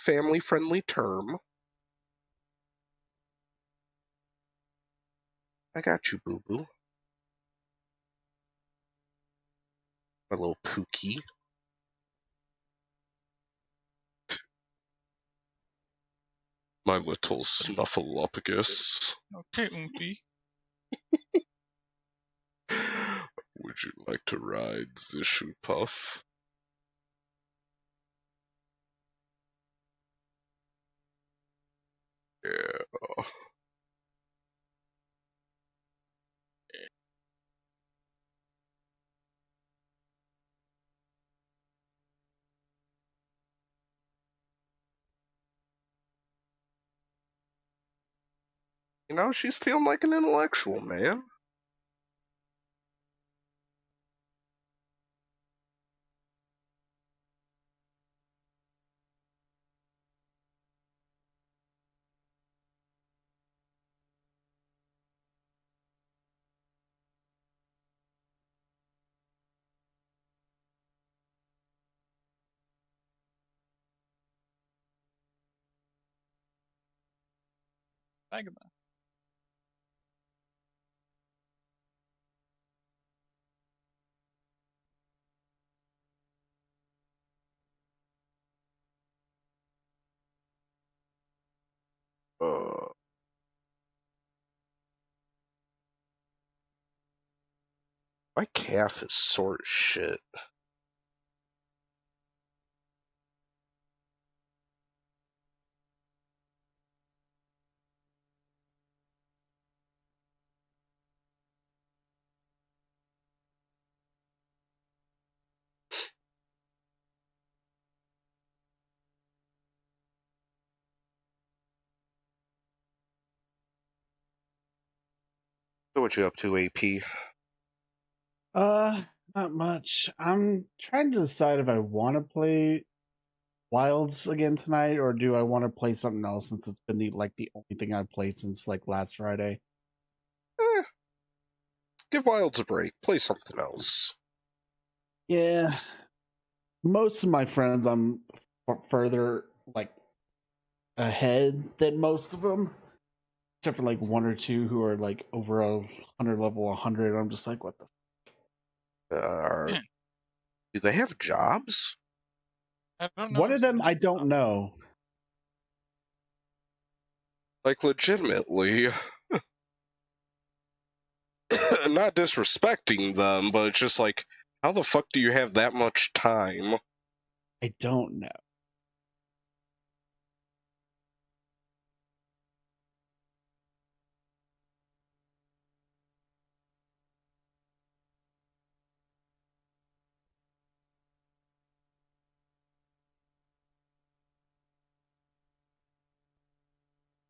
family-friendly term. I got you, boo-boo. My little Pookie. My little Snuffleupagus. Okay, Oompy. Would you like to ride the shoe puff? Yeah. You know, she's feeling like an intellectual, man. Vagabond. Uh, my calf is sore as shit. So what you up to, AP? Not much. I'm trying to decide if I want to play Wilds again tonight, or do I want to play something else since it's been the only thing I've played since like last Friday. Eh, give Wilds a break. Play something else. Yeah, most of my friends I'm further like ahead than most of them, except for like one or two who are like over 100. I'm just like, what the? Uh, Yeah. do they have jobs? I don't know. One of them I don't know. Like, legitimately. Not disrespecting them, but it's just like, how the fuck do you have that much time? I don't know.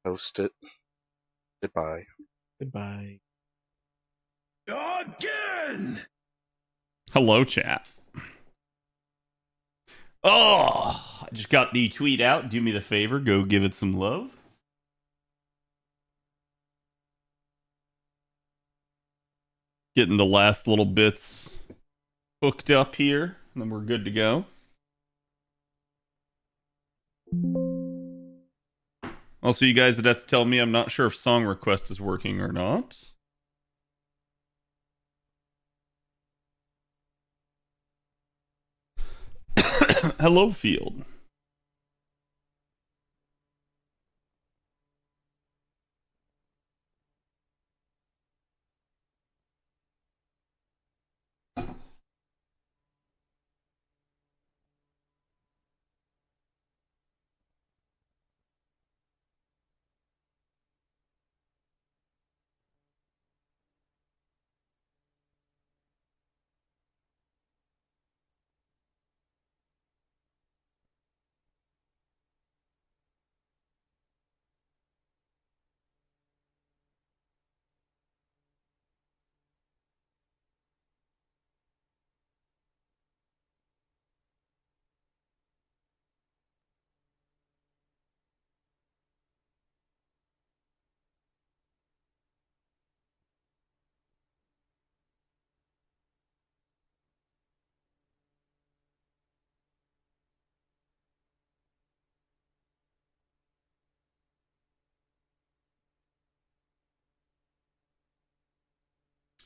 Post it. Goodbye. Goodbye. Again! Hello, chat. Oh, I just got the tweet out. Do me the favor, go give it some love. Getting the last little bits hooked up here, and then we're good to go. Also, you guys would have to tell me, I'm not sure if song request is working or not. Hello, Field.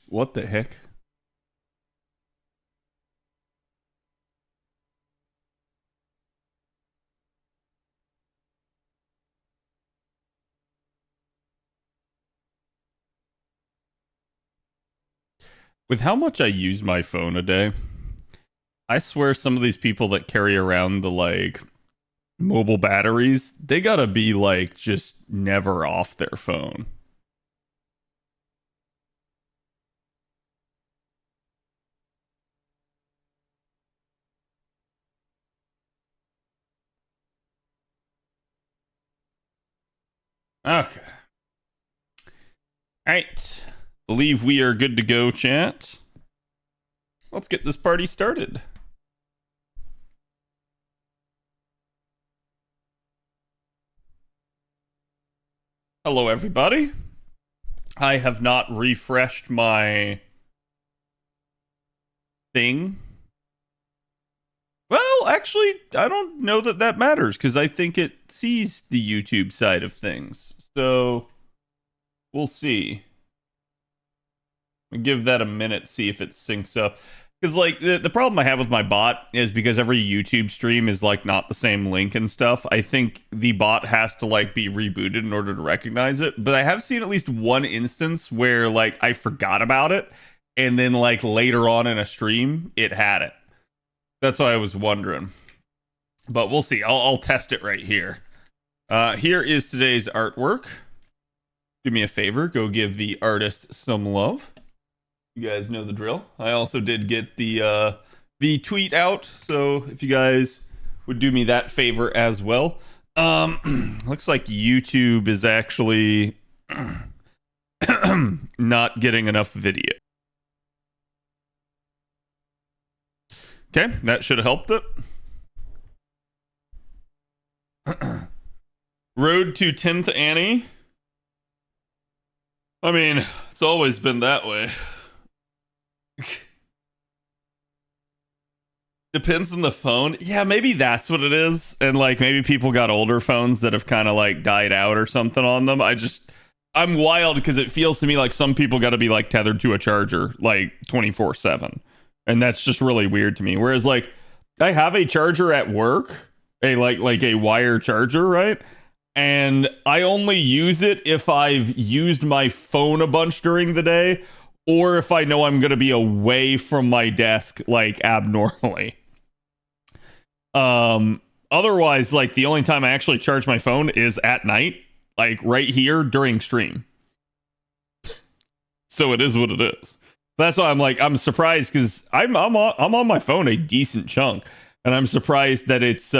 What the heck? With how much I use my phone a day, I swear some of these people that carry around the like mobile batteries, they gotta be like just never off their phone. Okay. All right. Believe we are good to go, chat. Let's get this party started. Hello, everybody. I have not refreshed my thing. Well, actually, I don't know that that matters because I think it sees the YouTube side of things. So we'll see. I'll give that a minute, see if it syncs up. Because like the problem I have with my bot is because every YouTube stream is like not the same link and stuff. I think the bot has to like be rebooted in order to recognize it. But I have seen at least one instance where like I forgot about it, and then like later on in a stream it had it. That's why I was wondering. But we'll see. I'll test it right here. Here is today's artwork. Do me a favor, go give the artist some love. You guys know the drill. I also did get the tweet out, so if you guys would do me that favor as well. Looks like YouTube is actually not getting enough video. Okay, that should have helped it. Road to 10th Annie. I mean, it's always been that way. Depends on the phone. Yeah, maybe that's what it is. And like maybe people got older phones that have kind of like died out or something on them. I'm wild because it feels to me like some people got to be like tethered to a charger like 24/7. And that's just really weird to me. Whereas like I have a charger at work, a like a wire charger, right? And I only use it if I've used my phone a bunch during the day, or if I know I'm going to be away from my desk like abnormally. Otherwise, like the only time I actually charge my phone is at night, like right here during stream. So it is what it is. That's why I'm surprised because I'm on my phone a decent chunk, and I'm surprised that it's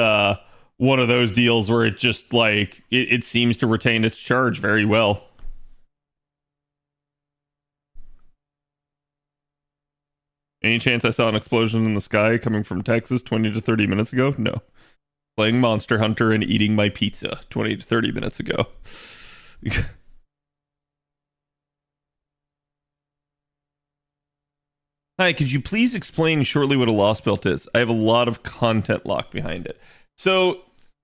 one of those deals where it just like it seems to retain its charge very well. Any chance I saw an explosion in the sky coming from Texas 20 to 30 minutes ago? No. Playing Monster Hunter and eating my pizza 20 to 30 minutes ago. Hi, could you please explain shortly what a lost belt is? I have a lot of content locked behind it. So,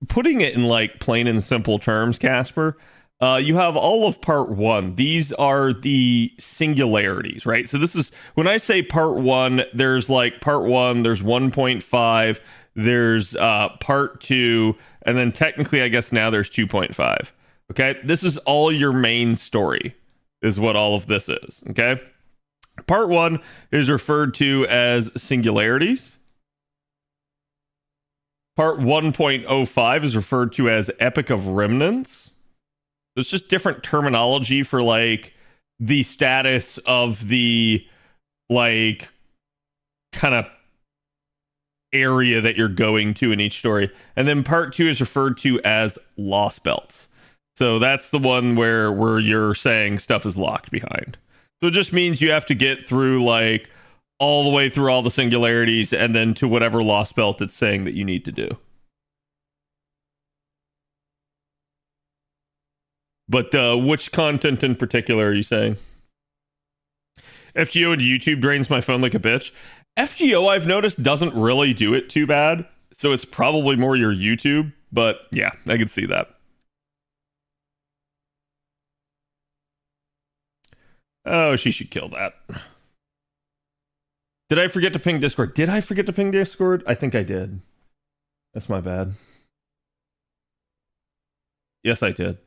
putting it in like plain and simple terms, Casper, you have all of part one. These are the singularities, right? So this is, when I say part one, there's like part one, there's 1.5, there's part two, and then technically, I guess now there's 2.5. Okay, this is all your main story, is what all of this is. Okay, part one is referred to as singularities. Part 1.05 is referred to as Epic of Remnants. It's just different terminology for like the status of the like kind of area that you're going to in each story. And then part 2 is referred to as Lost Belts. So that's the one where you're saying stuff is locked behind. So it just means you have to get through like all the way through all the singularities and then to whatever Lost Belt it's saying that you need to do. But which content in particular are you saying? FGO and YouTube drains my phone like a bitch. FGO, I've noticed, doesn't really do it too bad. So it's probably more your YouTube. But yeah, I can see that. Oh, she should kill that. Did I forget to ping Discord? Did I forget to ping Discord? I think I did. That's my bad. Yes, I did.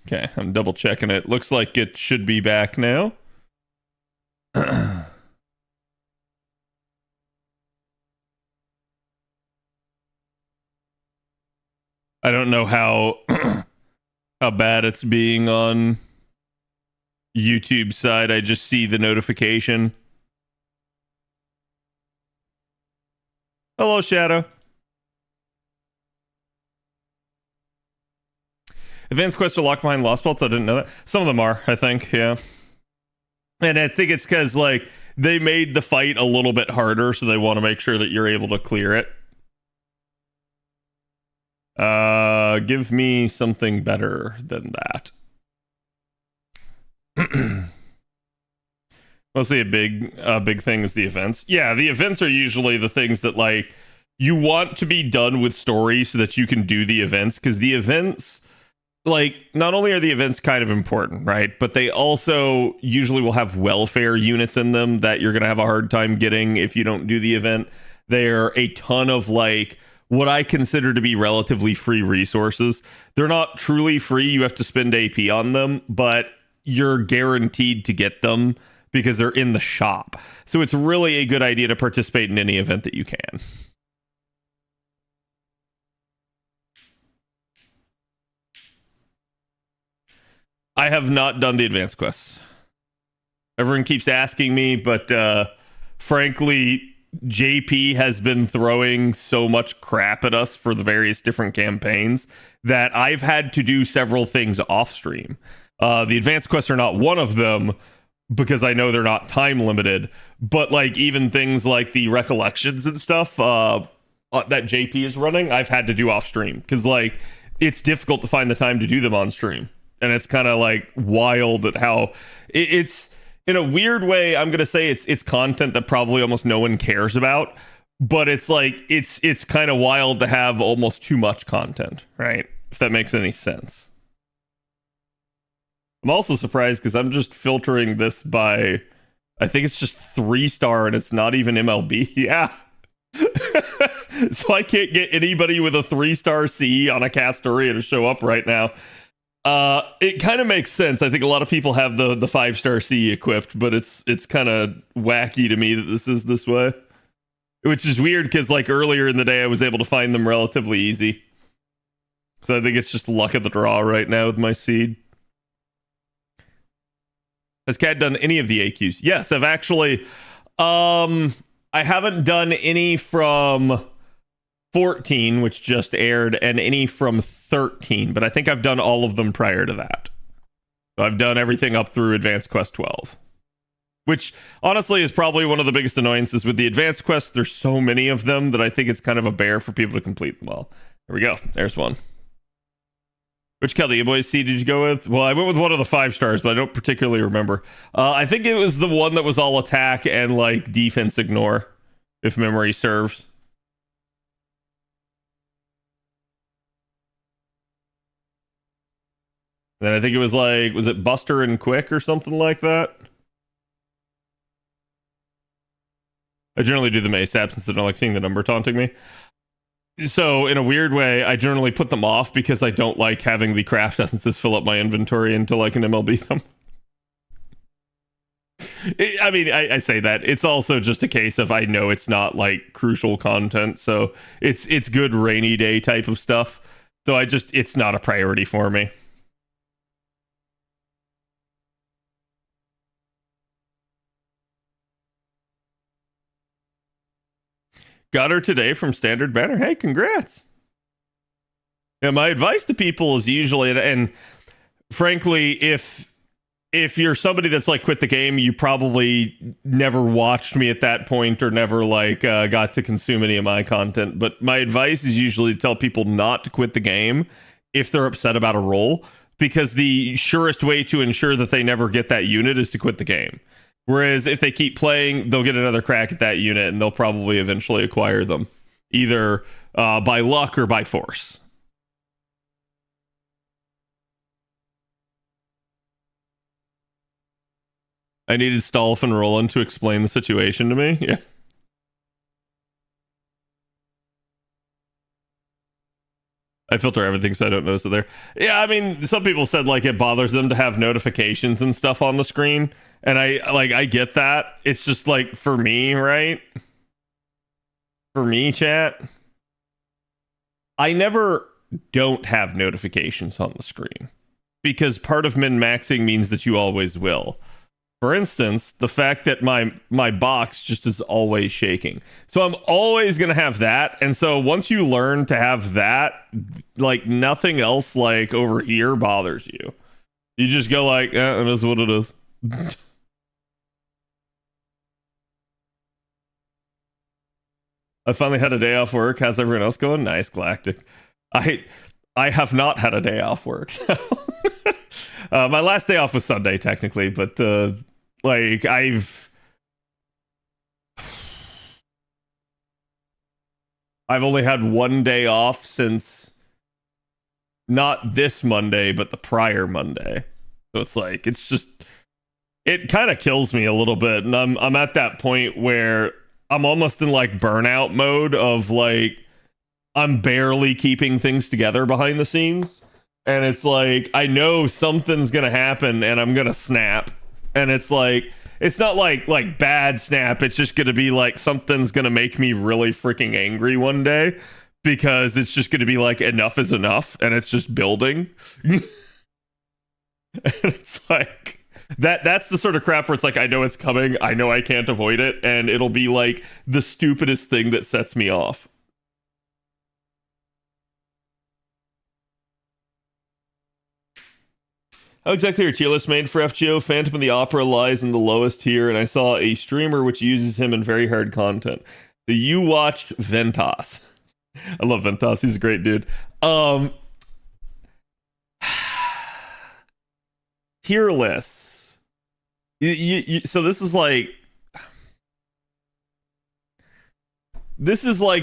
Okay, I'm double checking it. Looks like it should be back now. I don't know how how bad it's being on YouTube side. I just see the notification. Hello, Shadow. Advanced quests are locked behind lost belts. I didn't know that. Some of them are, I think, yeah. And I think it's because, like, they made the fight a little bit harder, so they want to make sure that you're able to clear it. Give me something better than that. Mostly a big thing is the events. Yeah, the events are usually the things that, like, you want to be done with story so that you can do the events, because the events, like, not only are the events kind of important, right, but they also usually will have welfare units in them that you're going to have a hard time getting if you don't do the event. They're a ton of, like, what I consider to be relatively free resources. They're not truly free. You have to spend AP on them, but you're guaranteed to get them because they're in the shop. So it's really a good idea to participate in any event that you can. I have not done the advanced quests. Everyone keeps asking me, but frankly, JP has been throwing so much crap at us for the various different campaigns that I've had to do several things off stream. The advanced quests are not one of them because I know they're not time limited, but like even things like the recollections and stuff that JP is running, I've had to do off stream because like it's difficult to find the time to do them on stream. And it's kind of like wild at how it's in a weird way. I'm going to say it's content that probably almost no one cares about, but it's like it's kind of wild to have almost too much content, right? If that makes any sense. I'm also surprised because I'm just filtering this by, I think it's just 3-star and it's not even MLB. Yeah. So I can't get anybody with a 3-star CE on a Castoria to show up right now. It kind of makes sense. I think a lot of people have the 5-star CE equipped, but it's kind of wacky to me that this is this way. Which is weird because like earlier in the day I was able to find them relatively easy. So I think it's just luck of the draw right now with my seed. Has Cad done any of the AQs? Yes, I've actually. I haven't done any from 14, which just aired, and any from 13, but I think I've done all of them prior to that. So I've done everything up through Advanced Quest 12, which honestly is probably one of the biggest annoyances with the Advanced Quests. There's so many of them that I think it's kind of a bear for people to complete them all. There we go. There's one. Which Kelly Boys C did you go with? Well, I went with one of the 5-stars, but I don't particularly remember. I think it was the one that was all attack and like defense ignore, if memory serves. Then I think it was like, was it Buster and Quick or something like that? I generally do them ASAP since I don't like seeing the number taunting me. So in a weird way, I generally put them off because I don't like having the craft essences fill up my inventory until I can MLB them. I mean, I say that. It's also just a case of I know it's not like crucial content. So it's good rainy day type of stuff. So it's not a priority for me. Got her today from Standard Banner. Hey, congrats. Yeah, my advice to people is usually, and frankly, if if you're somebody that's like quit the game, you probably never watched me at that point or never like got to consume any of my content. But my advice is usually to tell people not to quit the game if they're upset about a role, because the surest way to ensure that they never get that unit is to quit the game. Whereas if they keep playing, they'll get another crack at that unit and they'll probably eventually acquire them, either by luck or by force. I needed Stolf and Roland to explain the situation to me. Yeah. I filter everything so I don't notice it there. Yeah, I mean, some people said like it bothers them to have notifications and stuff on the screen. And I get that. It's just like for me, right? For me, chat, I never don't have notifications on the screen because part of min-maxing means that you always will. For instance, the fact that my box just is always shaking. So I'm always going to have that. And so once you learn to have that, like nothing else like over here bothers you. You just go like, it is what it is. I finally had a day off work. How's everyone else going? Nice, Galactic. I have not had a day off work. My last day off was Sunday, technically, but like I've only had one day off since not this Monday, but the prior Monday. So it's like it kind of kills me a little bit, and I'm at that point where I'm almost in like burnout mode of like I'm barely keeping things together behind the scenes. And it's like, I know something's going to happen and I'm going to snap. And it's like, it's not like bad snap. It's just going to be like something's going to make me really freaking angry one day because it's just going to be like enough is enough. And it's just building. And it's like, that's the sort of crap where it's like, I know it's coming. I know I can't avoid it. And it'll be like the stupidest thing that sets me off. How exactly are tier lists made for FGO? Phantom of the Opera lies in the lowest tier, and I saw a streamer which uses him in very hard content. You watched Ventas. I love Ventas. He's a great dude. Tier lists. So this is like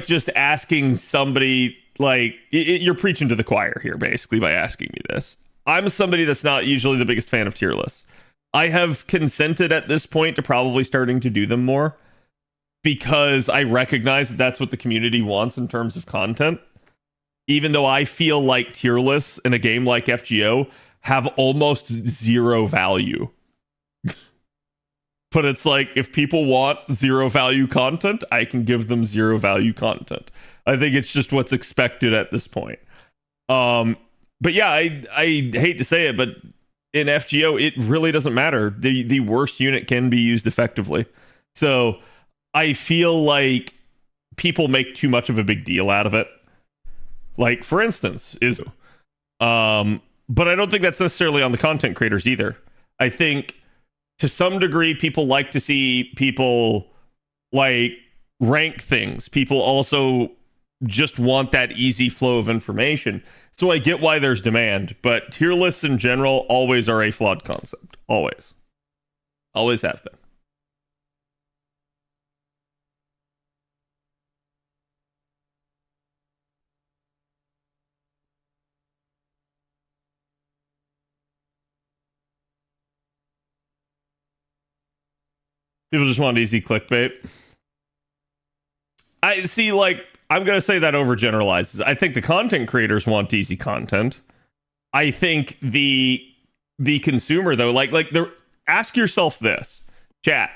just asking somebody, like, you're preaching to the choir here, basically, by asking me this. I'm somebody that's not usually the biggest fan of tier lists. I have consented at this point to probably starting to do them more because I recognize that that's what the community wants in terms of content. Even though I feel like tier lists in a game like FGO have almost zero value. But it's like, if people want zero value content, I can give them zero value content. I think it's just what's expected at this point. But yeah, I hate to say it, but in FGO, it really doesn't matter. The worst unit can be used effectively. So I feel like people make too much of a big deal out of it. Like, for instance, but I don't think that's necessarily on the content creators either. I think to some degree, people like to see people like rank things. People also just want that easy flow of information. So I get why there's demand, but tier lists in general always are a flawed concept. Always. Always have been. People just want easy clickbait. I see, like, I'm going to say that overgeneralizes. I think the content creators want easy content. I think the consumer, though, like ask yourself this, chat.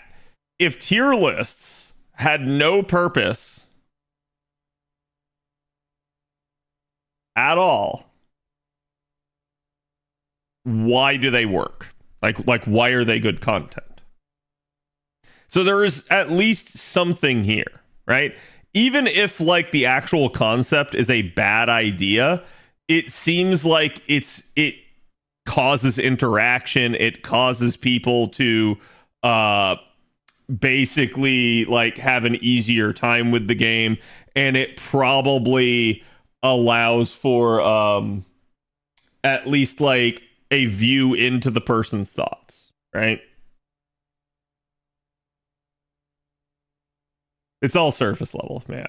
If tier lists had no purpose at all, why do they work? Like why are they good content? So there is at least something here, right? Even if like the actual concept is a bad idea, it seems like it causes interaction. It causes people to basically like have an easier time with the game, and it probably allows for at least like a view into the person's thoughts, right? It's all surface level, yeah.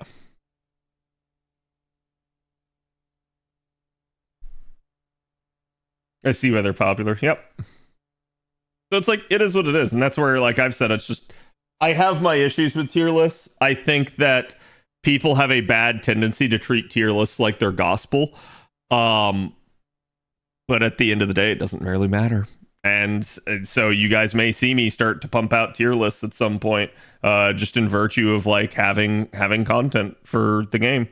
I see why they're popular. Yep. So it's like, it is what it is. And that's where, like I've said, it's just, I have my issues with tier lists. I think that people have a bad tendency to treat tier lists like they're gospel. But at the end of the day, it doesn't really matter. And so you guys may see me start to pump out tier lists at some point, just in virtue of like having content for the game.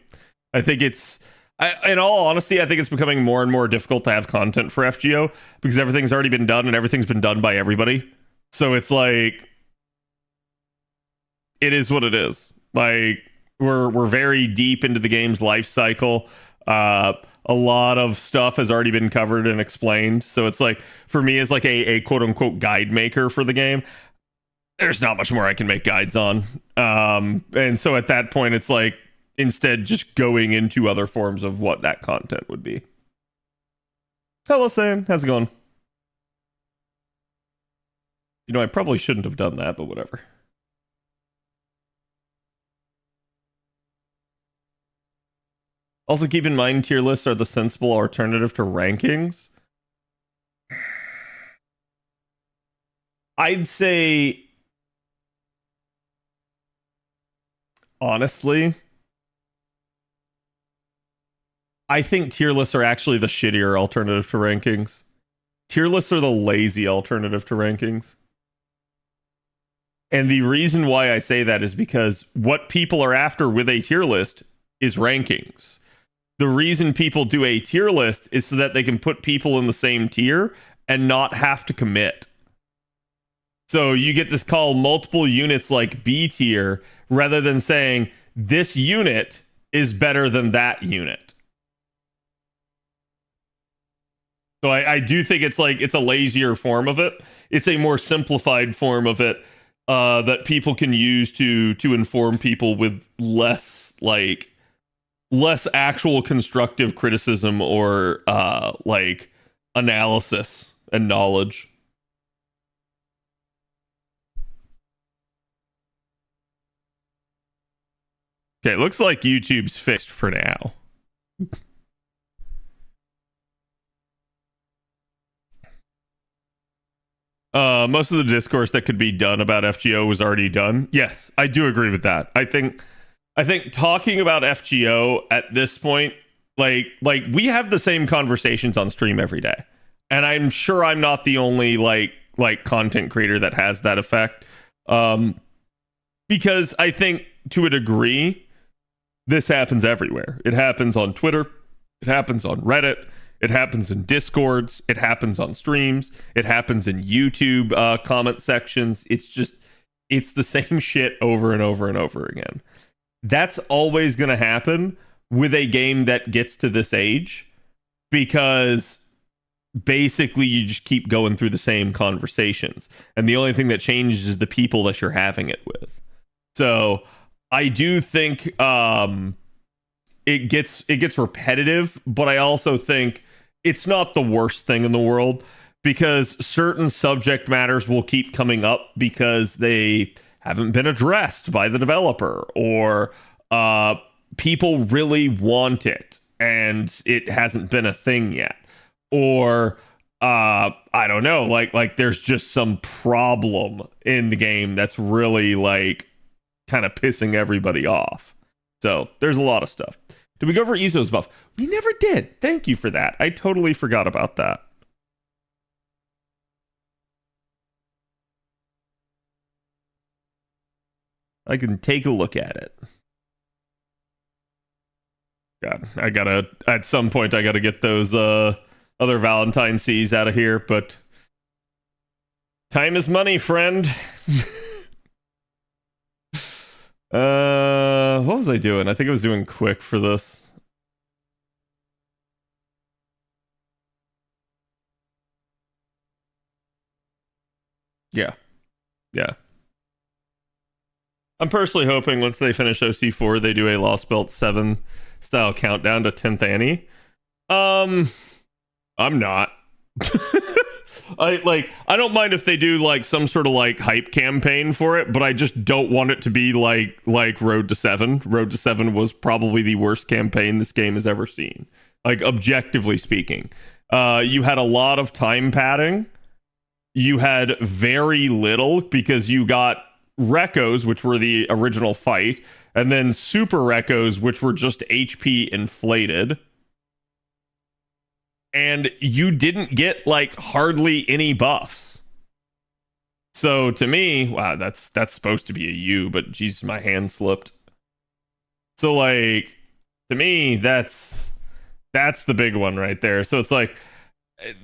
I think it's, in all honesty, I think it's becoming more and more difficult to have content for FGO because everything's already been done and everything's been done by everybody. So it's like, it is what it is. Like we're very deep into the game's life cycle. A lot of stuff has already been covered and explained. So it's like, for me as like a quote unquote guide maker for the game, there's not much more I can make guides on. And so at that point, it's like, instead just going into other forms of what that content would be. Hello, Sam. How's it going? You know, I probably shouldn't have done that, but whatever. Also, keep in mind, tier lists are the sensible alternative to rankings. I'd say, honestly, I think tier lists are actually the shittier alternative to rankings. Tier lists are the lazy alternative to rankings. And the reason why I say that is because what people are after with a tier list is rankings. The reason people do a tier list is so that they can put people in the same tier and not have to commit. So you get to call multiple units like B tier rather than saying this unit is better than that unit. So I do think it's like, it's a lazier form of it. It's a more simplified form of it that people can use to inform people with less actual constructive criticism or like analysis and knowledge. Okay, it looks like YouTube's fixed for now. Most of the discourse that could be done about FGO was already done. Yes, I do agree with that. I think talking about FGO at this point, like we have the same conversations on stream every day, and I'm sure I'm not the only like content creator that has that effect. Because I think to a degree, this happens everywhere. It happens on Twitter. It happens on Reddit. It happens in Discords. It happens on streams. It happens in YouTube comment sections. It's the same shit over and over and over again. That's always going to happen with a game that gets to this age because basically you just keep going through the same conversations. And the only thing that changes is the people that you're having it with. So I do think it gets repetitive, but I also think it's not the worst thing in the world because certain subject matters will keep coming up because they haven't been addressed by the developer or people really want it and it hasn't been a thing yet. Or I don't know, like there's just some problem in the game that's really like kind of pissing everybody off. So there's a lot of stuff. Did we go over Izo's buff? We never did. Thank you for that. I totally forgot about that. I can take a look at it. God, at some point I gotta get those other Valentine C's out of here, but time is money, friend. What was I doing? I think I was doing quick for this. Yeah. Yeah. I'm personally hoping once they finish OC4, they do a Lost Belt 7 style countdown to 10th Annie. I'm not. I don't mind if they do like some sort of like hype campaign for it, but I just don't want it to be like Road to 7. Road to 7 was probably the worst campaign this game has ever seen. Like objectively speaking. You had a lot of time padding. You had very little because you got Recos, which were the original fight, and then Super Recos, which were just HP inflated. And you didn't get like hardly any buffs. So to me, wow, that's supposed to be a U, but Jesus, my hand slipped. So like to me, that's the big one right there. So it's like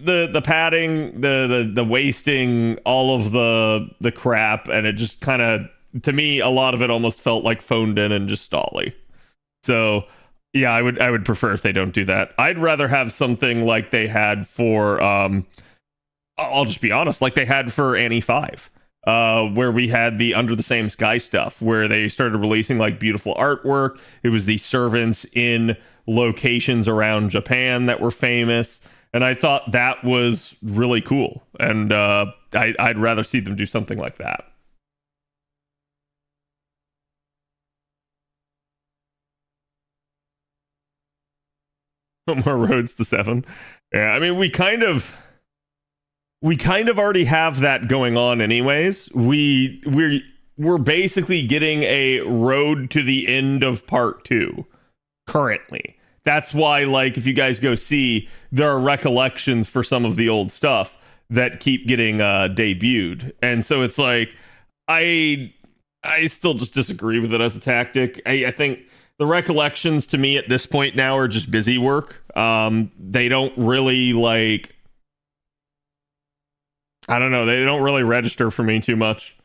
the padding, the wasting all of the crap, and it just kind of, to me, a lot of it almost felt like phoned in and just stally. So yeah, I would prefer if they don't do that. I'd rather have something like they had for I'll just be honest, like they had for Annie 5. Where we had the Under the Same Sky stuff, where they started releasing like beautiful artwork. It was the servants in locations around Japan that were famous, and I thought that was really cool. And I'd rather see them do something like that. More roads to 7. Yeah, I mean, we kind of already have that going on anyways. We're basically getting a road to the end of part 2 currently. That's why, like, if you guys go see, there are recollections for some of the old stuff that keep getting debuted. And so it's like, I still just disagree with it as a tactic. I think the recollections to me at this point now are just busy work. They don't really like, I don't know, they don't really register for me too much.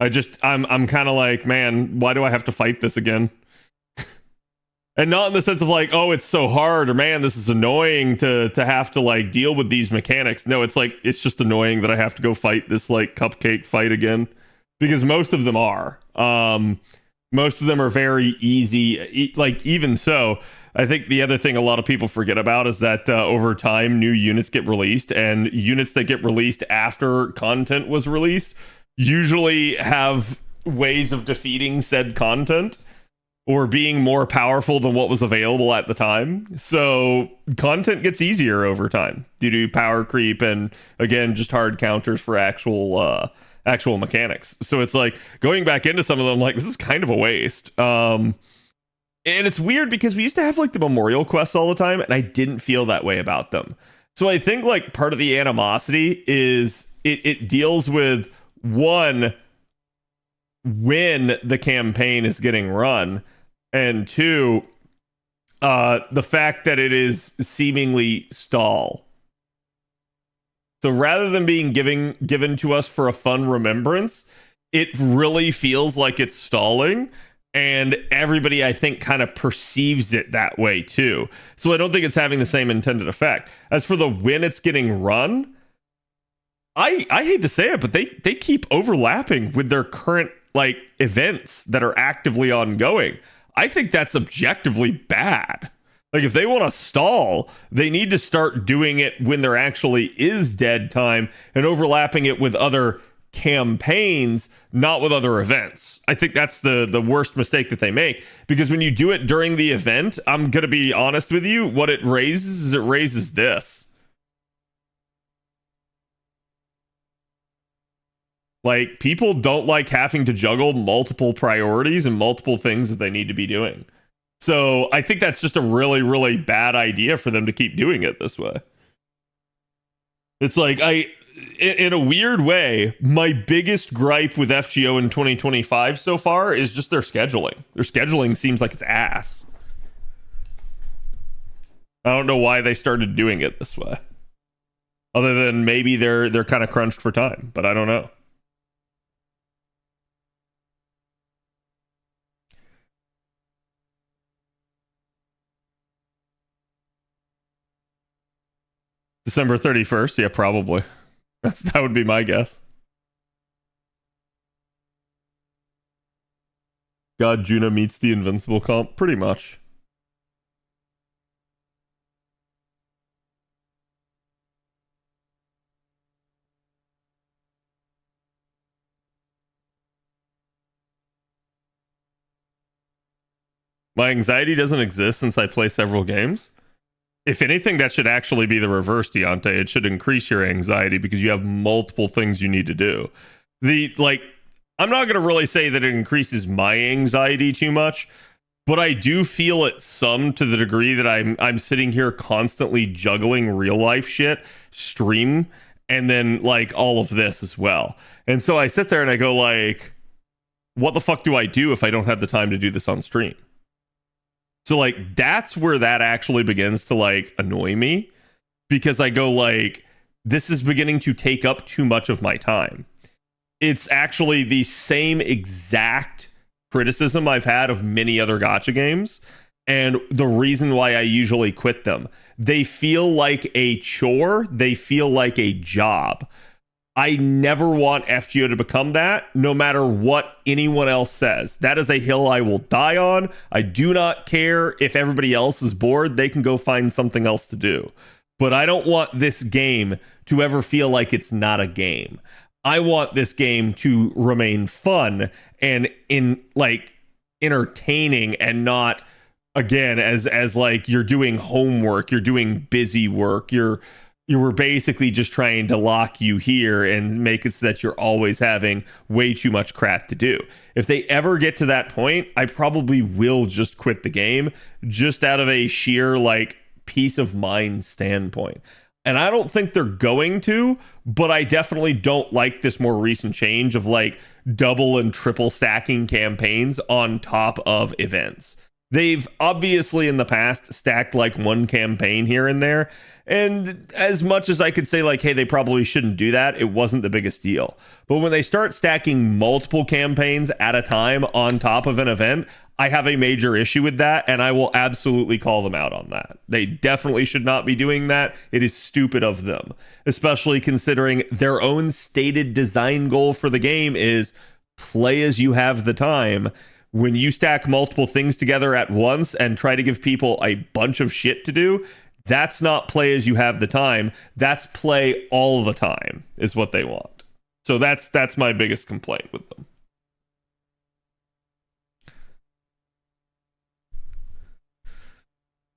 I'm kind of like, man, why do I have to fight this again? And not in the sense of like, oh, it's so hard, or man, this is annoying to have to like deal with these mechanics. No, it's like, it's just annoying that I have to go fight this like cupcake fight again, because most of them are. Most of them are very easy. Like, even so, I think the other thing a lot of people forget about is that over time, new units get released, and units that get released after content was released usually have ways of defeating said content or being more powerful than what was available at the time. So content gets easier over time due to power creep and, again, just hard counters for actual mechanics. So it's like going back into some of them, like, this is kind of a waste. And it's weird because we used to have like the memorial quests all the time, and I didn't feel that way about them. So I think like part of the animosity is it deals with, one, when the campaign is getting run, and two, the fact that it is seemingly stall. So rather than being given to us for a fun remembrance, it really feels like it's stalling, and everybody, I think, kind of perceives it that way too. So I don't think it's having the same intended effect. As for the when it's getting run, I hate to say it, but they keep overlapping with their current like events that are actively ongoing. I think that's objectively bad. Like, if they want to stall, they need to start doing it when there actually is dead time and overlapping it with other campaigns, not with other events. I think that's the worst mistake that they make, because when you do it during the event, I'm going to be honest with you, what it raises is it raises this. Like, people don't like having to juggle multiple priorities and multiple things that they need to be doing. So I think that's just a really, really bad idea for them to keep doing it this way. It's like, in a weird way, my biggest gripe with FGO in 2025 so far is just their scheduling. Their scheduling seems like it's ass. I don't know why they started doing it this way. Other than maybe they're kind of crunched for time, but I don't know. December 31st, yeah, probably. That would be my guess. God Juna meets the Invincible comp, pretty much. My anxiety doesn't exist since I play several games. If anything, that should actually be the reverse, Deontay. It should increase your anxiety because you have multiple things you need to do. I'm not going to really say that it increases my anxiety too much, but I do feel it some to the degree that I'm sitting here constantly juggling real life shit, stream, and then like all of this as well. And so I sit there and I go like, what the fuck do I do if I don't have the time to do this on stream? So like that's where that actually begins to like annoy me, because I go like, this is beginning to take up too much of my time. It's actually the same exact criticism I've had of many other gacha games, and the reason why I usually quit them. They feel like a chore, they feel like a job. I never want FGO to become that, no matter what anyone else says. That is a hill I will die on. I do not care if everybody else is bored. They can go find something else to do. But I don't want this game to ever feel like it's not a game. I want this game to remain fun and entertaining, and not, again, as like you're doing homework, you're doing busy work, you were basically just trying to lock you here and make it so that you're always having way too much crap to do. If they ever get to that point, I probably will just quit the game, just out of a sheer like peace of mind standpoint. And I don't think they're going to, but I definitely don't like this more recent change of like double and triple stacking campaigns on top of events. They've obviously in the past stacked like one campaign here and there. And as much as I could say like, hey, they probably shouldn't do that, it wasn't the biggest deal. But when they start stacking multiple campaigns at a time on top of an event, I have a major issue with that, and I will absolutely call them out on that. They definitely should not be doing that. It is stupid of them, especially considering their own stated design goal for the game is play as you have the time. When you stack multiple things together at once and try to give people a bunch of shit to do, that's not play as you have the time. That's play all the time is what they want. So that's my biggest complaint with them.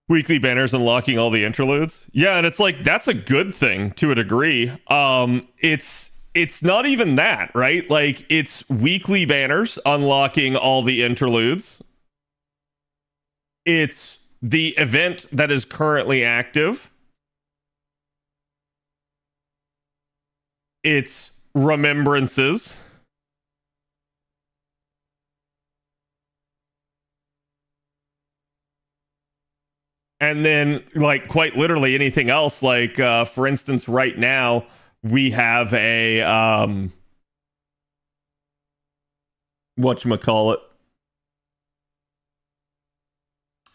Weekly banners unlocking all the interludes. Yeah, and it's like that's a good thing to a degree. It's not even that, right? Like it's weekly banners unlocking all the interludes. It's the event that is currently active. It's remembrances. And then, like, quite literally anything else. Like, for instance, right now, we have a, whatchamacallit?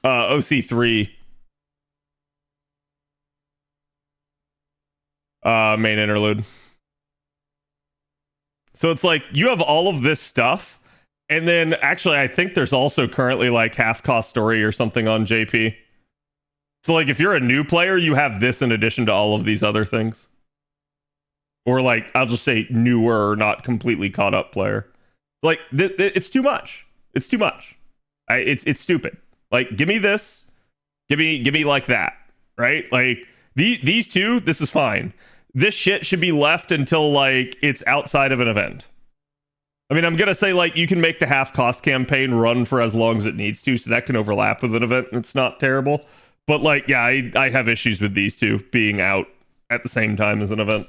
OC3 main interlude. So it's like, you have all of this stuff. And then, actually, I think there's also currently, like, half-cost story or something on JP. So, like, if you're a new player, you have this in addition to all of these other things. Or, like, I'll just say newer, not completely caught up player. Like, it's too much. It's too much. It's stupid. Like, give me this. Give me like that. Right? Like, these two, this is fine. This shit should be left until, like, it's outside of an event. I mean, I'm going to say, like, you can make the half-cost campaign run for as long as it needs to, so that can overlap with an event, and it's not terrible. But, like, yeah, I have issues with these two being out at the same time as an event.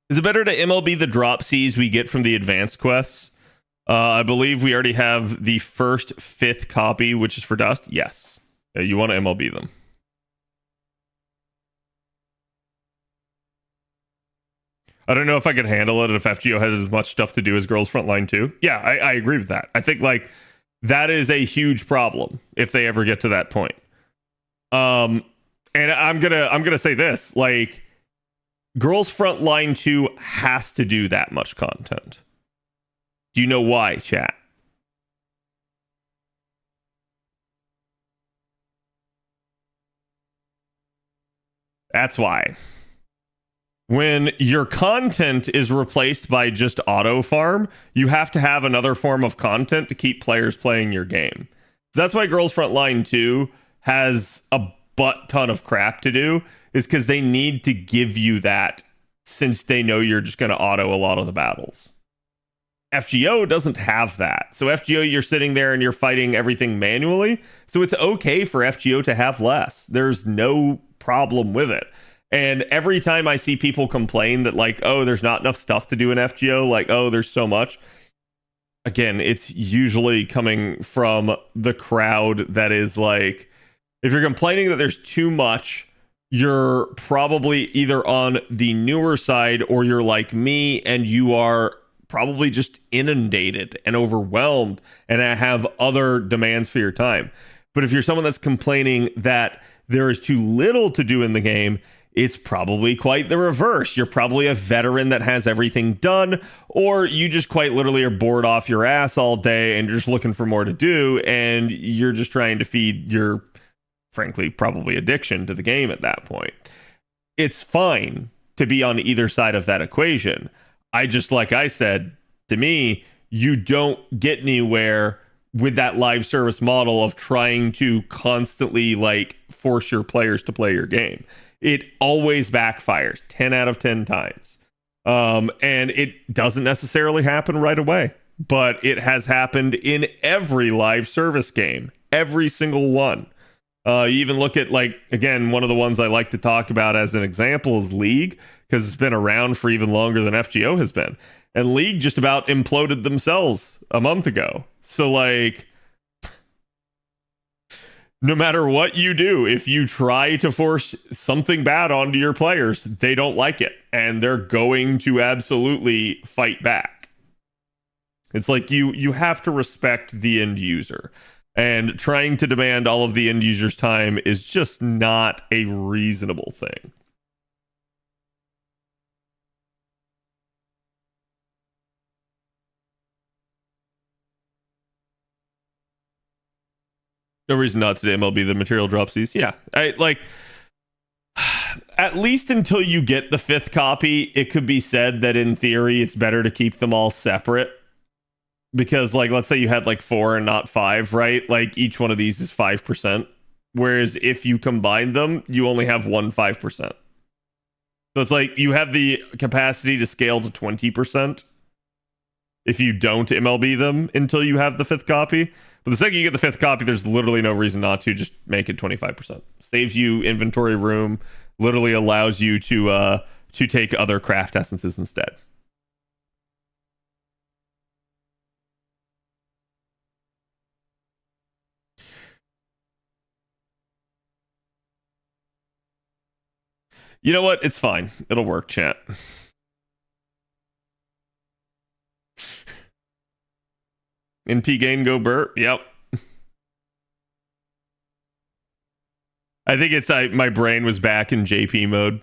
Is it better to MLB the drop Cs we get from the advanced quests? I believe we already have the first 5th copy, which is for Dust. Yes. Yeah, you want to MLB them. I don't know if I could handle it if FGO had as much stuff to do as Girls Frontline 2. Yeah, I agree with that. I think, like, that is a huge problem if they ever get to that point. And I'm gonna say this, like, Girls Frontline 2 has to do that much content. Do you know why, chat? That's why. When your content is replaced by just auto farm, you have to have another form of content to keep players playing your game. So that's why Girls Frontline 2 has a butt ton of crap to do, is because they need to give you that, since they know you're just going to auto a lot of the battles. FGO doesn't have that. So FGO, you're sitting there and you're fighting everything manually. So it's okay for FGO to have less. There's no problem with it. And every time I see people complain that, like, oh, there's not enough stuff to do in FGO, like, oh, there's so much. Again, it's usually coming from the crowd that is like, if you're complaining that there's too much, you're probably either on the newer side, or you're like me and you are probably just inundated and overwhelmed and have other demands for your time. But if you're someone that's complaining that there is too little to do in the game, it's probably quite the reverse. You're probably a veteran that has everything done, or you just quite literally are bored off your ass all day and you're just looking for more to do, and you're just trying to feed your, frankly, probably addiction to the game at that point. It's fine to be on either side of that equation. I just, like I said, to me, you don't get anywhere with that live service model of trying to constantly, like, force your players to play your game. It always backfires 10 out of 10 times. And it doesn't necessarily happen right away, but it has happened in every live service game, every single one. You even look at, like, again, one of the ones I like to talk about as an example is League, because it's been around for even longer than FGO has been. And League just about imploded themselves a month ago. So, like, no matter what you do, if you try to force something bad onto your players, they don't like it, and they're going to absolutely fight back. It's like you have to respect the end user. And trying to demand all of the end user's time is just not a reasonable thing. No reason not to MLB the material drop seas. Yeah, I like, at least until you get the 5th copy, it could be said that in theory it's better to keep them all separate. Because, like, let's say you had like 4 and not 5, right? Like, each one of these is 5%. Whereas if you combine them, you only have 5%. So it's like you have the capacity to scale to 20% if you don't MLB them until you have the 5th copy. But the second you get the 5th copy, there's literally no reason not to. Just make it 25%. Saves you inventory room. Literally allows you to take other craft essences instead. You know what? It's fine. It'll work, chat. NP gain go burp. Yep. I think it's my brain was back in JP mode.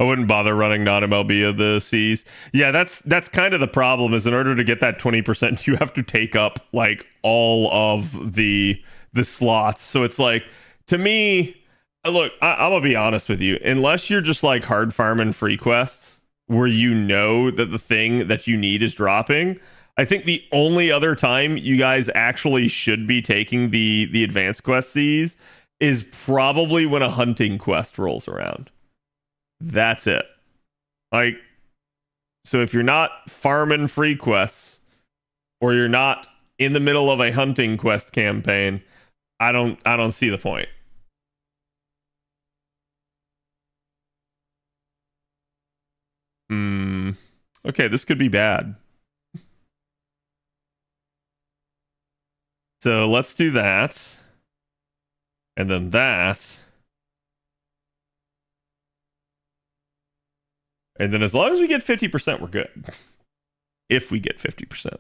I wouldn't bother running non-MLB of the Cs. Yeah, that's kind of the problem, is in order to get that 20%, you have to take up, like, all of the slots. So it's like, to me, look, I'm gonna be honest with you. Unless you're just like hard farming free quests where you know that the thing that you need is dropping, I think the only other time you guys actually should be taking the advanced quest Cs is probably when a hunting quest rolls around. That's it. Like, so if you're not farming free quests, or you're not in the middle of a hunting quest campaign, I don't see the point. Okay, this could be bad. So let's do that. And then that. And then as long as we get 50%, we're good. If we get 50%.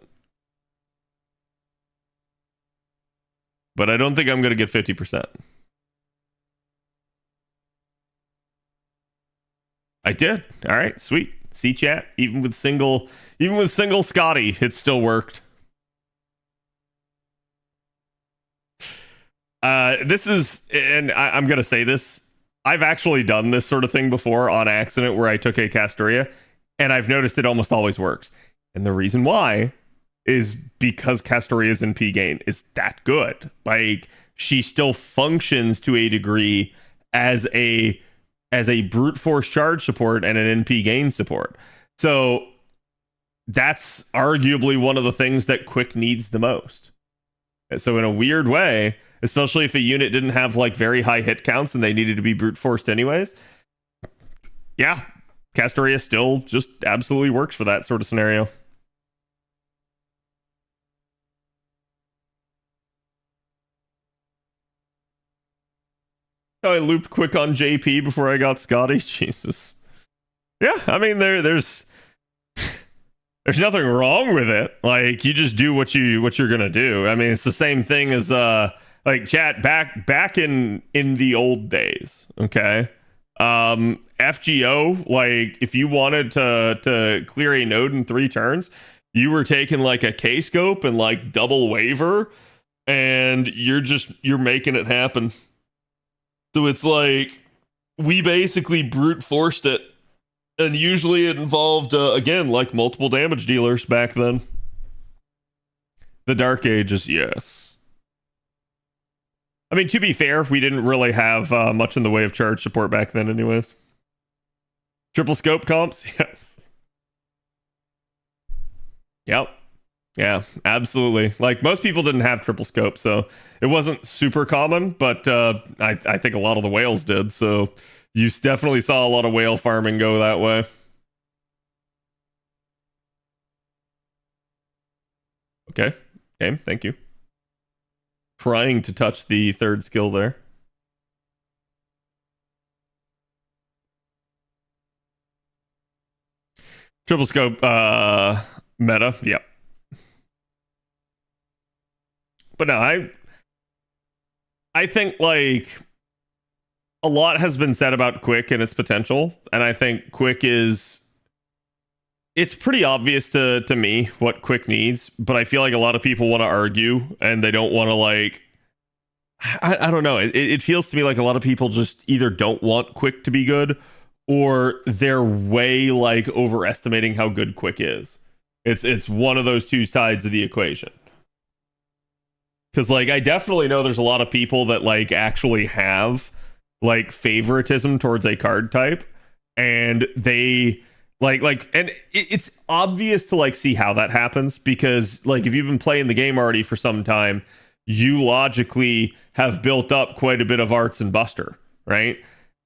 but I don't think I'm going to get 50%. I did. All right, sweet. See, chat. Even with single Scotty, it still worked. This is, and I'm going to say this, I've actually done this sort of thing before on accident where I took a Castoria, and I've noticed it almost always works. And the reason why is because Castoria's NP gain is that good. Like, she still functions to a degree as a brute force charge support and an NP gain support. So that's arguably one of the things that Quick needs the most. So in a weird way, especially if a unit didn't have like very high hit counts and they needed to be brute forced anyways, yeah, Castoria still just absolutely works for that sort of scenario. Oh, I looped Quick on JP before I got Scotty. Jesus. Yeah, I mean there's nothing wrong with it. Like, you just do what you're gonna do. I mean, it's the same thing as like chat back in the old days. Okay, FGO, like if you wanted to clear a node in 3 turns, you were taking like a K scope and like double waver, and you're making it happen. So it's like we basically brute forced it, and usually it involved again like multiple damage dealers back then. The Dark Ages, yes. I mean, to be fair, we didn't really have much in the way of charge support back then anyways. Triple scope comps, yes. Yep. Yeah, absolutely. Like, most people didn't have triple scope, so it wasn't super common, but I think a lot of the whales did, so you definitely saw a lot of whale farming go that way. Okay, thank you. Trying to touch the 3rd skill there. Triple scope meta, yep. But no, I think like a lot has been said about Quick and its potential, and I think Quick it's pretty obvious to me what Quick needs, but I feel like a lot of people want to argue and they don't want to like I don't know. It feels to me like a lot of people just either don't want Quick to be good, or they're way like overestimating how good Quick is. It's one of those two sides of the equation. Because, like, I definitely know there's a lot of people that, like, actually have, like, favoritism towards a card type. And they, and it's obvious to, like, see how that happens. Because, like, if you've been playing the game already for some time, you logically have built up quite a bit of Arts and Buster, right?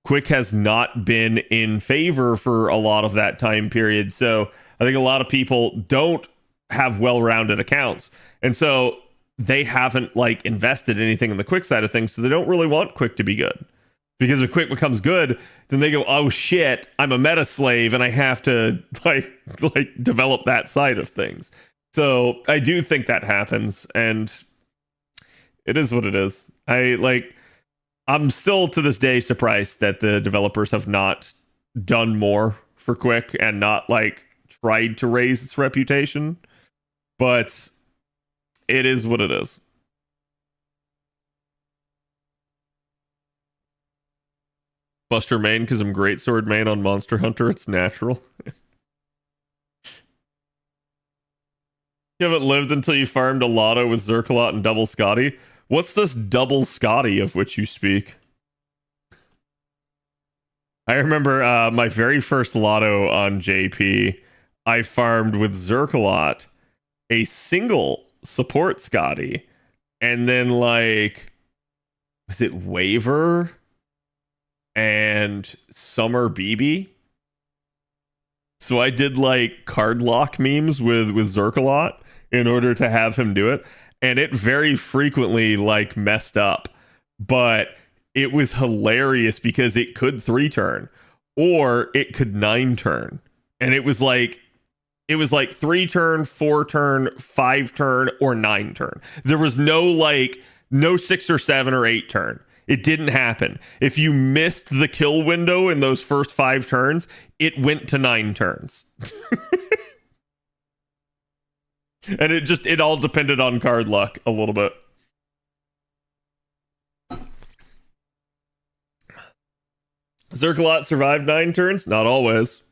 Quick has not been in favor for a lot of that time period. So I think a lot of people don't have well-rounded accounts. And so they haven't like invested anything in the Quick side of things, so they don't really want Quick to be good. Because if Quick becomes good, then they go, oh shit, I'm a meta slave and I have to like develop that side of things. So I do think that happens, and it is what it is. I'm still to this day surprised that the developers have not done more for Quick and not like tried to raise its reputation. But it is what it is. Buster main because I'm Greatsword main on Monster Hunter. It's natural. You haven't lived until you farmed a lotto with Zerkalot and Double Scotty. What's this Double Scotty of which you speak? I remember my very first lotto on JP, I farmed with Zerkalot a single support Scotty, and then like, was it Waver and Summer BB? So I did like card lock memes with Zerkalot in order to have him do it, and it very frequently like messed up, but it was hilarious because it could 3-turn or it could 9-turn, and it was like 3-turn, 4-turn, 5-turn, or 9-turn. There was no like No 6 or 7 or 8 turn. It didn't happen. If you missed the kill window in those first 5 turns, it went to 9 turns. And it all depended on card luck a little bit. Zerkalot survived 9 turns? Not always.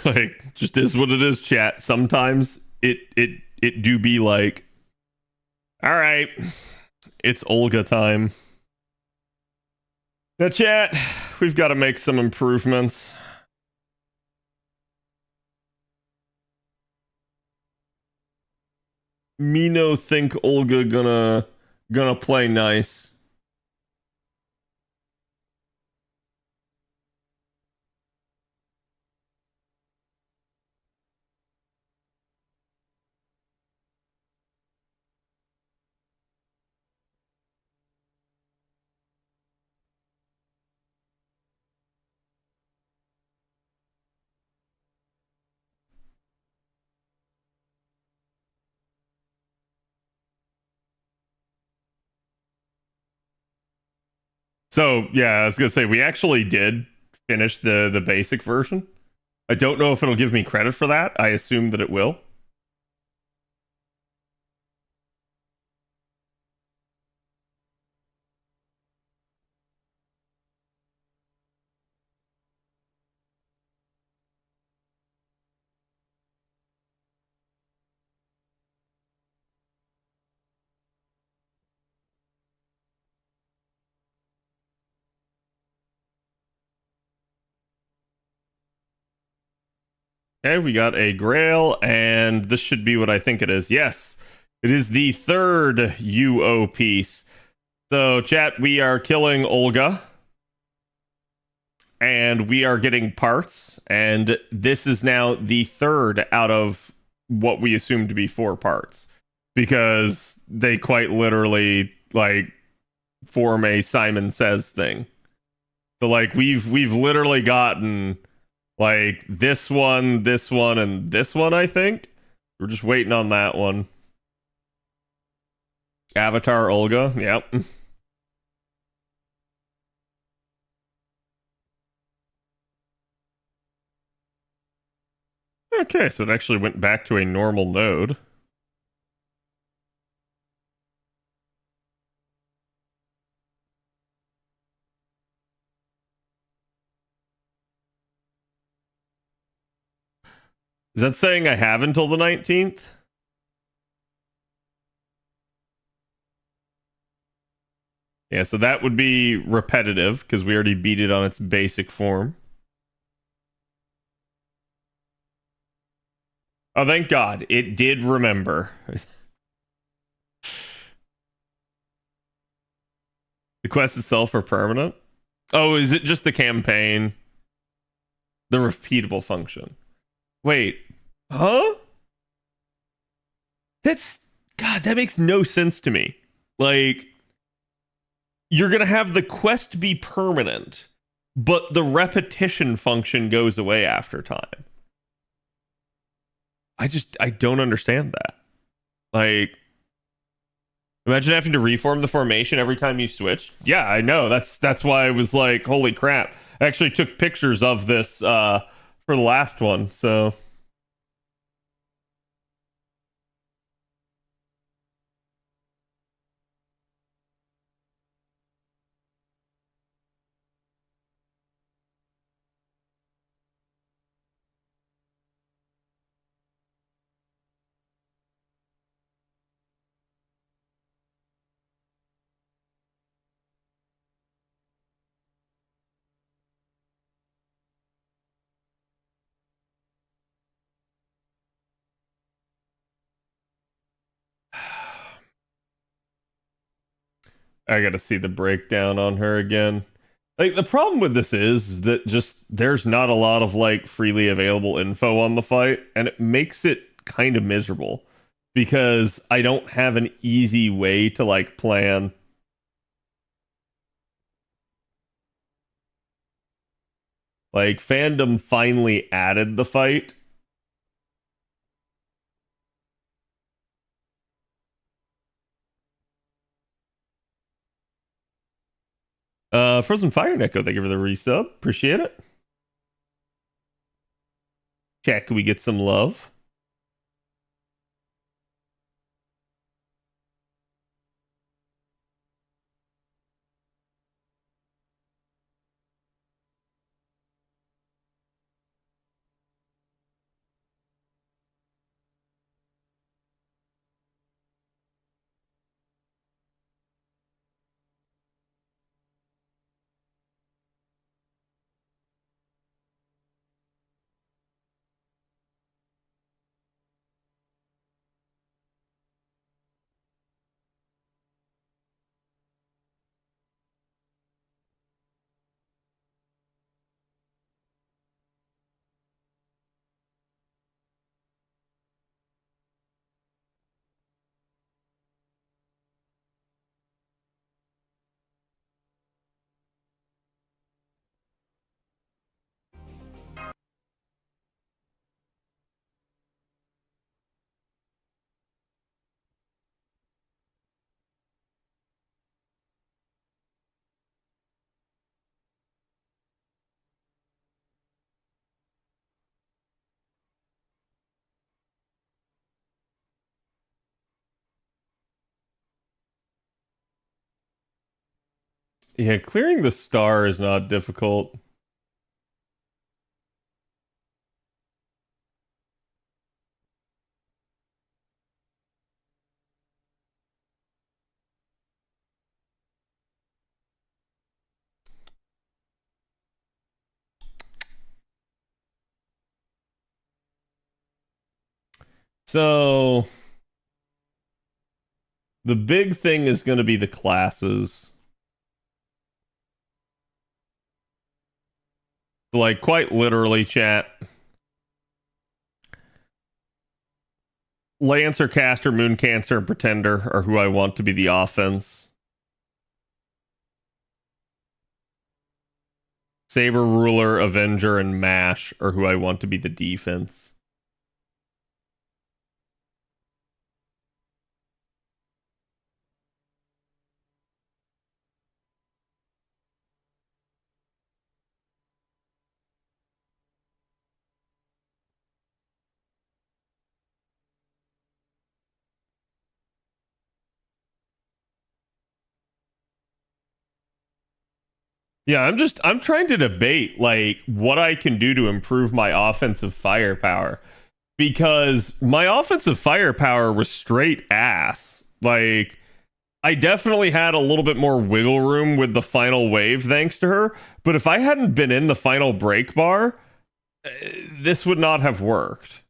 Like, just is what it is, chat. Sometimes it do be like, all right, it's Olga time. Now, chat, we've got to make some improvements. Me no think Olga gonna play nice. So yeah, I was gonna say we actually did finish the basic version. I don't know if it'll give me credit for that. I assume that it will. Okay, we got a Grail, and this should be what I think it is. Yes, it is the 3rd UO piece. So, chat, we are killing Olga, and we are getting parts, and this is now the 3rd out of what we assume to be 4 parts, because they quite literally, like, form a Simon Says thing. So, like, we've literally gotten... like this one, and this one, I think. We're just waiting on that one. Avatar Olga, yep. Okay, so it actually went back to a normal node. Is that saying I have until the 19th? Yeah, so that would be repetitive, because we already beat it on its basic form. Oh, thank God. It did remember. The quest itself are permanent? Oh, is it just the campaign? The repeatable function. Wait. Huh? God, that makes no sense to me. Like, you're going to have the quest be permanent, but the repetition function goes away after time. I don't understand that. Like, imagine having to reform the formation every time you switch. Yeah, I know. That's why I was like, holy crap. I actually took pictures of this for the last one, so... I gotta see the breakdown on her again. Like, the problem with this is that just there's not a lot of like freely available info on the fight, and it makes it kind of miserable because I don't have an easy way to like plan. Like, fandom finally added the fight, Frozen Fire Neko, thank you for the resub. Appreciate it. Chat, can we get some love? Yeah, clearing the star is not difficult. So the big thing is going to be the classes. Like, quite literally, chat. Lancer, Caster, Mooncancer, and Pretender are who I want to be the offense. Saber, Ruler, Avenger, and Mash are who I want to be the defense. Yeah, I'm trying to debate like what I can do to improve my offensive firepower, because my offensive firepower was straight ass. Like, I definitely had a little bit more wiggle room with the final wave thanks to her, but if I hadn't been in the final break bar, this would not have worked.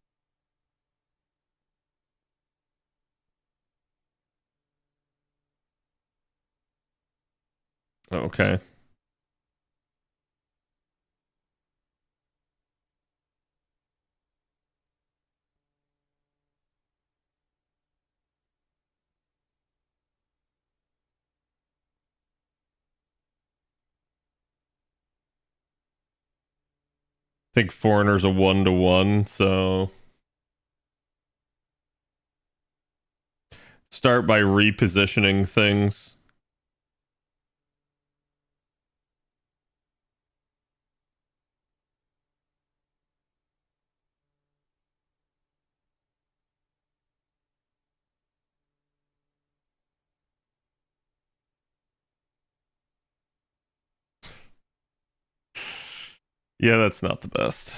Okay. I think Foreigner's a 1-to-1, so start by repositioning things. Yeah, that's not the best.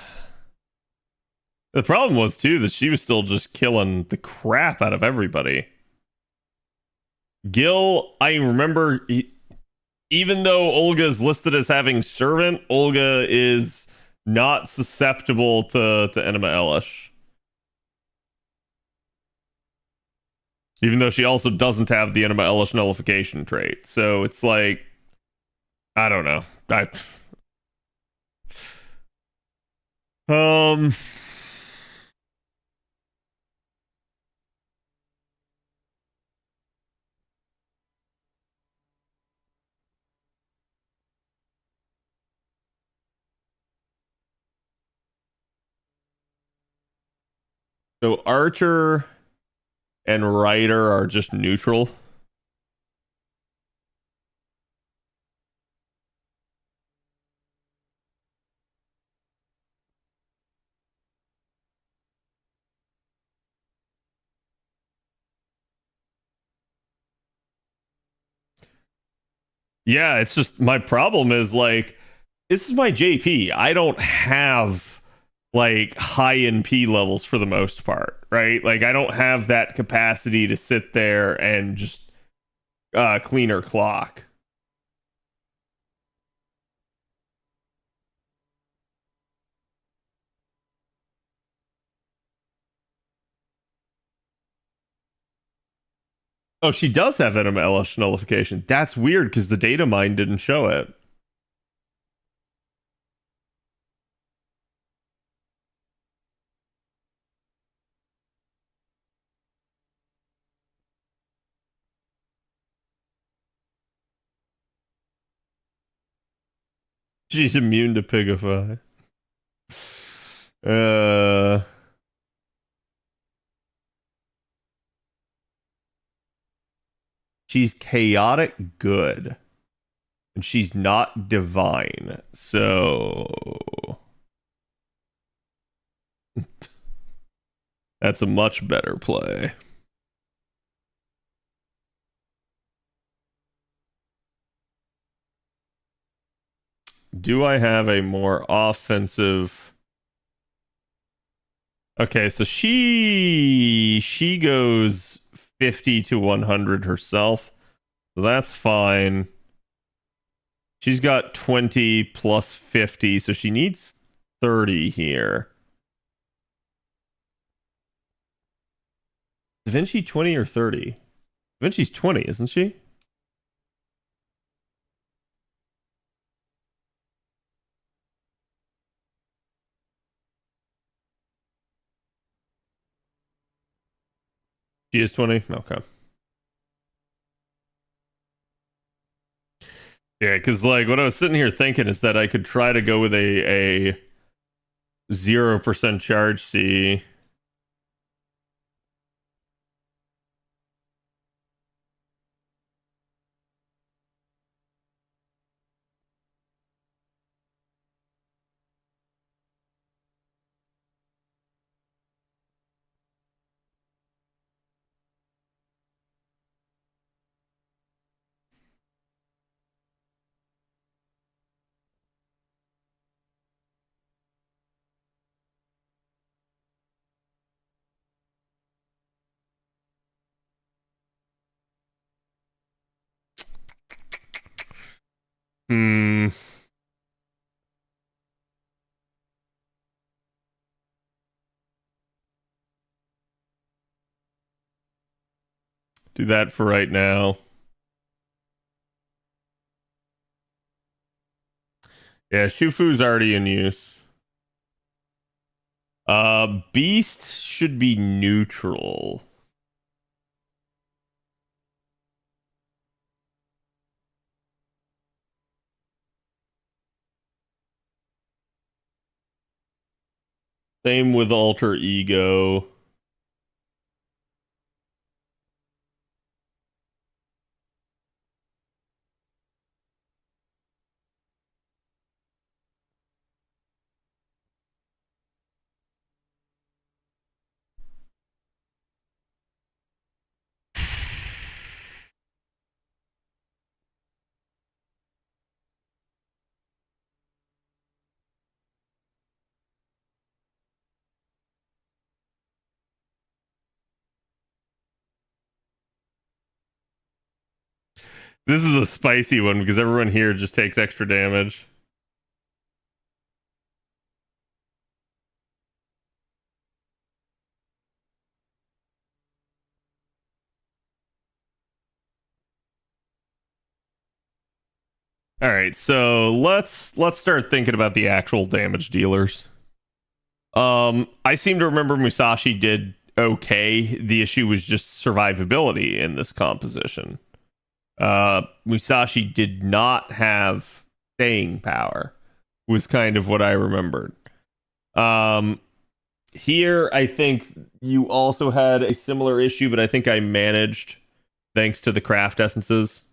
The problem was, too, that she was still just killing the crap out of everybody. Gil, I remember, even though Olga is listed as having Servant, Olga is not susceptible to Enema Elish. Even though she also doesn't have the Enema Elish nullification trait. So it's like, I don't know. So Archer and Ryder are just neutral. Yeah, it's just my problem is like this is my JP. I don't have like high NP levels for the most part, right? Like I don't have that capacity to sit there and just clean her clock. Oh, she does have NMLS nullification. That's weird because the data mine didn't show it. She's immune to Pigify. She's chaotic good. And she's not divine. So that's a much better play. Do I have a more offensive? Okay, so she goes 50 to 100 herself. So that's fine. She's got 20 plus 50, so she needs 30 here. Da Vinci 20 or 30? Da Vinci's 20, isn't she? She is 20? Okay. Yeah, because like what I was sitting here thinking is that I could try to go with a 0% charge C. Hmm. Do that for right now. Yeah, Shufu's already in use. Beast should be neutral. Same with alter ego. This is a spicy one because everyone here just takes extra damage. All right, so let's start thinking about the actual damage dealers. I seem to remember Musashi did okay. The issue was just survivability in this composition. Musashi did not have staying power, was kind of what I remembered. Here, I think you also had a similar issue, but I think I managed thanks to the craft essences.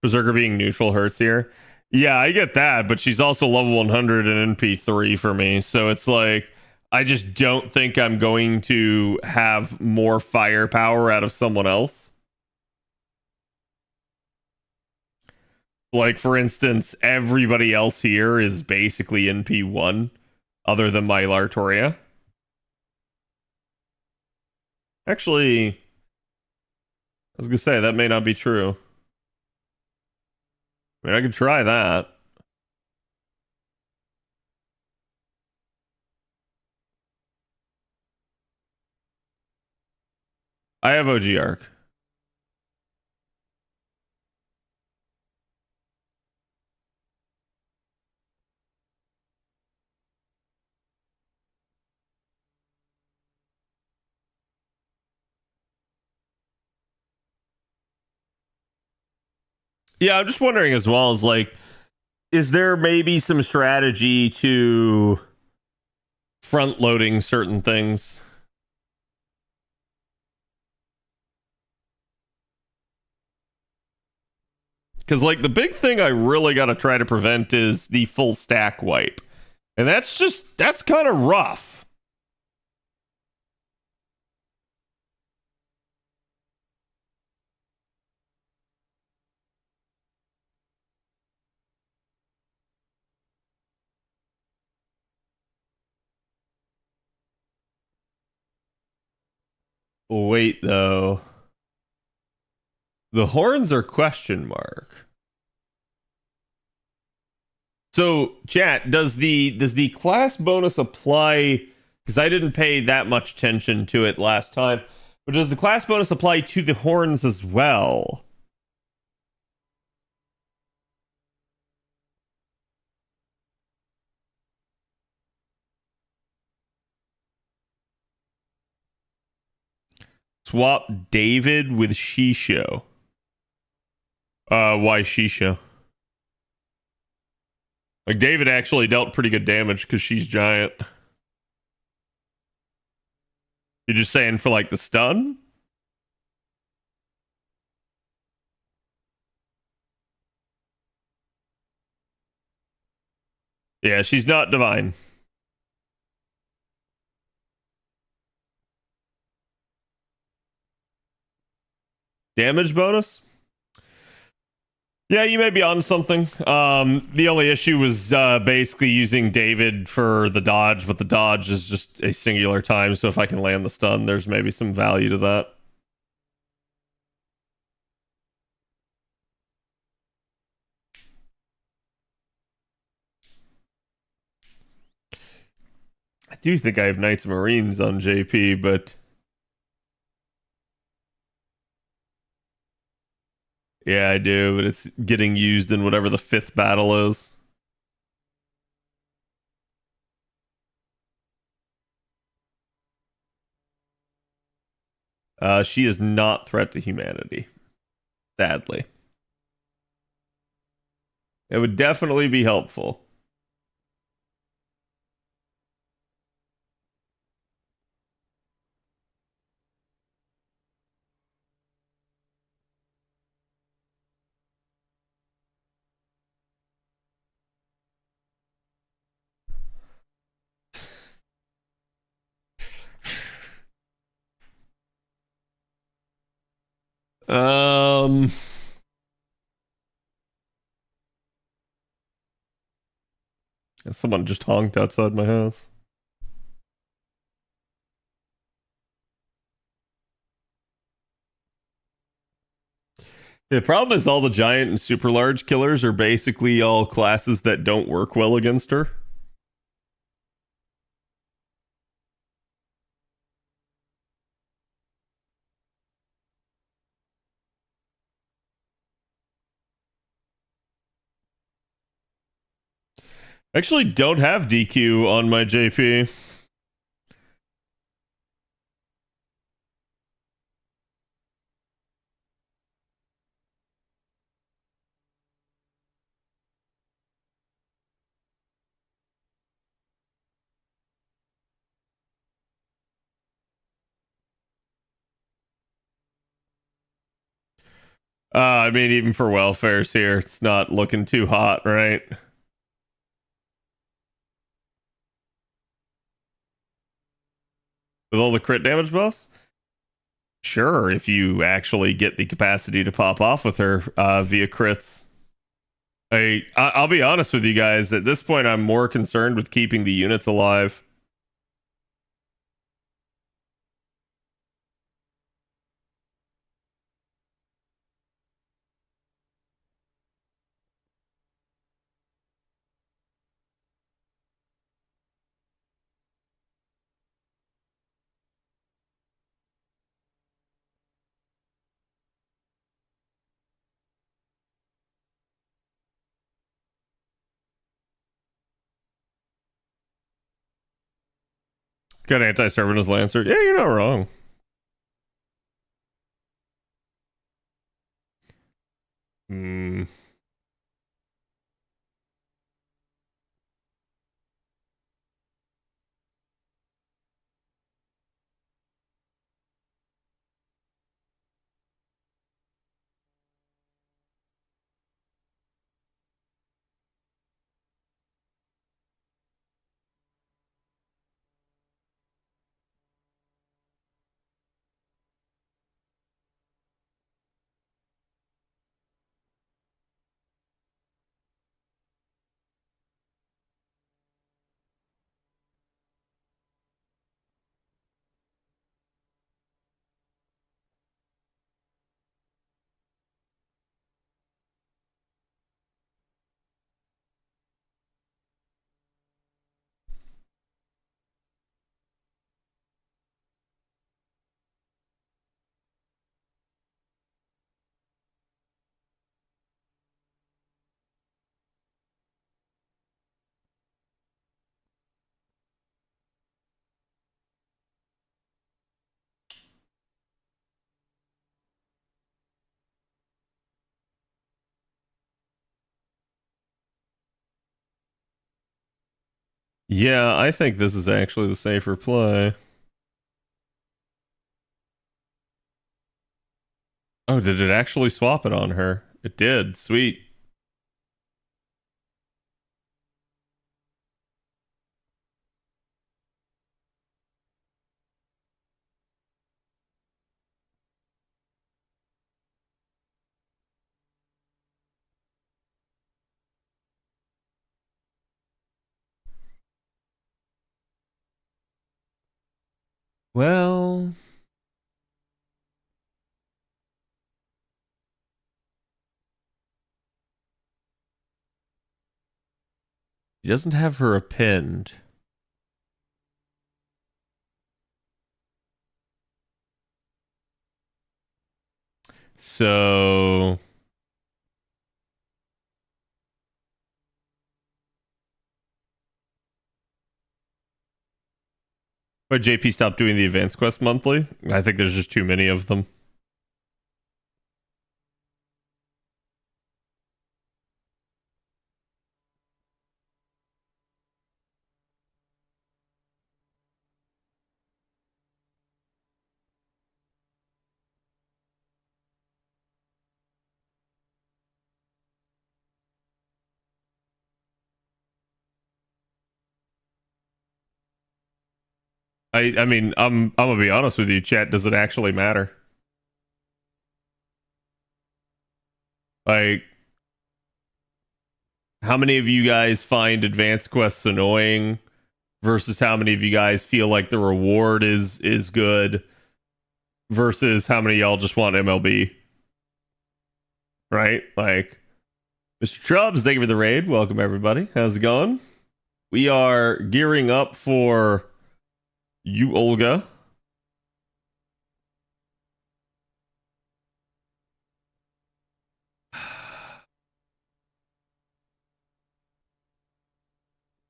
Berserker being neutral hurts here. Yeah, I get that, but she's also level 100 and NP3 for me, so it's like I just don't think I'm going to have more firepower out of someone else. Like, for instance, everybody else here is basically in P1, other than my Lartoria. Actually, I was gonna say, that may not be true. I mean, I could try that. I have OG Arc. Yeah, I'm just wondering as well, is like, is there maybe some strategy to front loading certain things? Because, like, the big thing I really got to try to prevent is the full stack wipe. And that's kind of rough. Wait, though. The horns are question mark. So, chat, does the class bonus apply? Because I didn't pay that much attention to it last time. But does the class bonus apply to the horns as well? Swap David with Shisho. Why Shisho? Like, David actually dealt pretty good damage because she's giant. You're just saying for, like, the stun? Yeah, she's not divine. Damage bonus? Yeah, you may be on something. The only issue was basically using David for the dodge, but the dodge is just a singular time, so if I can land the stun, there's maybe some value to that. I do think I have Knights Marines on JP, but yeah, I do, but it's getting used in whatever the 5th battle is. She is not threat to humanity. Sadly. It would definitely be helpful. Someone just honked outside my house. The problem is all the giant and super large killers are basically all classes that don't work well against her. I actually don't have DQ on my JP. I mean, even for welfares here, it's not looking too hot, right? With all the crit damage buffs? Sure, if you actually get the capacity to pop off with her via crits. I'll be honest with you guys. At this point, I'm more concerned with keeping the units alive. Got anti-servant as Lancer. Yeah, you're not wrong. Hmm. Yeah, I think this is actually the safer play. Oh, did it actually swap it on her? It did. Sweet. Well, he doesn't have her append. So but JP stopped doing the advanced quest monthly. I think there's just too many of them. I mean, I'm gonna be honest with you, chat. Does it actually matter? Like, how many of you guys find advanced quests annoying versus how many of you guys feel like the reward is good versus how many of y'all just want MLB? Right? Like, Mr. Trubs, thank you for the raid. Welcome everybody. How's it going? We are gearing up for you, Olga.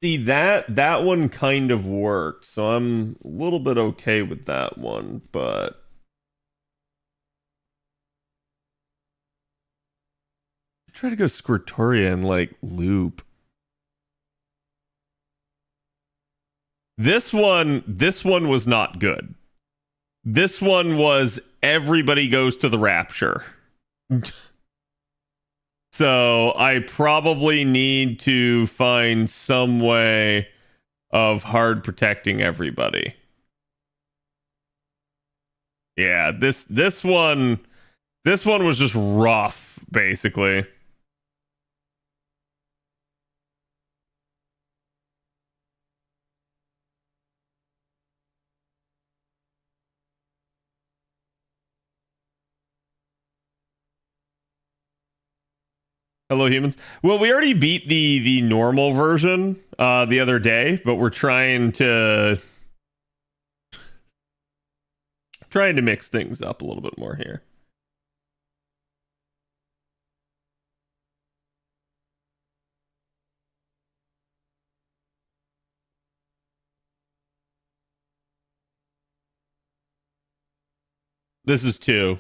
See, that one kind of worked, so I'm a little bit okay with that one, but try to go Squirtoria and like loop. This one was not good. This one was everybody goes to the Rapture. So I probably need to find some way of hard protecting everybody. Yeah, this one was just rough, basically. Hello, humans. Well, we already beat the normal version the other day, but we're trying to mix things up a little bit more here. This is 2.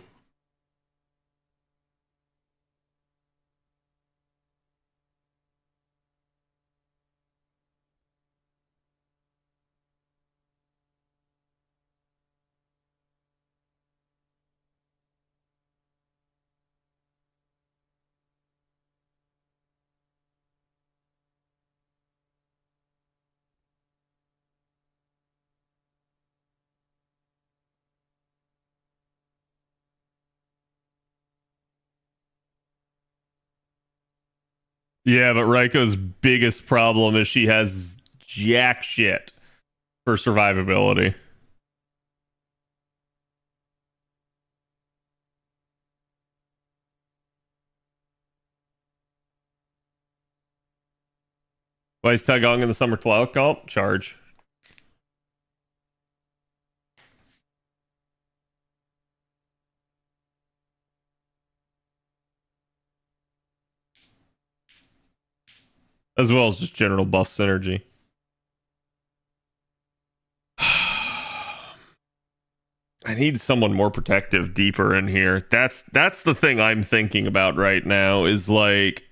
Yeah, but Raiko's biggest problem is she has jack shit for survivability. Why is Taegong in the summer cloud comp? Charge. As well as just general buff synergy. I need someone more protective deeper in here. That's the thing I'm thinking about right now is like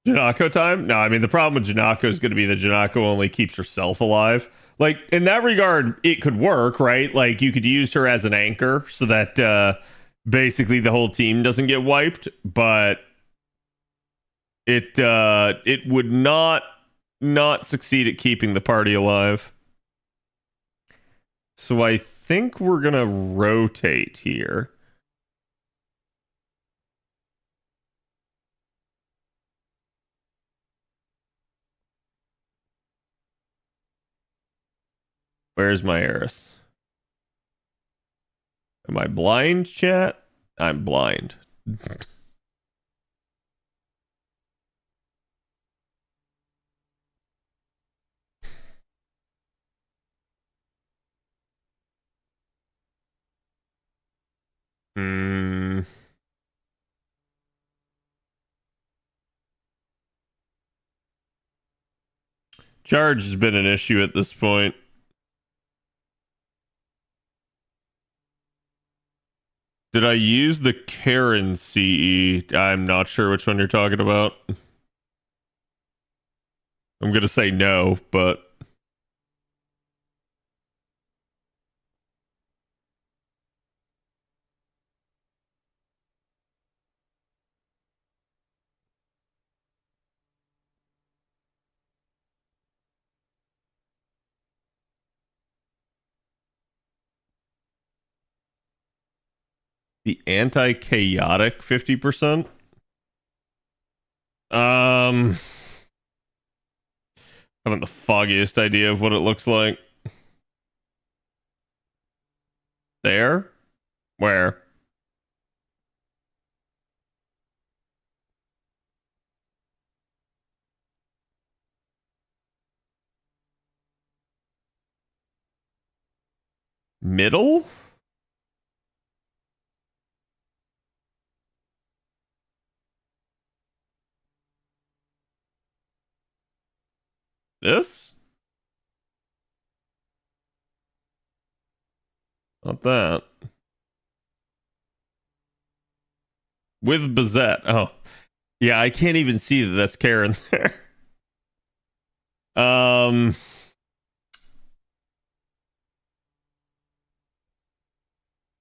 Janako time? No, I mean the problem with Janako is going to be that Janako only keeps herself alive. Like in that regard, it could work, right? Like you could use her as an anchor so that basically the whole team doesn't get wiped, but it would not succeed at keeping the party alive. So I think we're gonna rotate here. Where's my Eris? Am I blind, chat? I'm blind. Charge has been an issue at this point. Did I use the Karen CE? I'm not sure which one you're talking about. I'm going to say no, but... The anti-chaotic 50%? Haven't the foggiest idea of what it looks like. There? Where? Middle? This? Not that. With Bazette. Oh. Yeah, I can't even see that that's Karen there.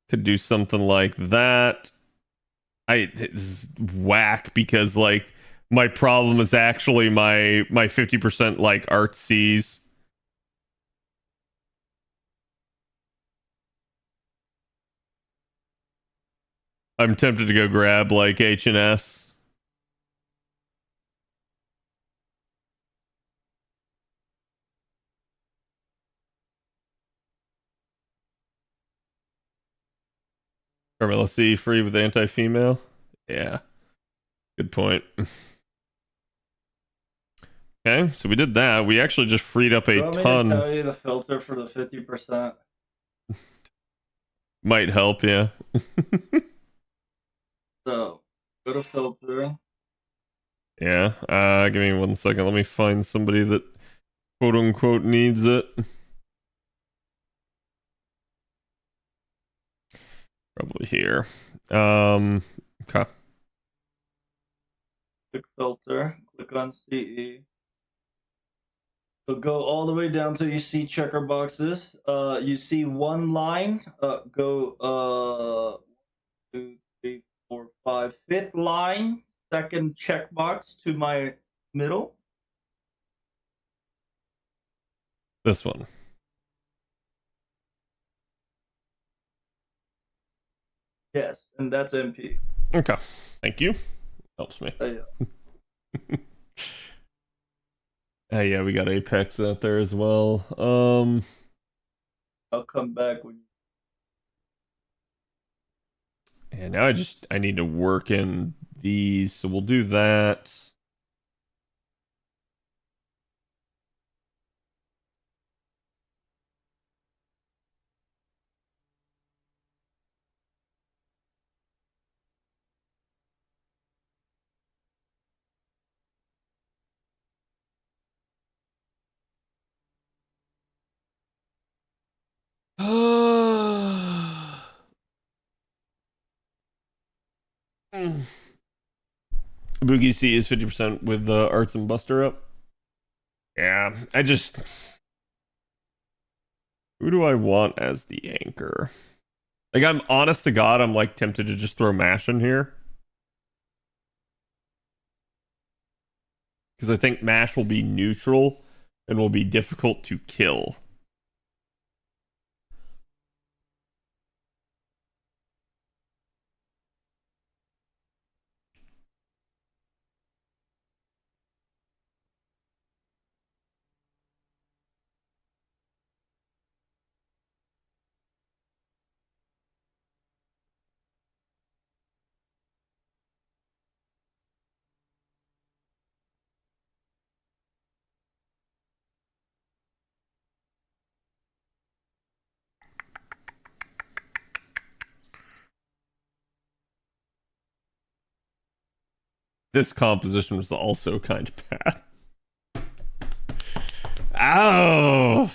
Could do something like that. This is whack because like my problem is actually my 50% like artsies. I'm tempted to go grab like H&S. Carmela C free with anti-female. Yeah. Good point. Okay, so we did that. We actually just freed up a You want me to ton. tell you the filter for the 50%? Might help, yeah. So, go to filter. Yeah. Give me 1 second. Let me find somebody that quote unquote needs it. Probably here. Okay. Click filter. Click on CE. So go all the way down till you see checker boxes. You see one line. Go 2, 3, 4, 5. Fifth line. Second checkbox to my middle. This one. Yes, and that's MP. Okay. Thank you. Helps me. Yeah. Yeah, we got Apex out there as well. I'll come back when. And now I need to work in these, so we'll do that. Boogie C is 50% with the Arts and Buster up. Yeah, who do I want as the anchor? Like, I'm honest to God, I'm like tempted to just throw Mash in here. Because I think Mash will be neutral and will be difficult to kill. This composition was also kind of bad. Ow!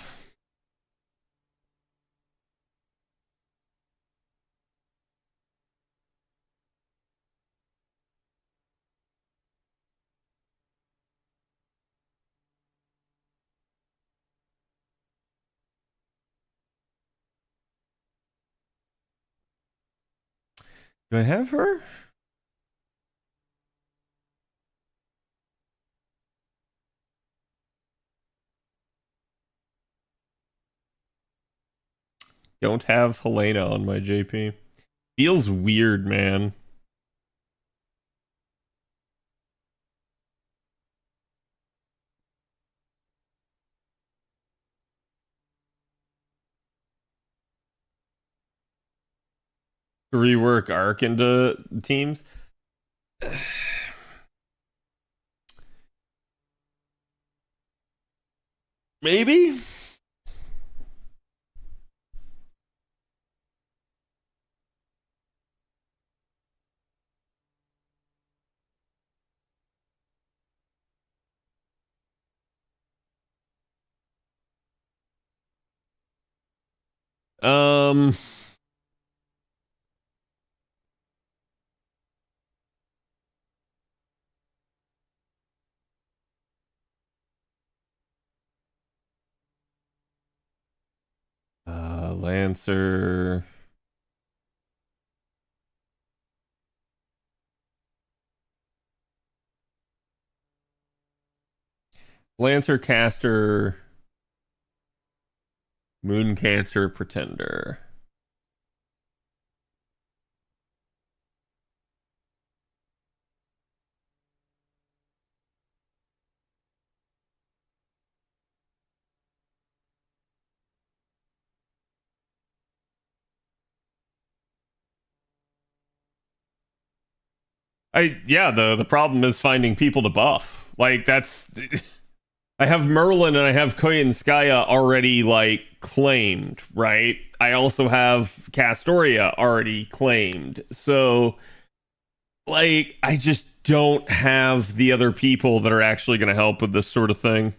Do I have her? Don't have Helena on my JP. Feels weird, man. Rework Arc into teams. Maybe? Lancer. Lancer, Caster, Moon Cancer, Pretender. The problem is finding people to buff. Like that's I have Merlin and I have Koyanskaya already like claimed, right? I also have Castoria already claimed. So like I just don't have the other people that are actually going to help with this sort of thing.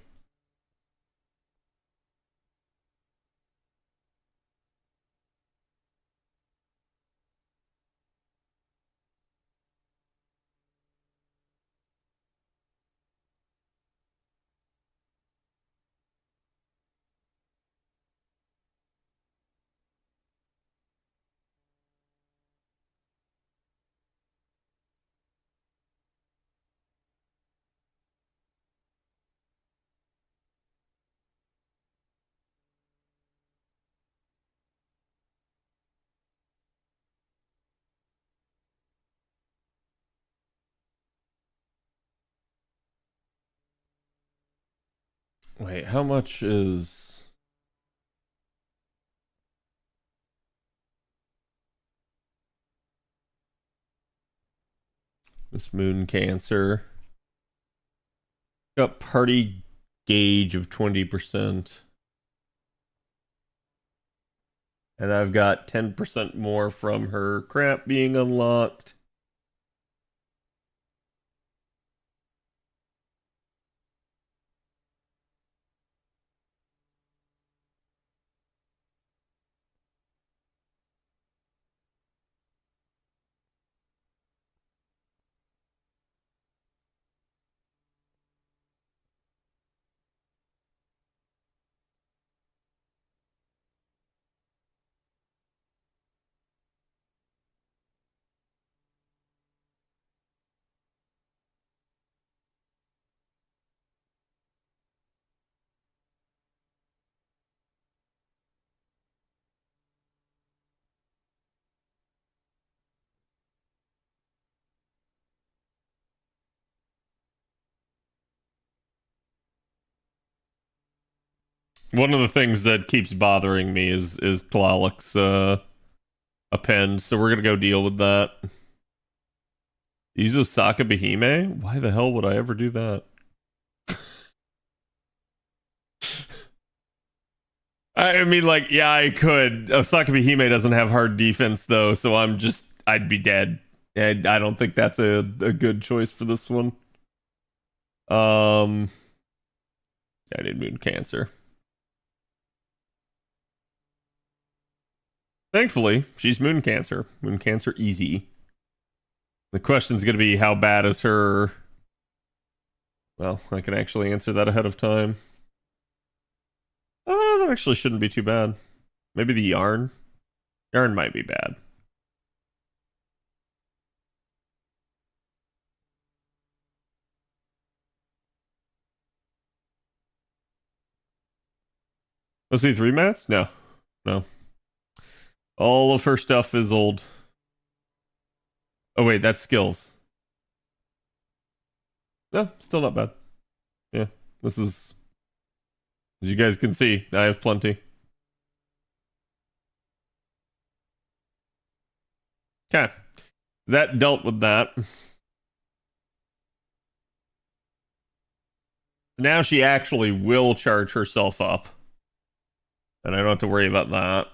Wait, how much is this Moon Cancer? Got party gauge of 20%. And I've got 10% more from her crap being unlocked. One of the things that keeps bothering me is Tlalic's append, so we're gonna go deal with that. Use Osaka Behime? Why the hell would I ever do that? I mean, like, yeah, I could. Osaka Behime doesn't have hard defense, though, so I'd be dead. And I don't think that's a good choice for this one. I did Moon Cancer. Thankfully, she's Moon Cancer. Moon Cancer easy. The question's going to be how bad is her... Well, I can actually answer that ahead of time. That actually shouldn't be too bad. Maybe the Yarn? Yarn might be bad. Let's see, 3 mats? No. No. All of her stuff is old. Oh, wait, that's skills. No, still not bad. Yeah, this is... As you guys can see, I have plenty. Okay. That dealt with that. Now she actually will charge herself up. And I don't have to worry about that.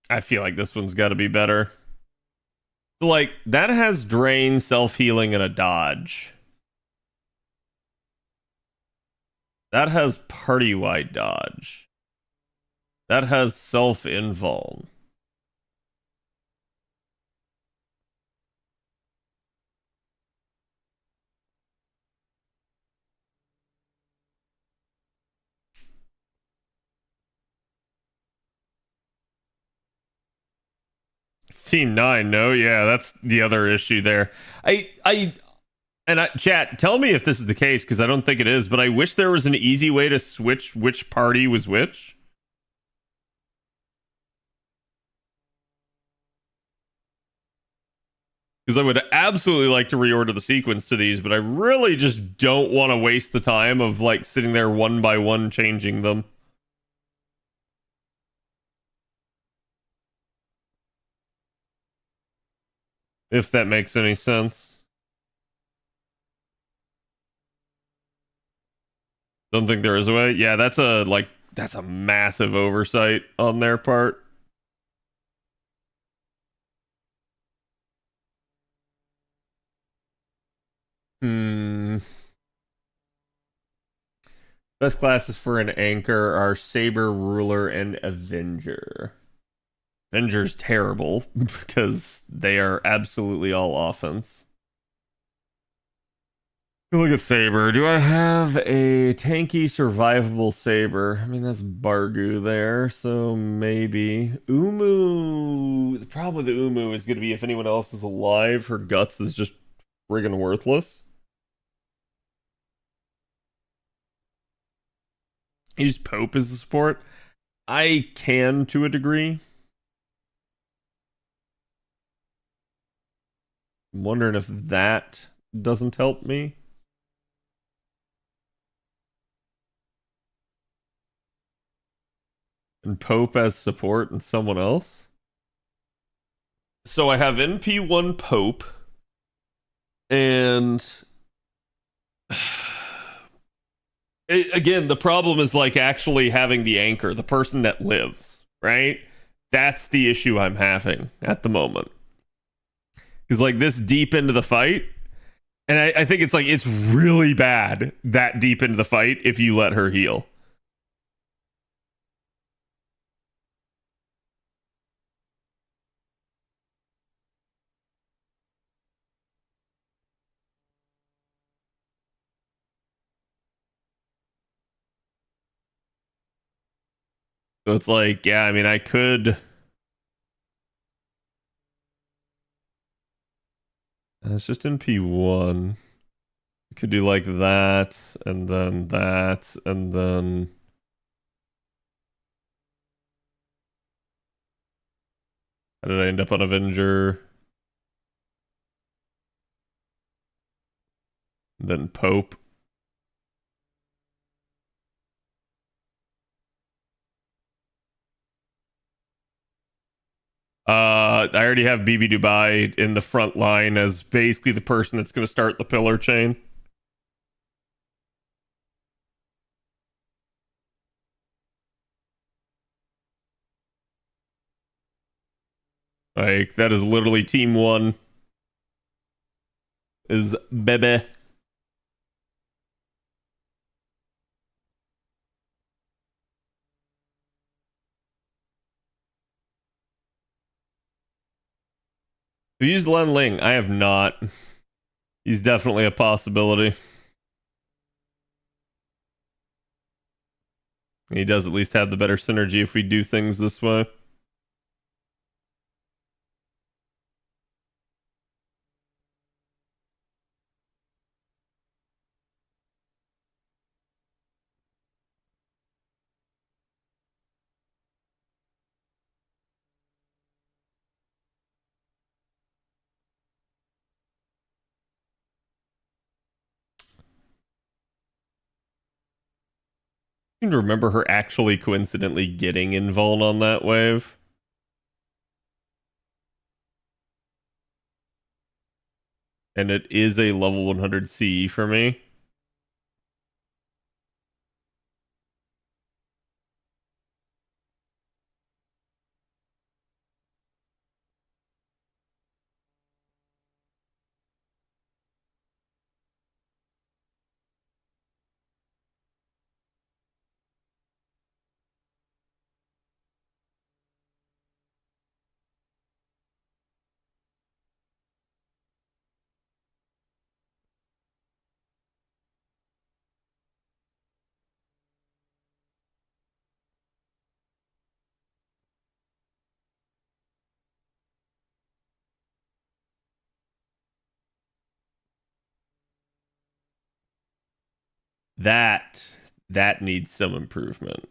I feel like this one's got to be better. Like, that has drain, self-healing, and a dodge. That has party-wide dodge. That has self-invuln. Team 9, no? Yeah, that's the other issue there. Chat, tell me if this is the case, because I don't think it is, but I wish there was an easy way to switch which party was which. Because I would absolutely like to reorder the sequence to these, but I really just don't want to waste the time of, like, sitting there one by one changing them. If that makes any sense. Don't think there is a way. Yeah, that's a massive oversight on their part. Best classes for an anchor are Saber, Ruler, and Avenger. Avenger's terrible because they are absolutely all offense. Look at Saber. Do I have a tanky, survivable Saber? I mean, that's Bargu there, so maybe. Umu. The problem with the Umu is going to be if anyone else is alive, her guts is just friggin' worthless. Use Pope as a support. I can to a degree. I'm wondering if that doesn't help me. And Pope as support and someone else. So I have NP1 Pope. And again, the problem is like actually having the anchor, the person that lives, right? That's the issue I'm having at the moment. Because like this deep into the fight, and I think it's like it's really bad that deep into the fight if you let her heal. So it's like, yeah, I mean, I could. It's just in P1. I could do like that, and then that, and then. How did I end up on Avenger? And then Pope. I already have BB Dubai in the front line as basically the person that's going to start the pillar chain. Like, that is literally team 1. Is Bebe. Have you used Len Ling? I have not. He's definitely a possibility. He does at least have the better synergy if we do things this way. I seem to remember her actually coincidentally getting invuln on that wave. And it is a level 100 CE for me. That needs some improvement.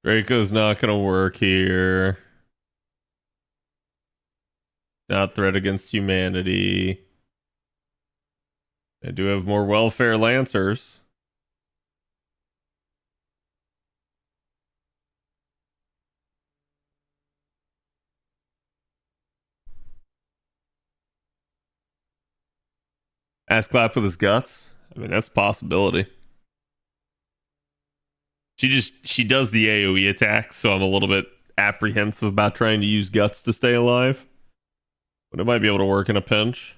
Draco's not gonna work here. Not threat against humanity. I do have more welfare lancers. Ass clap with his guts. I mean, that's a possibility. She does the AoE attack, so I'm a little bit apprehensive about trying to use guts to stay alive. But it might be able to work in a pinch.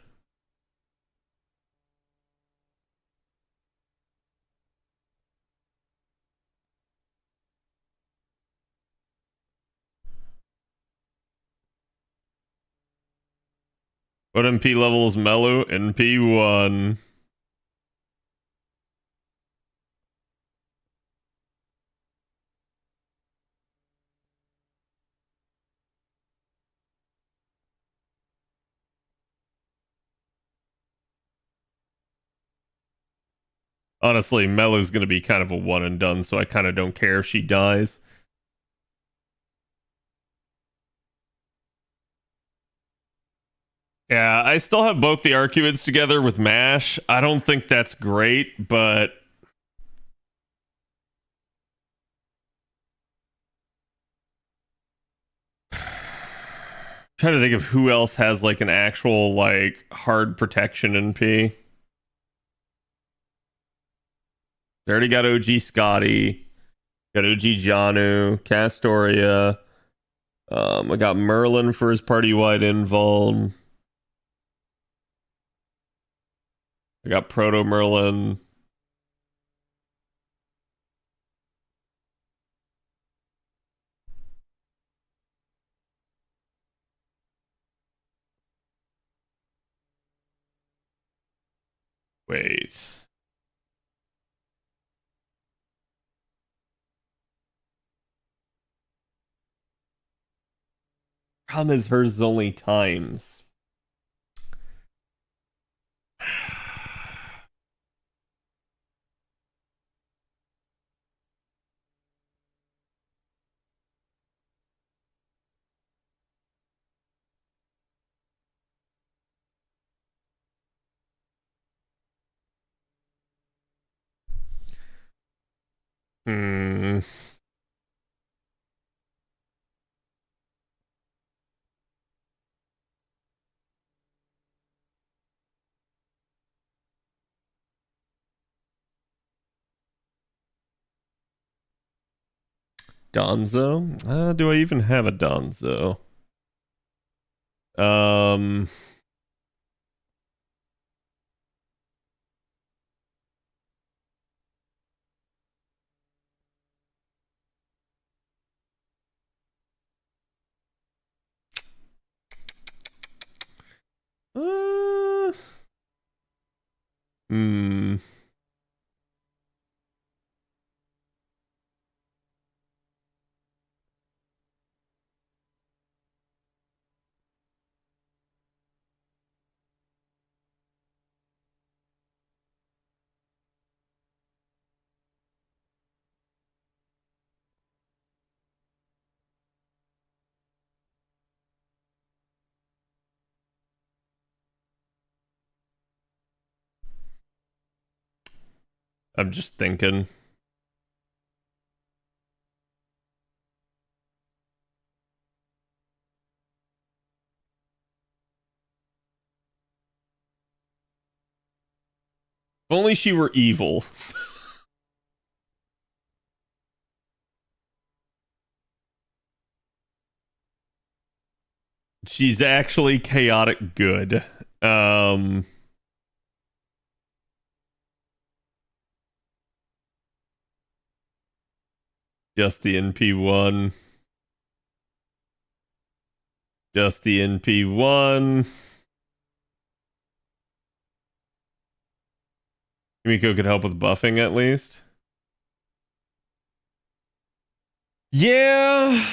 What MP level is Mellow? NP1. Honestly, Mellow's going to be kind of a one and done, so I kind of don't care if she dies. Yeah, I still have both the Arcuids together with MASH. I don't think that's great, but trying to think of who else has like an actual like hard protection NP. They already got OG Scotty, got OG Janu, Castoria. I got Merlin for his party wide invuln. I got Proto Merlin. Wait. Problem is hers is only times. Hmm. Donzo? Do I even have a Donzo? Um. Uh, hmm. I'm just thinking. If only she were evil. She's actually chaotic good. Just the NP1. Just the NP1. Kimiko could help with buffing at least. Yeah.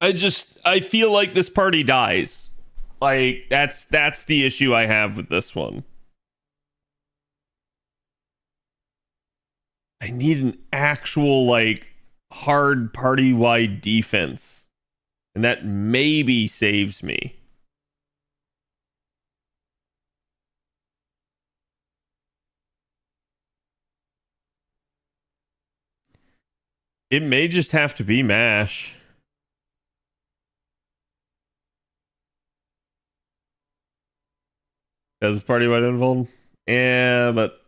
I feel like this party dies. Like that's the issue I have with this one. I need an actual like hard party-wide defense. And that maybe saves me. It may just have to be MASH. Does party wide involved? Yeah, but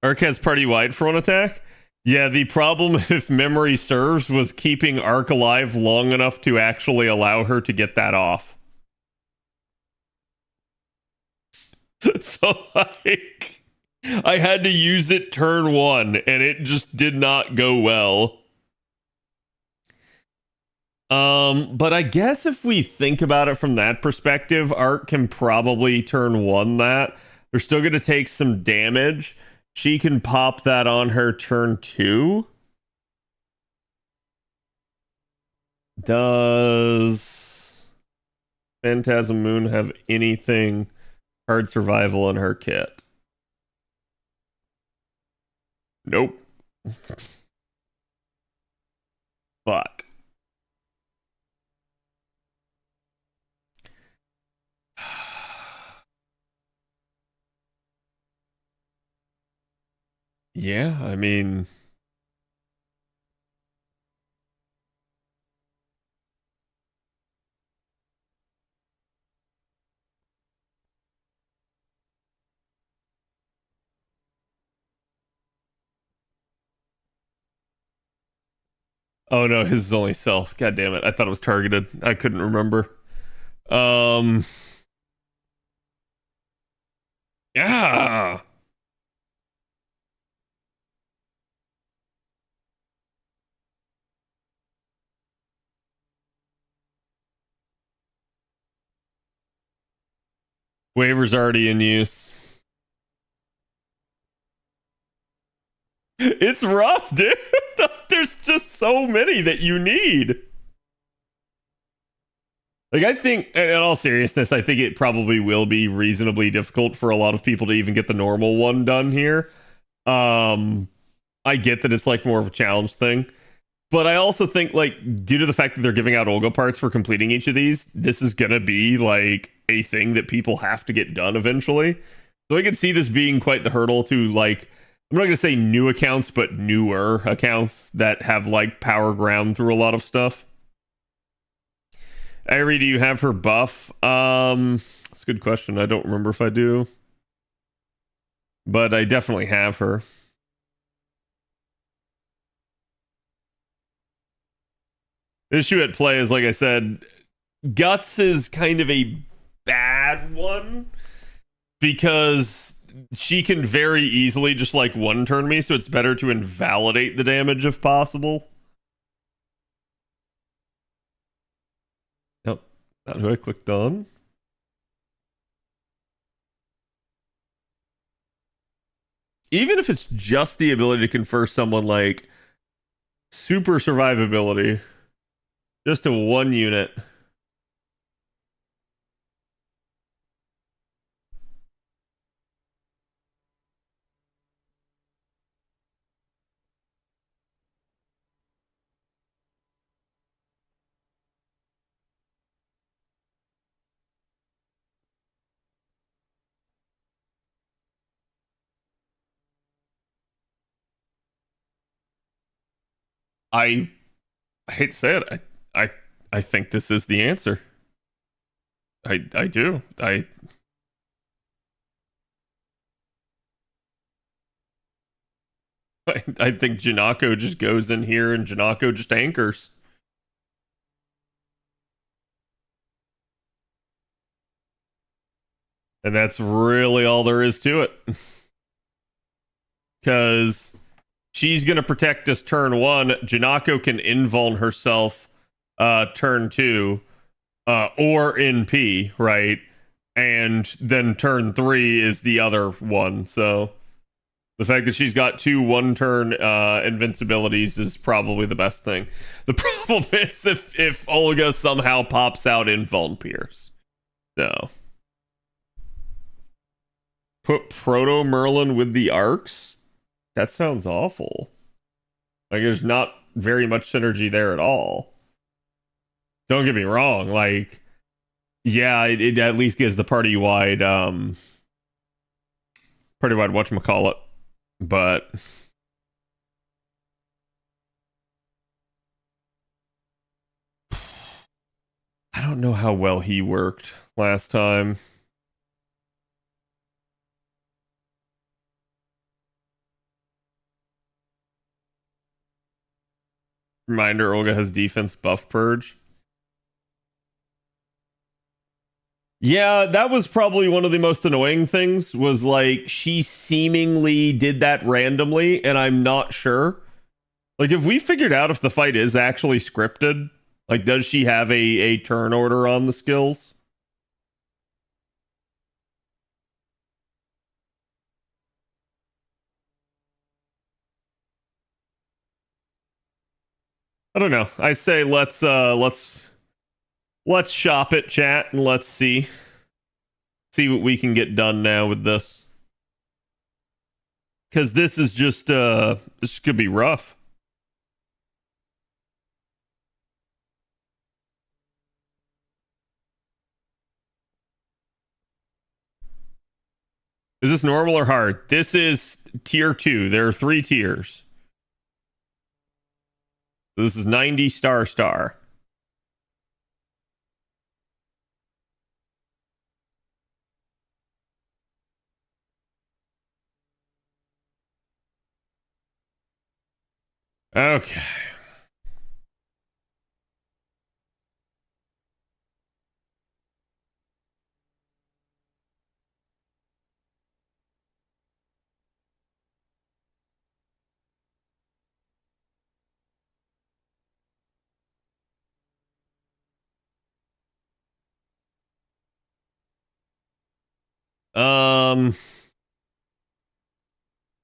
Ark has party wide for one attack. Yeah, the problem, if memory serves, was keeping Ark alive long enough to actually allow her to get that off. So, like, I had to use it turn one, and it just did not go well. But I guess if we think about it from that perspective, Ark can probably turn one that. They're still going to take some damage. She can pop that on her turn 2. Does Phantasm Moon have anything hard survival in her kit? Nope. Fuck. Yeah, I mean... Oh no, his is only self. God damn it. I thought it was targeted. I couldn't remember. Yeah. Waiver's already in use. It's rough, dude. There's just so many that you need. Like, I think, in all seriousness, I think it probably will be reasonably difficult for a lot of people to even get the normal one done here. I get that it's like more of a challenge thing. But I also think, like, due to the fact that they're giving out Olga parts for completing each of these, this is going to be, like, a thing that people have to get done eventually. So I can see this being quite the hurdle to, like, I'm not going to say new accounts, but newer accounts that have, like, power ground through a lot of stuff. Irie, do you have her buff? That's a good question. I don't remember if I do. But I definitely have her. The issue at play is, like I said, Guts is kind of a bad one because she can very easily just like one turn me, so it's better to invalidate the damage if possible. Nope, not who I clicked on. Even if it's just the ability to confer someone like super survivability just to one unit. I hate to say it. I think this is the answer. I do. I think Janako just goes in here and Janako just anchors. And that's really all there is to it. Because she's going to protect us turn 1. Janako can invuln herself turn 2 or NP, right? And then turn 3 is the other one. So the fact that she's got 2 one-turn invincibilities is probably the best thing. The problem is if Olga somehow pops out Invuln Pierce. So put Proto Merlin with the arcs? That sounds awful. Like, there's not very much synergy there at all. Don't get me wrong, like, yeah, it at least gives the party-wide whatchamacallit, but I don't know how well he worked last time. Reminder, Olga has defense buff purge. Yeah, that was probably one of the most annoying things, was like she seemingly did that randomly, and I'm not sure. Like, if we figured out if the fight is actually scripted, like, does she have a turn order on the skills? I don't know. I say let's shop it, chat, and let's see what we can get done now with this. Because this is just this could be rough. Is this normal or hard? This is tier 2. There are 3 tiers. So this is 90 star. Okay.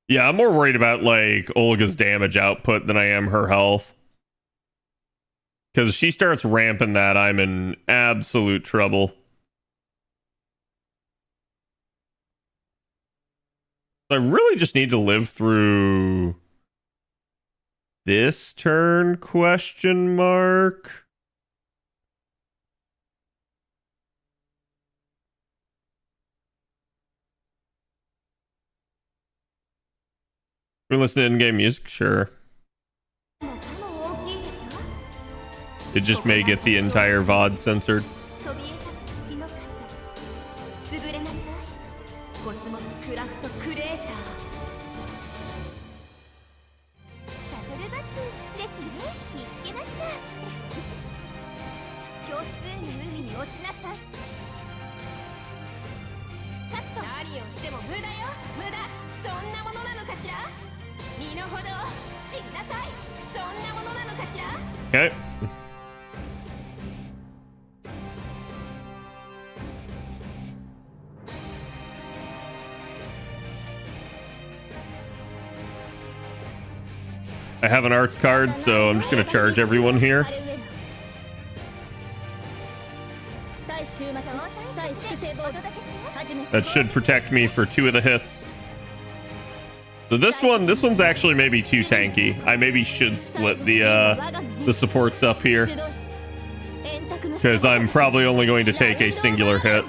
Yeah, I'm more worried about like Olga's damage output than I am her health. Because if she starts ramping that, I'm in absolute trouble. I really just need to live through this turn, question mark. We listen to in-game music? Sure. It just may get the entire VOD censored. Okay. I have an arts card, so I'm just going to charge everyone here. That should protect me for 2 of the hits. So this one's actually maybe too tanky. I maybe should split the supports up here, because I'm probably only going to take a singular hit.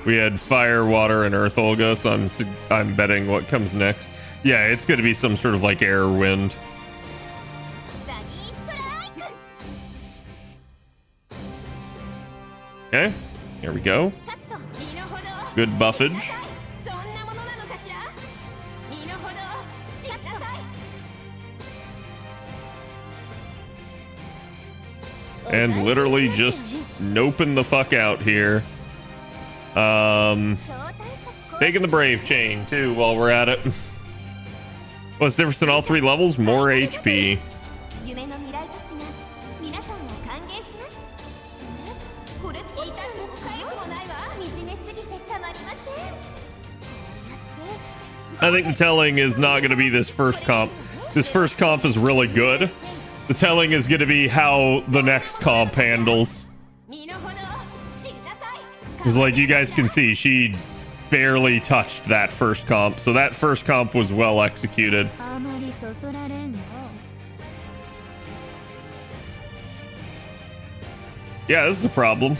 We had fire, water, and earth Olga, so I'm betting what comes next. Yeah, it's going to be some sort of like air wind. Okay, here we go. Good buffage. And literally just noping the fuck out here. Taking the brave chain too while we're at it. What's the difference in all 3 levels? More HP. I think the telling is not going to be this first comp. This first comp is really good. The telling is going to be how the next comp handles. Because like you guys can see, she barely touched that first comp. So that first comp was well executed. Yeah, this is a problem.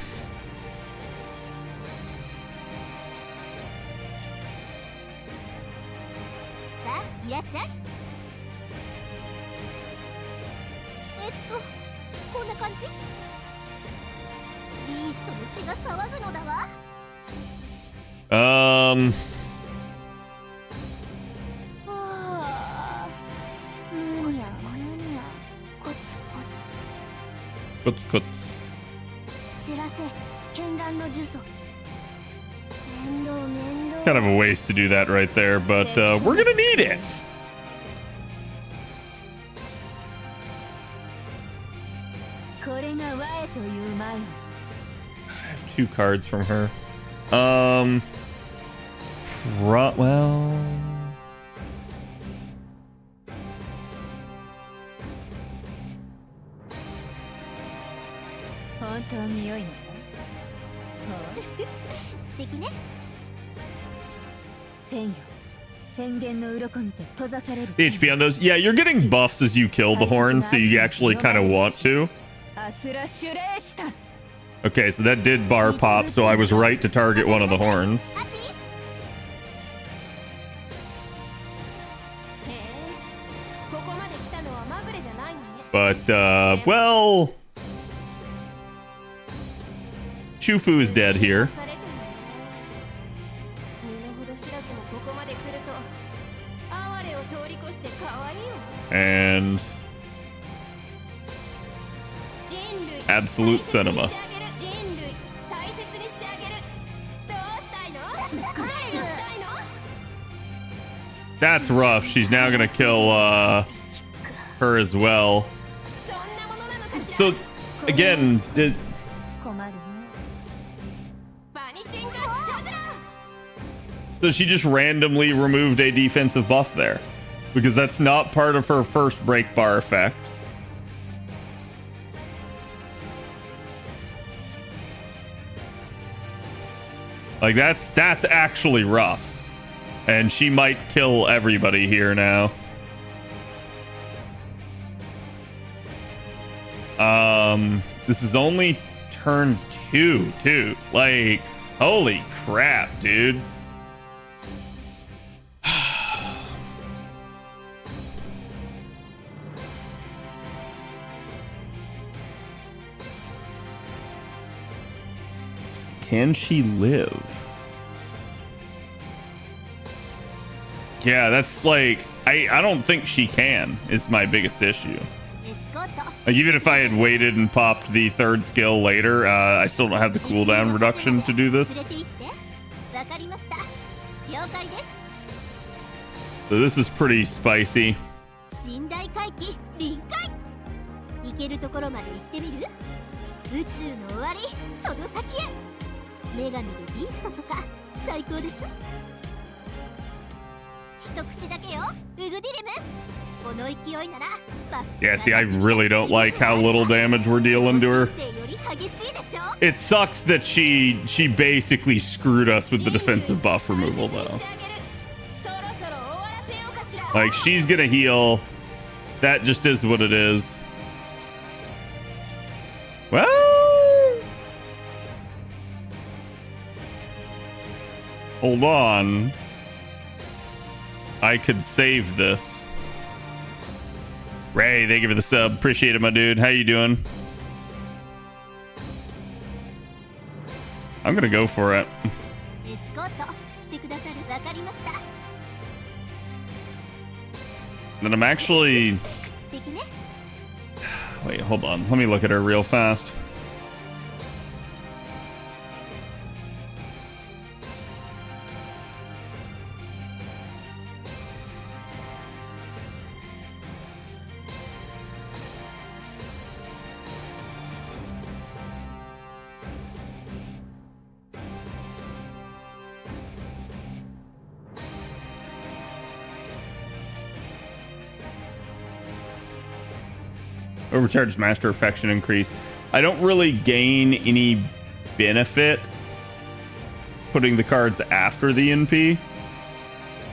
Cuts. Kind of a waste to do that right there, but we're gonna need it. I have 2 cards from her. Well. The HP on those, yeah, you're getting buffs as you kill the horns, so you actually kind of want to. Okay, so that did bar pop, so I was right to target one of the horns. But, well... Shufu is dead here. And... Absolute cinema. That's rough. She's now gonna kill her as well. So again, so she just randomly removed a defensive buff there because that's not part of her first break bar effect. Like that's actually rough. And she might kill everybody here now. This is only turn 2 too. Like, holy crap, dude. Can she live? Yeah, that's like, I don't think she can, is my biggest issue. Like, even if I had waited and popped the 3rd skill later, I still don't have the cooldown reduction to do this. So this is pretty spicy. Yeah, see, I really don't like how little damage we're dealing to her. It sucks that she basically screwed us with the defensive buff removal, though. Like, she's gonna heal. That just is what it is. Well... Hold on. I could save this. Ray, thank you for the sub. Appreciate it, my dude. How you doing? I'm gonna go for it. エスコートしてくださる。わかりました。 Then I'm actually... 素敵ね。 Wait, hold on. Let me look at her real fast. Overcharged master affection increase. I don't really gain any benefit putting the cards after the NP,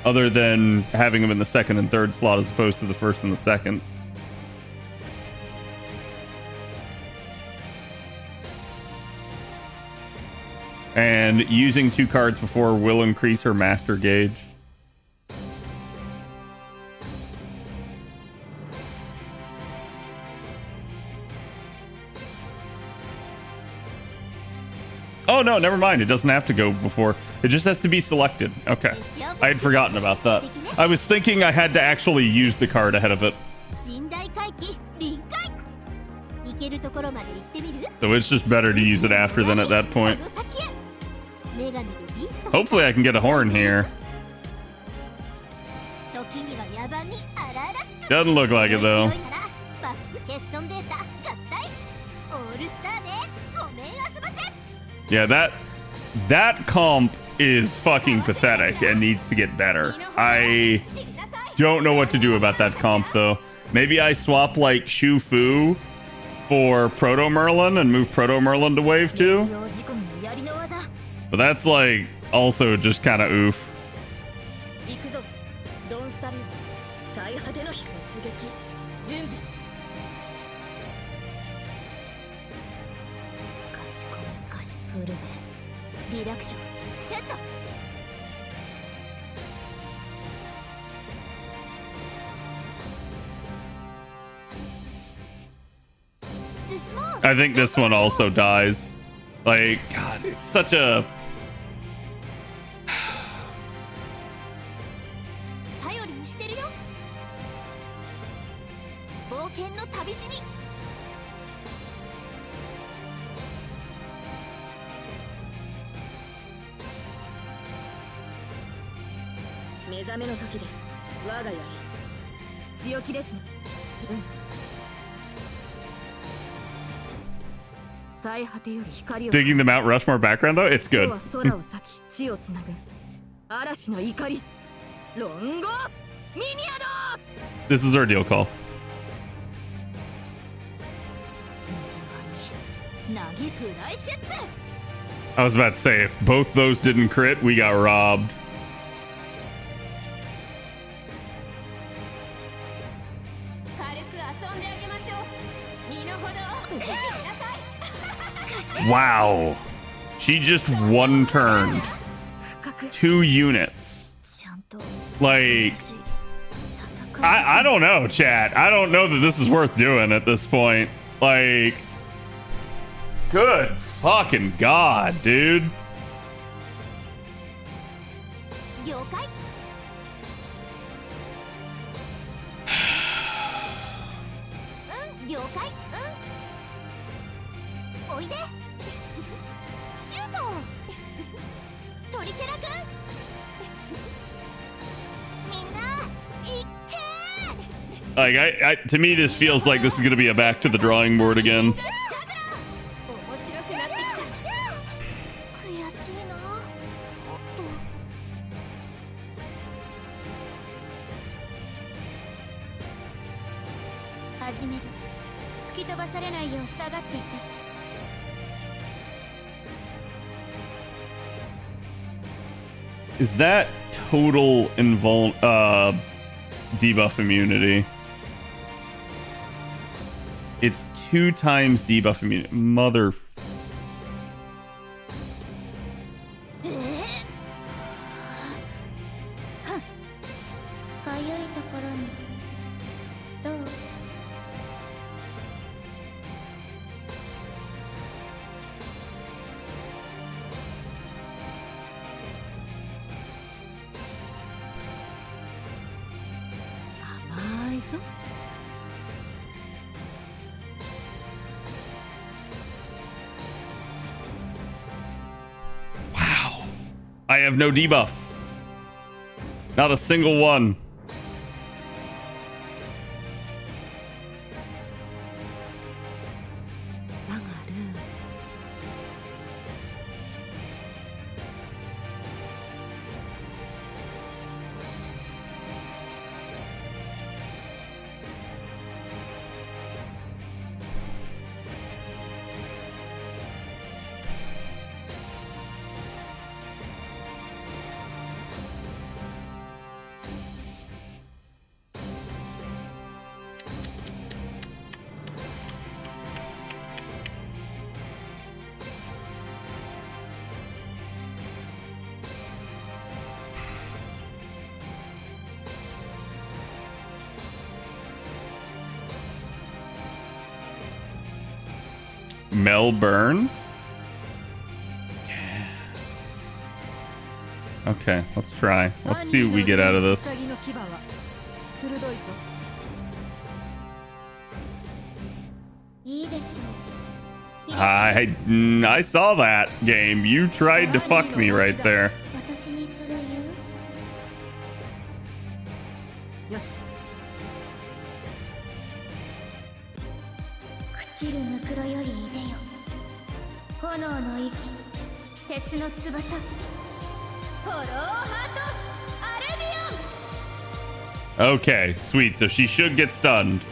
other than having them in the second and third slot as opposed to the first and the second. And using 2 cards before will increase her master gauge. Oh, no, never mind. It doesn't have to go before. It just has to be selected. Okay. I had forgotten about that. I was thinking I had to actually use the card ahead of it. 寝台回帰臨界。行けるところまで行ってみる？ So it's just better to use it after than at that point. その先へ。女神のビースト。 Hopefully I can get a horn here. 時には野蛮に荒々しく。 Doesn't look like it, though. バック欠損データ合体。オールスターでごめん遊ばせ。 Yeah, that comp is fucking pathetic and needs to get better. I don't know what to do about that comp, though. Maybe I swap, like, Shu Fu for Proto Merlin and move Proto Merlin to Wave 2. But that's, like, also just kind of oof. 行くぞ。ドンスタル最果ての突撃。準備。かしこみかしフルメ。リラクションセット。 I think this one also dies. Like, God, it's such a... 頼りにしてるよ。冒険の旅路に。目覚めの時です。我が槍。強気ですね。うん。 Digging the Mount Rushmore background, though? It's good. This is our deal call. I was about to say, if both those didn't crit, we got robbed. Wow. She just one-turned 2 units. Like, I don't know, chat. I don't know that this is worth doing at this point. Like, good fucking God, dude. Like, to me, this feels like this is going to be a back to the drawing board again. Is that total debuff immunity? It's 2 times debuff immunity. Mother. I have no debuff. Not a single one. Mel Burns? Okay, let's try. Let's see what we get out of this. I saw that game. You tried to fuck me right there. Okay, sweet. So she should get stunned.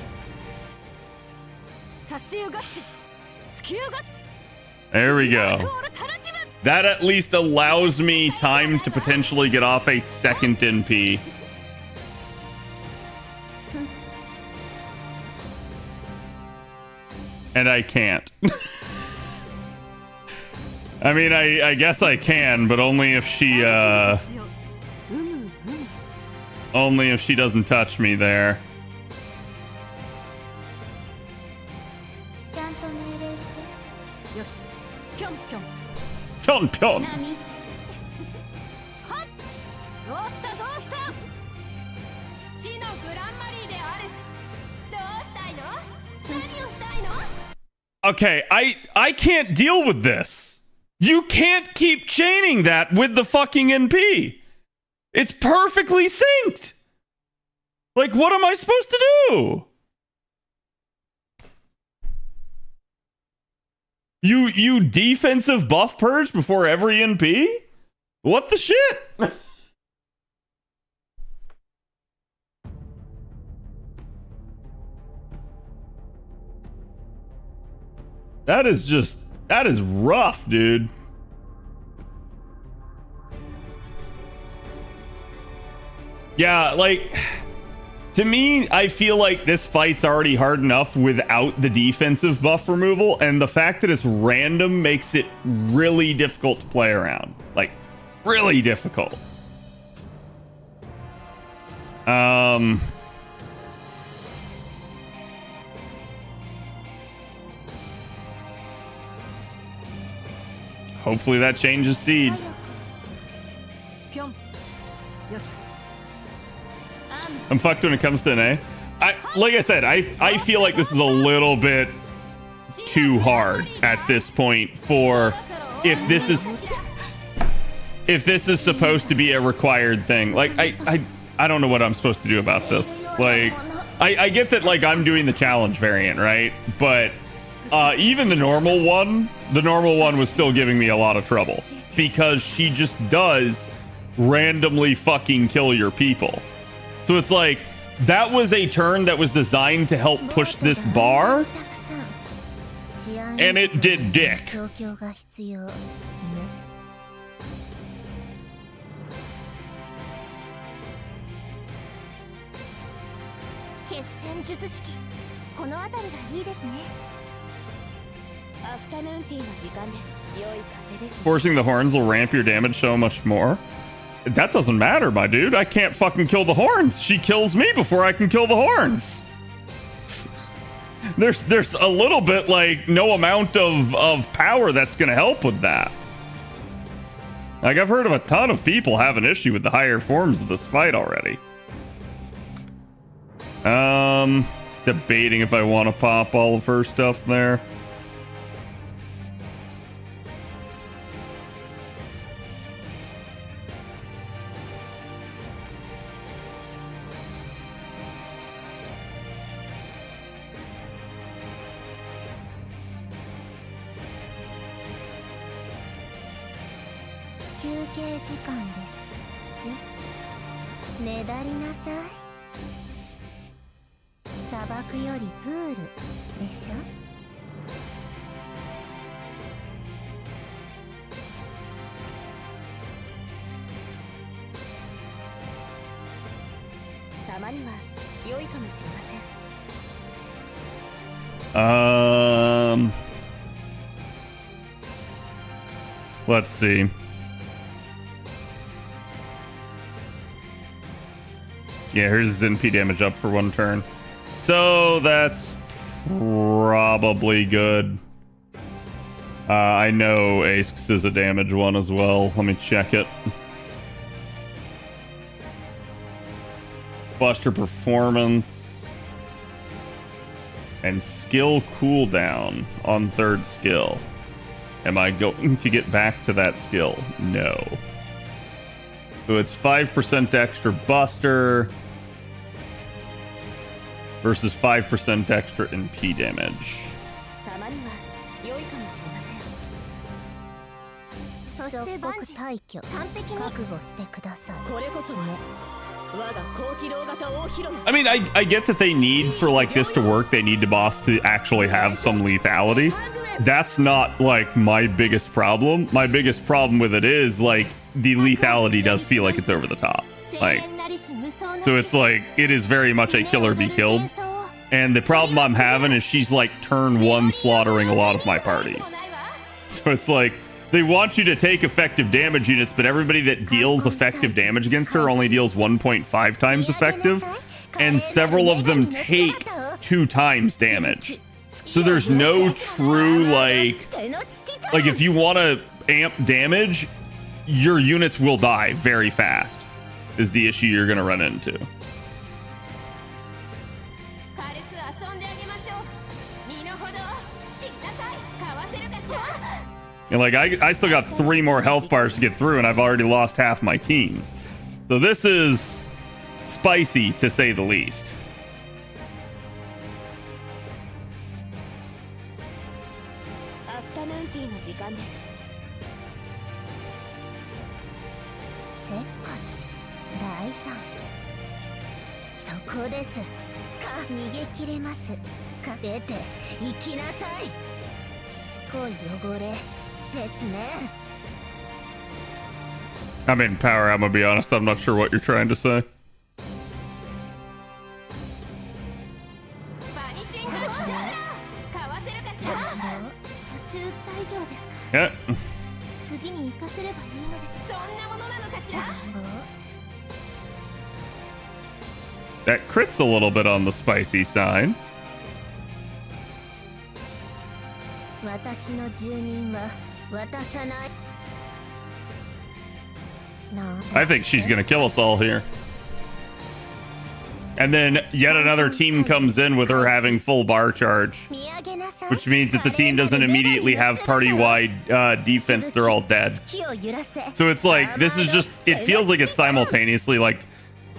There we go. That at least allows me time to potentially get off a second NP. And I can't. I mean, I guess I can, but only if she doesn't touch me there. Pion pion. Okay, I can't deal with this. You can't keep chaining that with the fucking NP. It's perfectly synced. Like, what am I supposed to do? You defensive buff purge before every NP? What the shit? That is rough, dude. Yeah, like, to me, I feel like this fight's already hard enough without the defensive buff removal, and the fact that it's random makes it really difficult to play around. Like, really difficult. Hopefully that changes seed. I'm fucked when it comes to an A. Like I said, I feel like this is a little bit too hard at this point for if this is supposed to be a required thing. Like I don't know what I'm supposed to do about this. Like I get that, like, I'm doing the challenge variant, right? But even the normal one was still giving me a lot of trouble because she just does randomly fucking kill your people. So it's like, that was a turn that was designed to help push this bar, and it did dick. Forcing the horns will ramp your damage so much more. That doesn't matter, my dude. I can't fucking kill the horns. She kills me before I can kill the horns. There's a little bit, like, no amount of power that's gonna help with that. Like, I've heard of a ton of people have an issue with the higher forms of this fight already. Debating if I want to pop all of her stuff there. 休憩時間ですね。ねだりなさい。砂漠よりプールでしょ。たまには良いかもしれません。Let's see. Yeah, here's his NP damage up for 1 turn. So that's probably good. I know Ace is a damage one as well. Let me check it. Buster performance and skill cooldown on 3rd skill. Am I going to get back to that skill? No. So it's 5% extra Buster versus 5% extra NP damage. たまには良いかもしれません。そして万事退去完璧に覚悟してください。これこそが我が高機動型大広間。 I mean, I get that they need, for like this to work, they need the boss to actually have some lethality. That's not like my biggest problem. My biggest problem with it is like the lethality does feel like it's over the top. Like, so it's like it is very much a kill or be killed. And the problem I'm having is she's like turn 1 slaughtering a lot of my parties. So it's like they want you to take effective damage units, but everybody that deals effective damage against her only deals 1.5 times effective, and several of them take 2 times damage. So there's no true like if you want to amp damage, your units will die very fast is the issue you're going to run into. And like I still got 3 more health bars to get through, and I've already lost half my teams. So this is spicy to say the least. I mean, Power, I'm gonna be honest, I'm not sure what you're trying to say. Yeah. That crit's a little bit on the spicy side. I think she's gonna kill us all here. And then yet another team comes in with her having full bar charge, which means that the team doesn't immediately have party-wide defense. They're all dead. So it's like, this is just, it feels like it's simultaneously like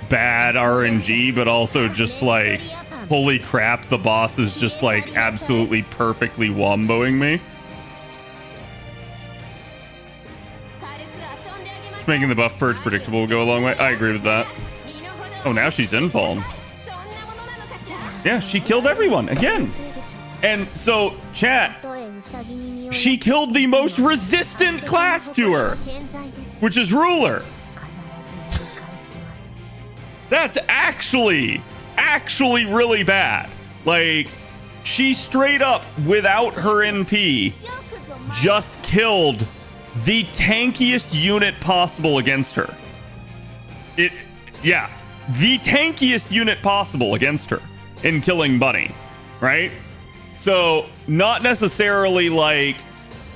bad RNG, but also just like, holy crap, the boss is just like absolutely perfectly womboing me. Just making the buff purge predictable will go a long way. I agree with that. Oh, now she's in Fallen. Yeah, she killed everyone again. And so, chat, she killed the most resistant class to her, which is Ruler. That's actually really bad. Like, she straight up, without her NP, just killed the tankiest unit possible against her. Yeah, the tankiest unit possible against her in killing Bunny, right? So, not necessarily like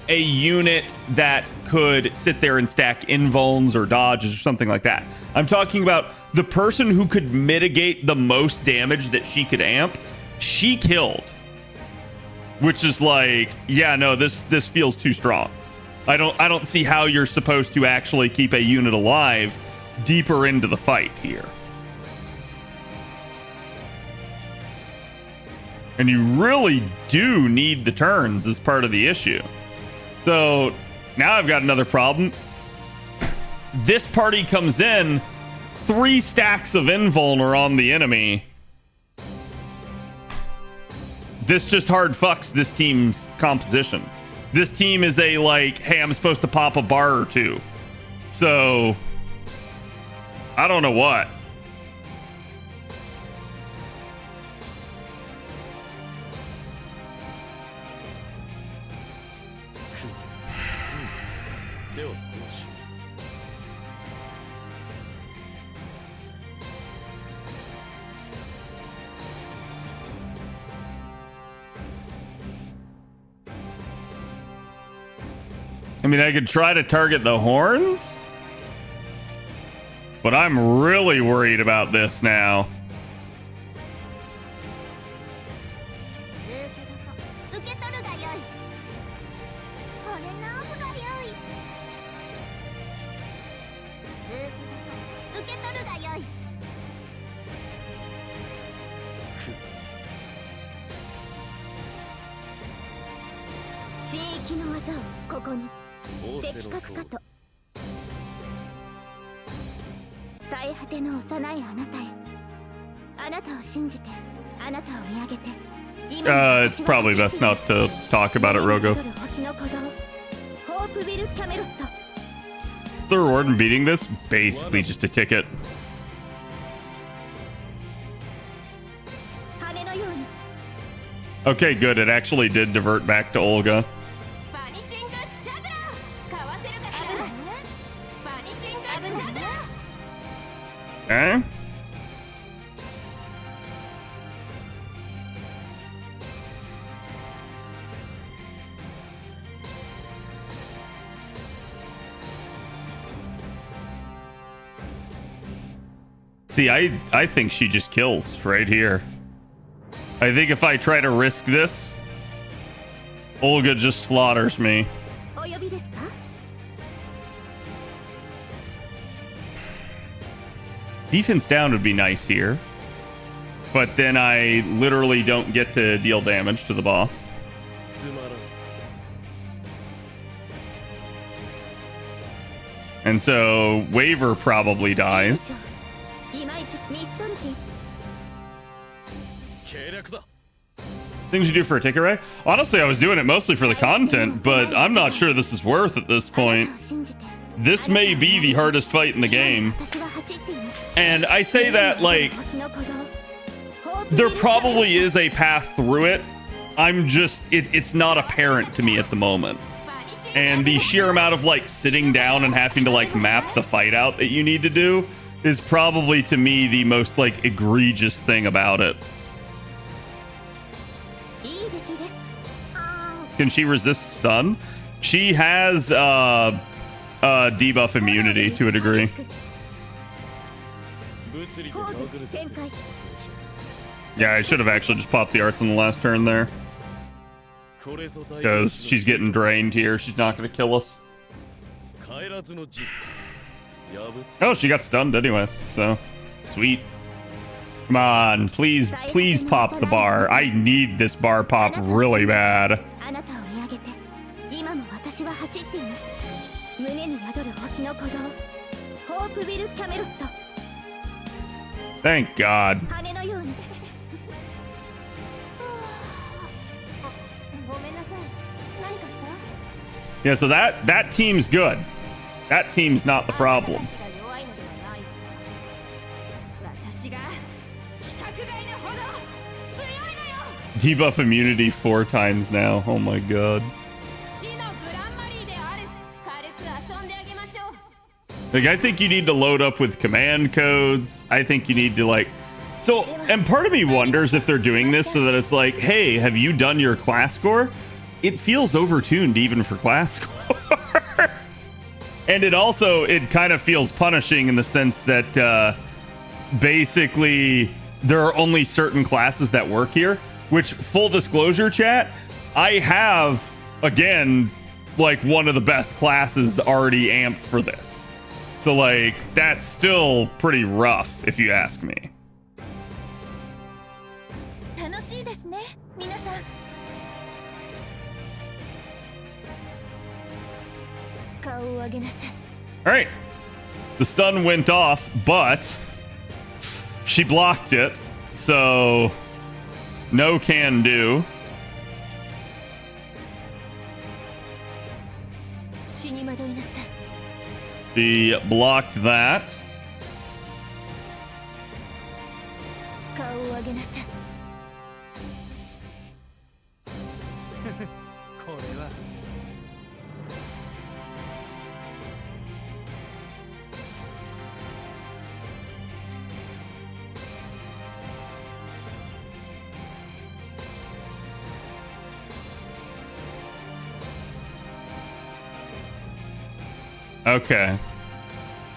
a unit that could sit there and stack invulns or dodges or something like that. I'm talking about the person who could mitigate the most damage that she could amp, she killed. Which is like, yeah, no, this feels too strong. I don't see how you're supposed to actually keep a unit alive deeper into the fight here. And you really do need the turns as part of the issue. So now I've got another problem. this party comes in, 3 stacks of invuln are on the enemy. This just hard fucks this team's composition. This team is a like, hey, I'm supposed to pop a bar or 2. So I don't know what. I mean, I could try to target the horns, but I'm really worried about this now. It's probably best not to talk about it, Rogo. The reward in beating this? Basically just a ticket. Okay, good. It actually did divert back to Olga. Okay. See, I think she just kills right here. I think if I try to risk this, Olga just slaughters me. Defense down would be nice here, but then I literally don't get to deal damage to the boss. And so Waver probably dies. Things you do for a ticket, right? Honestly, I was doing it mostly for the content, but I'm not sure this is worth at this point. This may be the hardest fight in the game. And I say that like there probably is a path through it. I'm just it's not apparent to me at the moment. And the sheer amount of like sitting down and having to like map the fight out that you need to do is probably to me the most like egregious thing about it. Can she resist stun? She has debuff immunity to a degree. Yeah, I should have actually just popped the arts on the last turn there. Because she's getting drained here. She's not going to kill us. Oh, she got stunned anyways, so sweet. Come on, please, please pop the bar. I need this bar pop really bad. Thank God. Yeah, so that team's good. That team's not the problem. Debuff immunity 4 times now. Oh my God. Like, I think you need to load up with command codes. I think you need to like... So, and part of me wonders if they're doing this so that it's like, hey, have you done your class score? It feels overtuned even for class score. And it kind of feels punishing in the sense that basically there are only certain classes that work here. Which, full disclosure, chat, I have, again, like one of the best classes already amped for this. So, like, that's still pretty rough, if you ask me. Alright. The stun went off, but she blocked it, so no can do. 死に惑いなさい She blocked that. 顔を上げなさい Okay.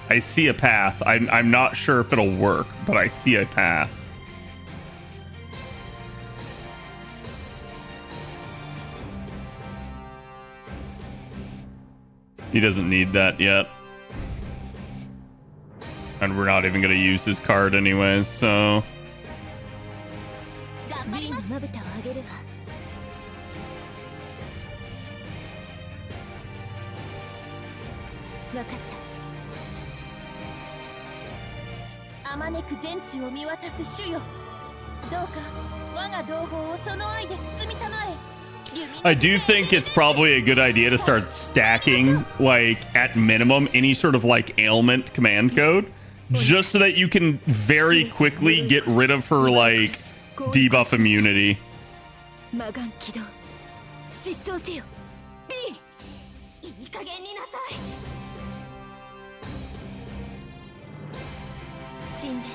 I see a path. I'm not sure if it'll work, but I see a path. He doesn't need that yet. And we're not even going to use his card anyways, so... ビームまぶたを上げるわ分かったあまねく全地を見渡す主よどうか我が同胞をその愛で包みたまえ I do think it's probably a good idea to start stacking, like, at minimum, any sort of, like, ailment command code, just so that you can very quickly get rid of her, like, debuff immunity. 魔眼起動失踪せよビーいい加減になさい死んで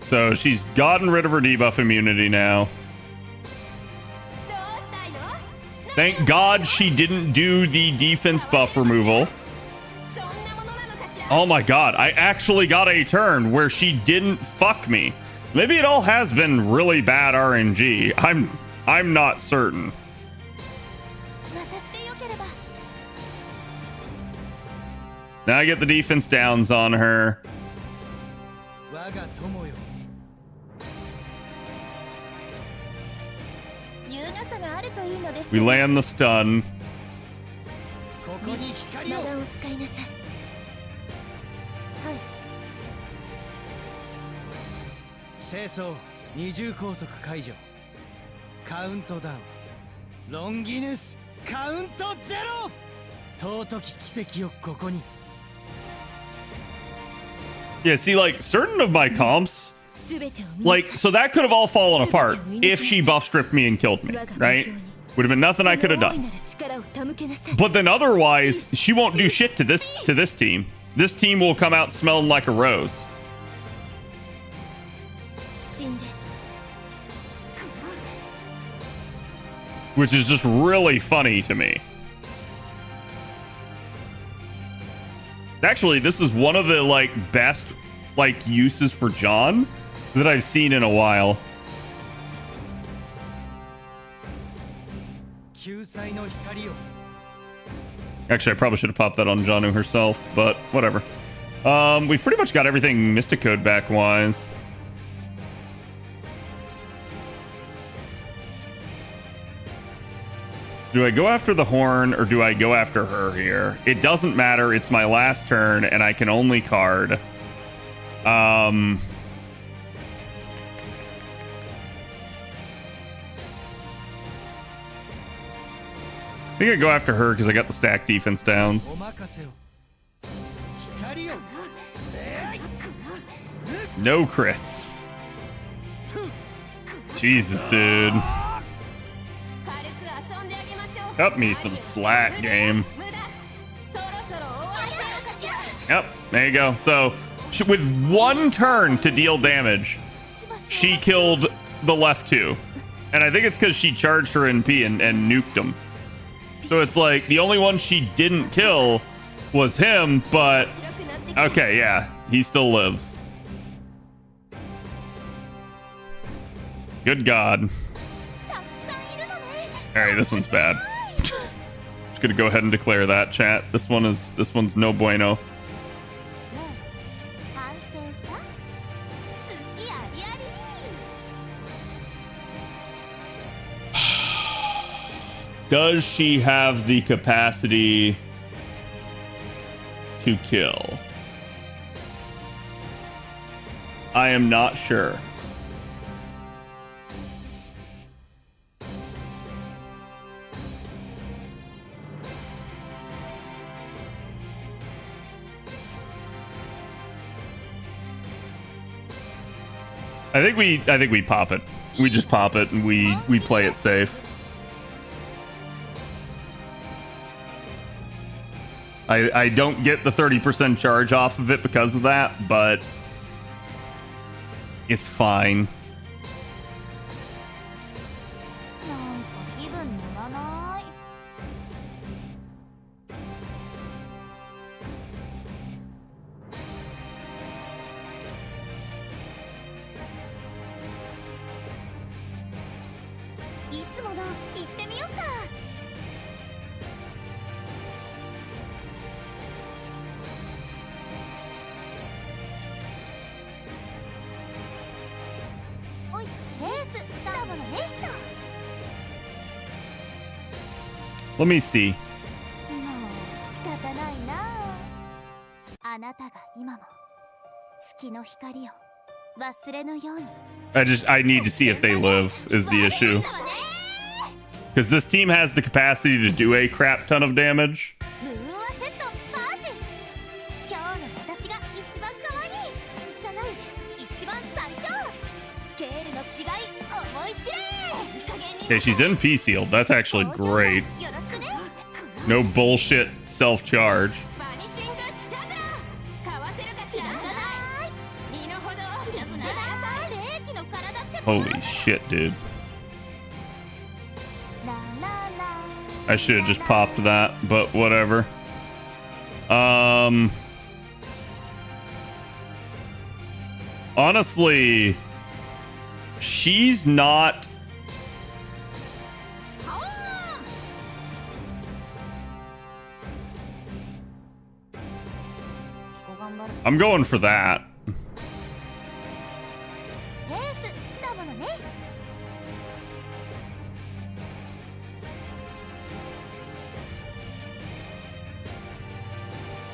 So she's gotten rid of her debuff immunity now. どうしたいの Thank God she didn't do the defense buff removal. そんなものなのかしら Oh my god, I actually got a turn where she didn't fuck me. So maybe it all has been really bad RNG. I'm not certain. 私でよければ Now I get the defense downs on her. 我が友よ 優雅さがあるといいのです We land the stun. ここに光を魔眼を使いなさいはい清掃二重拘束解除カウントダウンロンギヌスカウントゼロ尊き奇跡をここに Yeah, see, like, certain of my comps, 全てを見 like, なさい so that could have all fallen apart if she buff stripped me and killed me, right? Would have been nothing I could have その大い done. なる力を手向けなさい But then otherwise, she won't do shit to this team. This team will come out smelling like a rose. 死んで Which is just really funny to me. Actually, this is one of the, like, best, like, uses for John that I've seen in a while. 救済の光を Actually, I probably should have popped that on Janu herself, but whatever. We've pretty much got everything Mystic Code back-wise. Do I go after the horn or do I go after her here? It doesn't matter. It's my last turn and I can only card. I think I go after her because I got the stack defense downs. お任せを光を No crits. Jesus, dude. 軽く遊んであげましょう Cut me some slack, game. 無駄そろそろ終わりなのかしら Yep, there you go. So, with one turn to deal damage, she killed the left two. And I think it's because she charged her NP and nuked him. So it's like, the only one she didn't kill was him, but... 白くなってきた Okay, yeah, he still lives. Good God. たくさんいるのね Alright, this one's bad. Just gonna go ahead and declare that, chat. This one's no bueno. ねえ反省した好きありあり Does she have the capacity to kill? I am not sure. I think we pop it. We just pop it and we play it safe. I don't get the 30% charge off of it because of that, but it's fine. なんか気分乗らない。いつもの行ってみよっか。おい、スペースだものね。 Let me see. もう仕方ないな。あなたが今も月の光を忘れぬように。 I need to see if they live is the issue. Because this team has the capacity to do a crap ton of damage. ムーンアセットバージ。今日の私が一番可愛いじゃない、一番最強。スケールの違い思い知れ。 Okay, she's NP sealed. That's actually great. よろしくね。 No bullshit self-charge. バニシングジャグラー。かわせるかしら。身の程を知らなさい。霊気の体ってもの。 Holy shit, dude. ラララ。 I should have just popped that, but whatever. Honestly, she's not. I'm going for that. スペースだものね。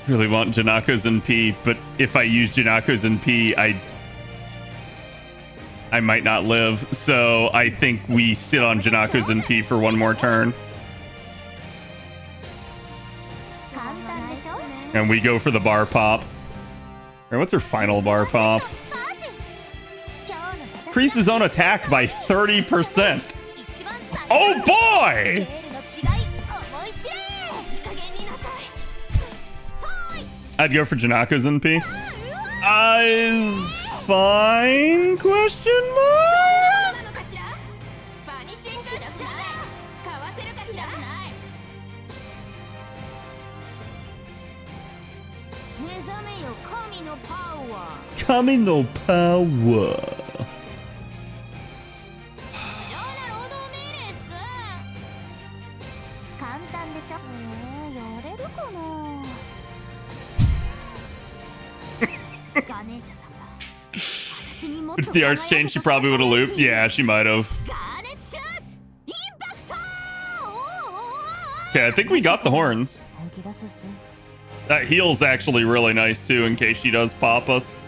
Really want Janako's NP, but if I use Janako's NP, I might not live. So I think we sit on Janako's NP for one more turn. 簡単でしょ。 And we go for the bar pop. Or what's her final bar pop? バージ。今日の私が Increase his own attack by 30%. 一番最強。 Oh ス boy! ケールの違い思い知れ。いい加減になさい。そーい。 I'd go for Janako's NP. Is fine? Question mark? なのかしら。バニシングジャグラー。かわせるかしら。目覚めよ神のパワー。 Kami no power. 異常な労働命令っす。簡単でしょ。やれるかな。ガネーシャさんが私にもっと If the arts changed, she probably would have looped. Yeah, she might have. ガネッシュインパクト。 Okay, I think we got the horns. 本気出すっす。 That heal's actually really nice too, in case she does pop us.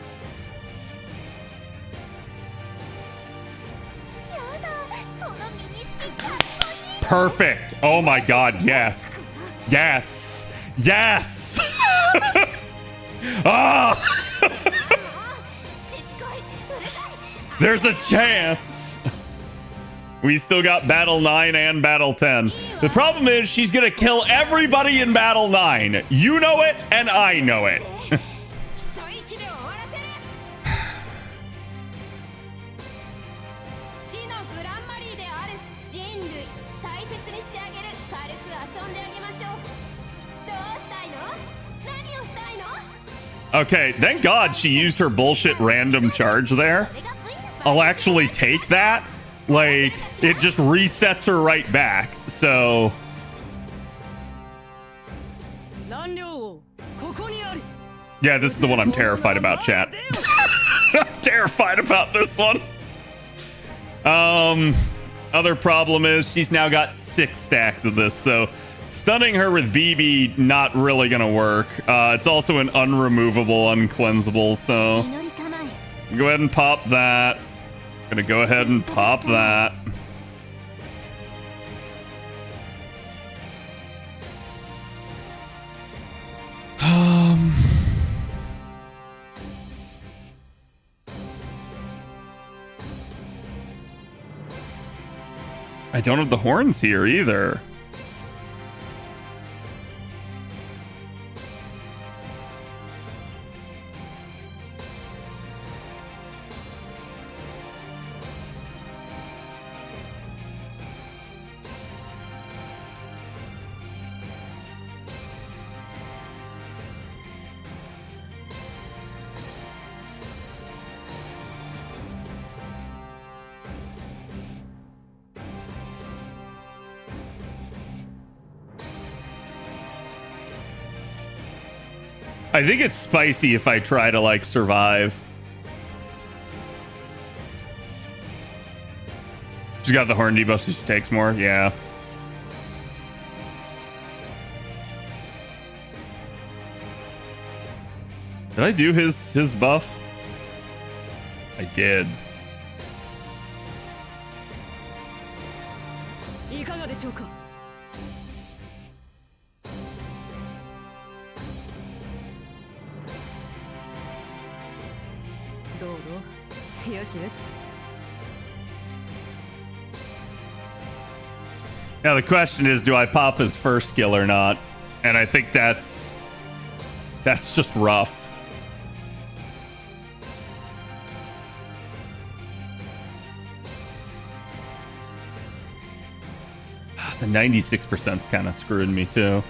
やだ、このミニスキかっこいい。 Perfect. Oh my god, yes. Yes. Yes. Ah! しつこい、うるさい。 There's a chance. We still got Battle 9 and Battle 10. The problem is she's gonna kill everybody in Battle 9. You know it, and I know it. 一息で終わらせる。地のグランマリーである人類、大切にしてあげる。軽く遊んであげましょう。どうしたいの？何をしたいの？ Okay, thank God she used her bullshit random charge there. I'll actually take that. Like, it just resets her right back. So, 燃料をここにあり。 yeah, this is the one I'm terrified about, chat. I'm terrified about this one. Other problem is she's now got 6 stacks of this, so Stunning her with BB, not really gonna work. It's also an unremovable, uncleansable, so 祈りたまえ go ahead and pop that. Gonna go ahead and pop that. I don't have the horns here either. I think it's spicy if I try to, like, survive. She's got the horn debuff, so she takes more. Yeah. Did I do his buff? I did. いかがでしょうか どうぞよしよし Now the question is, do I pop his first skill or not? And I think that's just rough. The 96%'s kind of screwed me too.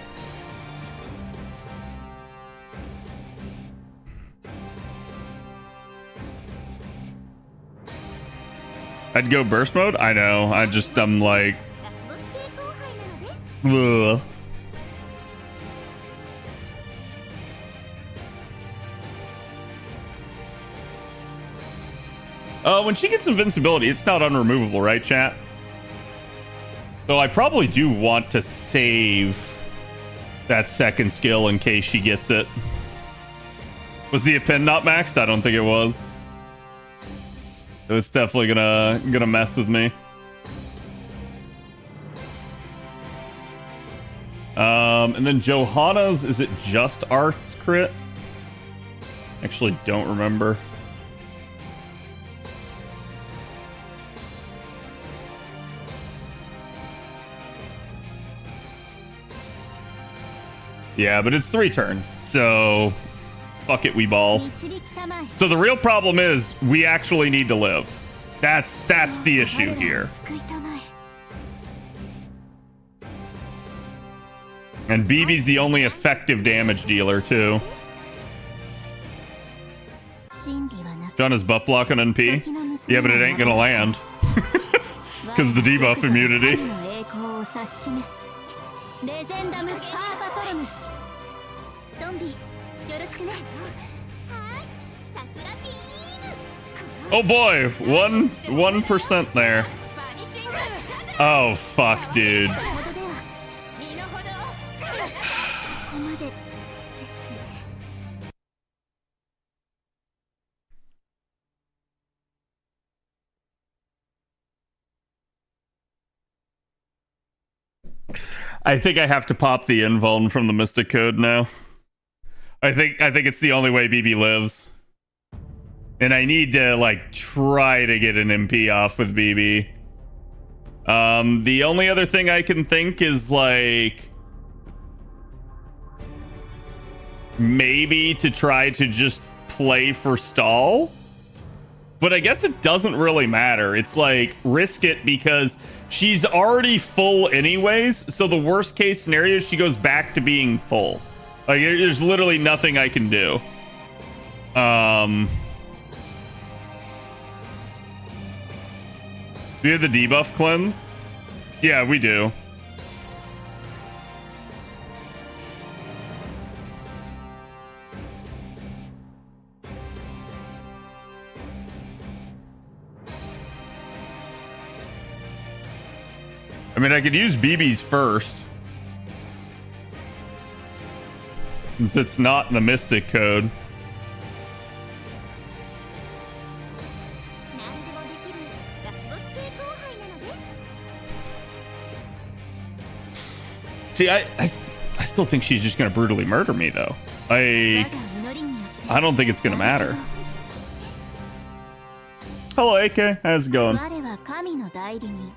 I'd go burst mode? I know. I'm like... ラスボス系後輩なのです Ugh. When she gets invincibility, it's not unremovable, right, chat? So I probably do want to save that second skill in case she gets it. Was the append not maxed? I don't think it was. So it's definitely gonna mess with me. And then Johanna's, is it just arts crit? Actually, don't remember. Yeah, but it's 3 turns, so fuck it, we ball. 導きたまえ So the real problem is we actually need to live. That's the issue here. 救いたまえ And BB's the only effective damage dealer too. 真理はなく John is buff block on NP. Yeah, but it ain't gonna land. Because of the debuff immunity. 神の栄光を指し示すレジェンダムパーパトロヌスドンビよろしくねはい桜ビーム Oh boy, 1% there. バニシング Oh fuck, dude. ほどでは身の程をここまでですね I think I have to pop the invuln from the Mystic Code now. I think it's the only way BB lives. And I need to, like, try to get an MP off with BB. The only other thing I can think is, like, maybe to try to just play for stall. But I guess it doesn't really matter. It's like, risk it because she's already full anyways. So the worst case scenario is she goes back to being full. Like, there's literally nothing I can do. Do we have the debuff cleanse? Yeah, we do. I mean, I could use BB's first. since it's not in the Mystic Code. 何でもできるラスボス系後輩なのです See, I still think she's just gonna brutally murder me, though. I don't think it's gonna matter. Hello, AK. How's it going? 我は神の代理人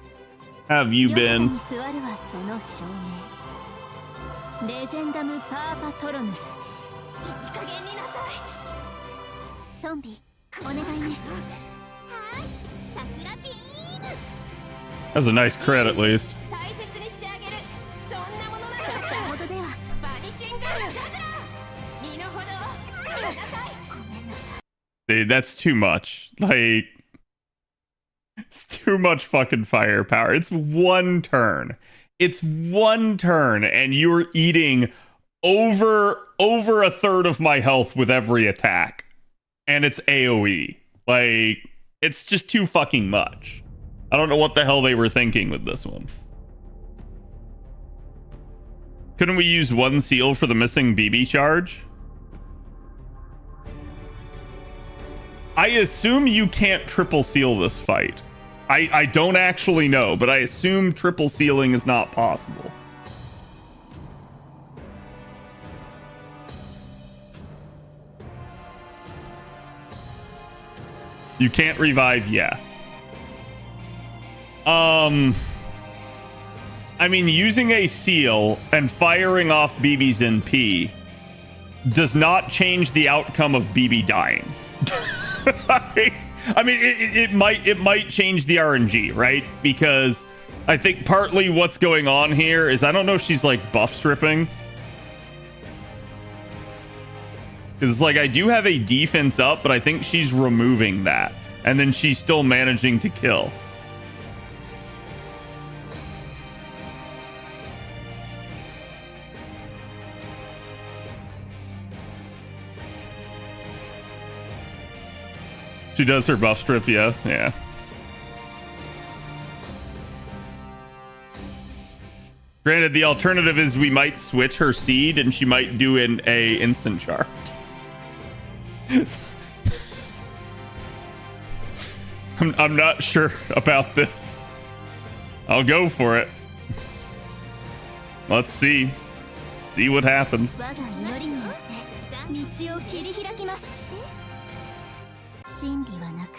Have you ヨガ been? に座るはその証明レジェンダムパーパトロヌスいい加減になさいトンビお願いねはい桜ビーム That's a nice crit, at least. 大切にしてあげるそんなものならさほどではバニシンガル身の程をしなさいごめんなさい Dude, that's too much. Like, it's too much fucking firepower. It's one turn. It's one turn, and you're eating over a third of my health with every attack. And it's AoE. Like, it's just too fucking much. I don't know what the hell they were thinking with this one. Couldn't we use one seal for the missing BB charge? I assume you can't triple seal this fight. I don't actually know, but I assume triple sealing is not possible. You can't revive, yes. I mean, using a seal and firing off BB's NP does not change the outcome of BB dying. I mean, it might change the RNG, right? Because I think partly what's going on here is I don't know if she's like buff stripping. Because it's like I do have a defense up, but I think she's removing that. And then she's still managing to kill. She does her buff strip, yes. Yeah. Granted, the alternative is we might switch her seed and she might do a instant charge. I'm not sure about this. I'll go for it. Let's see. See what happens. 我が祈りによって道を切り開きます真理はなく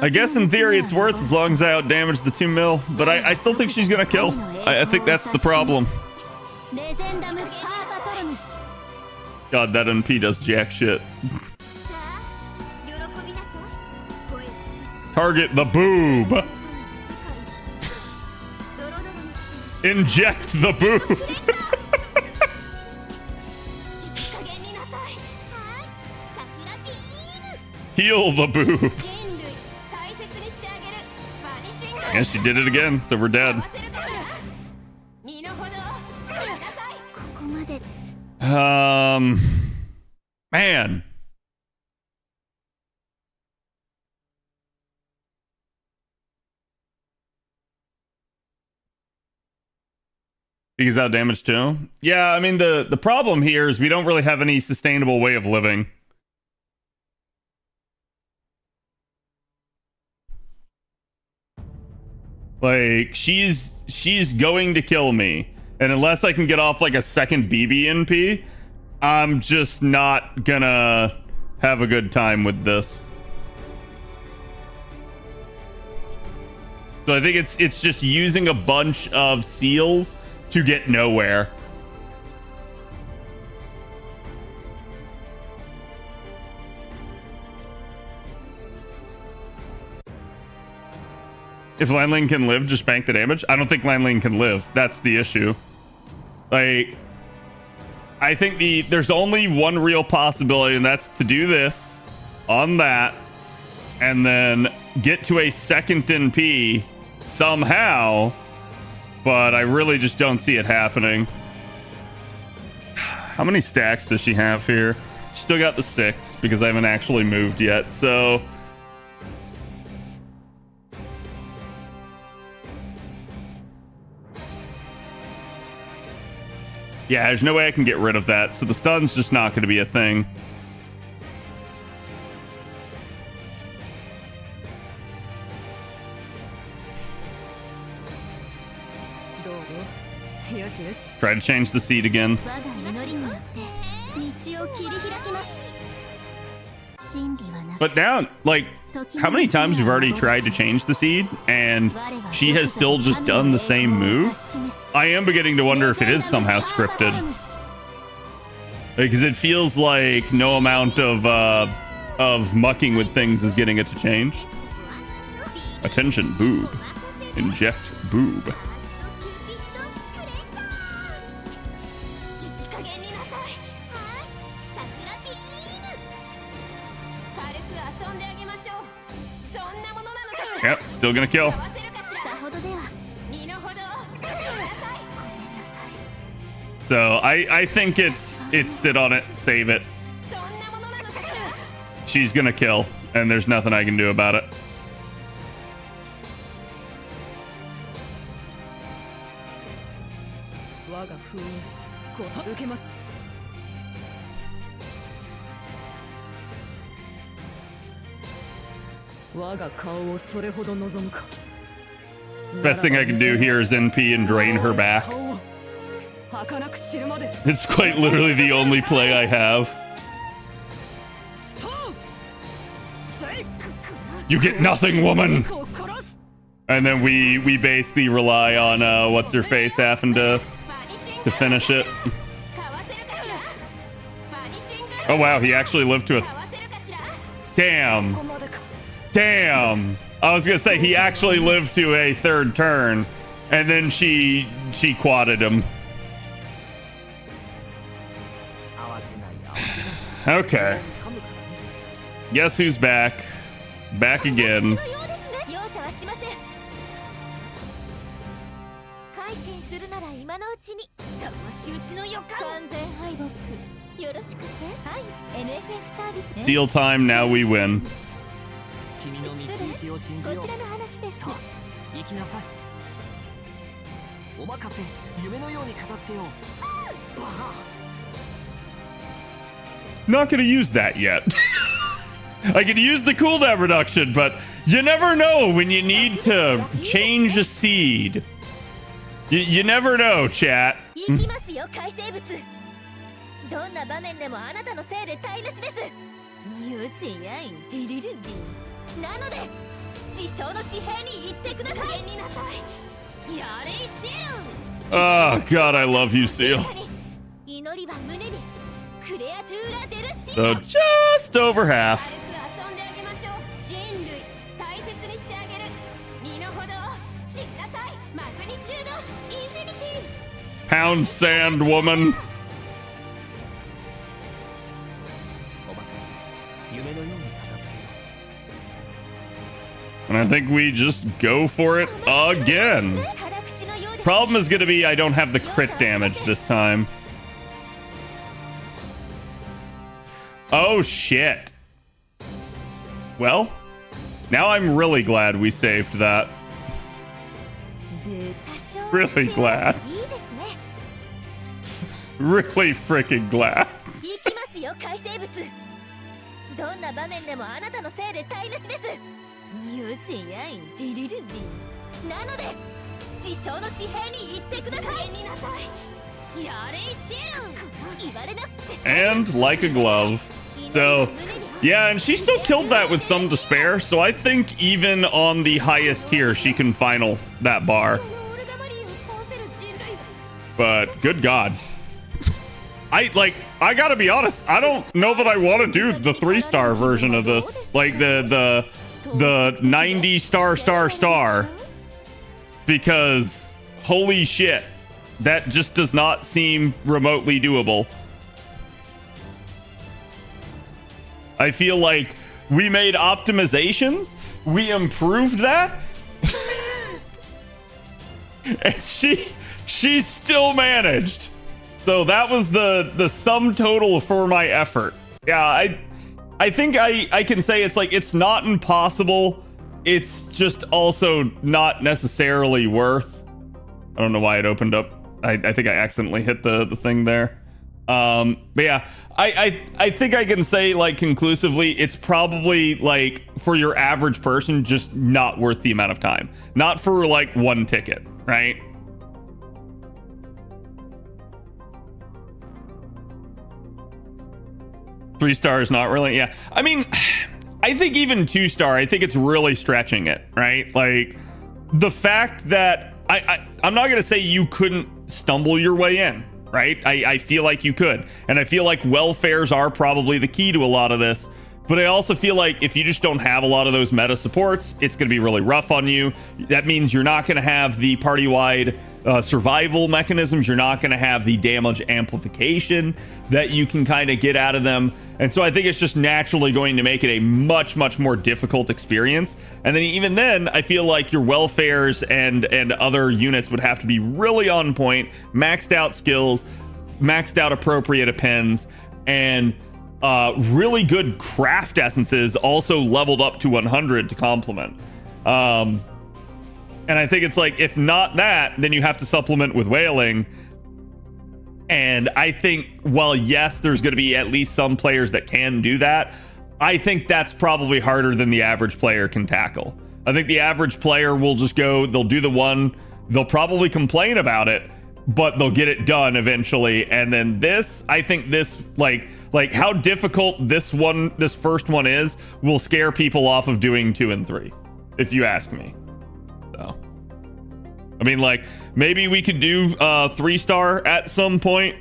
I guess in theory it's worth as long as I outdamage the 2 mil, but I still think she's gonna kill. I think that's the problem. レジェンダムパーパトロヌス God, that NP does jack shit. さあ喜びなさい声は静か Target the boob. ドロドロにして Inject the boob. いい加減になさいはい桜ビーム Heal the boob. 人類大切にしてあげるバニシンガ I guess she did it again, so we're dead. 合わせるかしら身の程をしなさいここまで Man. He's out damage too. Yeah, I mean the problem here is we don't really have any sustainable way of living. Like she's going to kill me, and unless I can get off like a second BB NP, I'm just not gonna have a good time with this. So I think it's just using a bunch of seals to get nowhere. If Lanling can live, just bank the damage. I don't think Lanling can live. That's the issue. Like, I think there's only one real possibility, and that's to do this on that, and then get to a second NP somehow. But I really just don't see it happening. How many stacks does she have here? She still got the 6 because I haven't actually moved yet. So Yeah, there's no way I can get rid of that, so the stun's just not going to be a thing. Try to change the seed again. But now, like, how many times we've already tried to change the seed and she has still just done the same move? I am beginning to wonder if it is somehow scripted. Because it feels like no amount of mucking with things is getting it to change. Attention, boob. Inject boob. Yep, still gonna kill. So I think it's sit on it, save it. She's gonna kill, and there's nothing I can do about it. Best thing I can do here is NP and drain her back. It's quite literally the only play I have. You get nothing, woman! And then we basically rely on what's her face having to finish it. Oh wow, he actually lived to a... Damn. Damn. I was gonna say he actually lived to a third turn, and then she quadded him. Okay. Guess who's back? Back again. Seal time, now we win. Not gonna use that yet. I could use the cooldown reduction, but you never know when you need to change a seed. You never know, chat. Oh god, I love you, Seal. So just over half. Pound sand, woman. And I think we just go for it again. Problem is going to be I don't have the crit damage this time. Oh, shit. Well, now I'm really glad we saved that. Really glad. Really freaking glad. And like a glove. So, yeah, and she still killed that with some despair, so I think even on the highest tier, she can final that bar. But, good God. I gotta be honest, I don't know that I want to do the 3-star version of this. Like, the 90 star. Because, holy shit, that just does not seem remotely doable. I feel like we made optimizations, we improved that, and she still managed. So that was the sum total for my effort. Yeah, I think I can say it's like, it's not impossible. It's just also not necessarily worth. I don't know why it opened up I think I accidentally hit the thing there. But yeah, I think I can say like conclusively, it's probably like for your average person, just not worth the amount of time. Not for like one ticket, right? Three stars, not really. Yeah, I mean, I think even 2-star, I think it's really stretching it, right? Like the fact that I'm not gonna say you couldn't stumble your way in, right? I feel like you could, and I feel like welfares are probably the key to a lot of this. But I also feel like if you just don't have a lot of those meta supports, it's going to be really rough on you. That means you're not going to have the party-wide survival mechanisms. You're not going to have the damage amplification that you can kind of get out of them. And so I think it's just naturally going to make it a much, much more difficult experience. And then even then, I feel like your welfares and other units would have to be really on point, maxed out skills, maxed out appropriate appends, and really good craft essences also leveled up to 100 to complement. And I think it's like, if not that, then you have to supplement with whaling. And I think, well, yes, there's going to be at least some players that can do that. I think that's probably harder than the average player can tackle. I think the average player will just go, they'll do the one, they'll probably complain about it, but they'll get it done eventually. And then this, I think this, like how difficult this first one is, will scare people off of doing 2 and 3, if you ask me. So, I mean, like, maybe we could do 3-star at some point,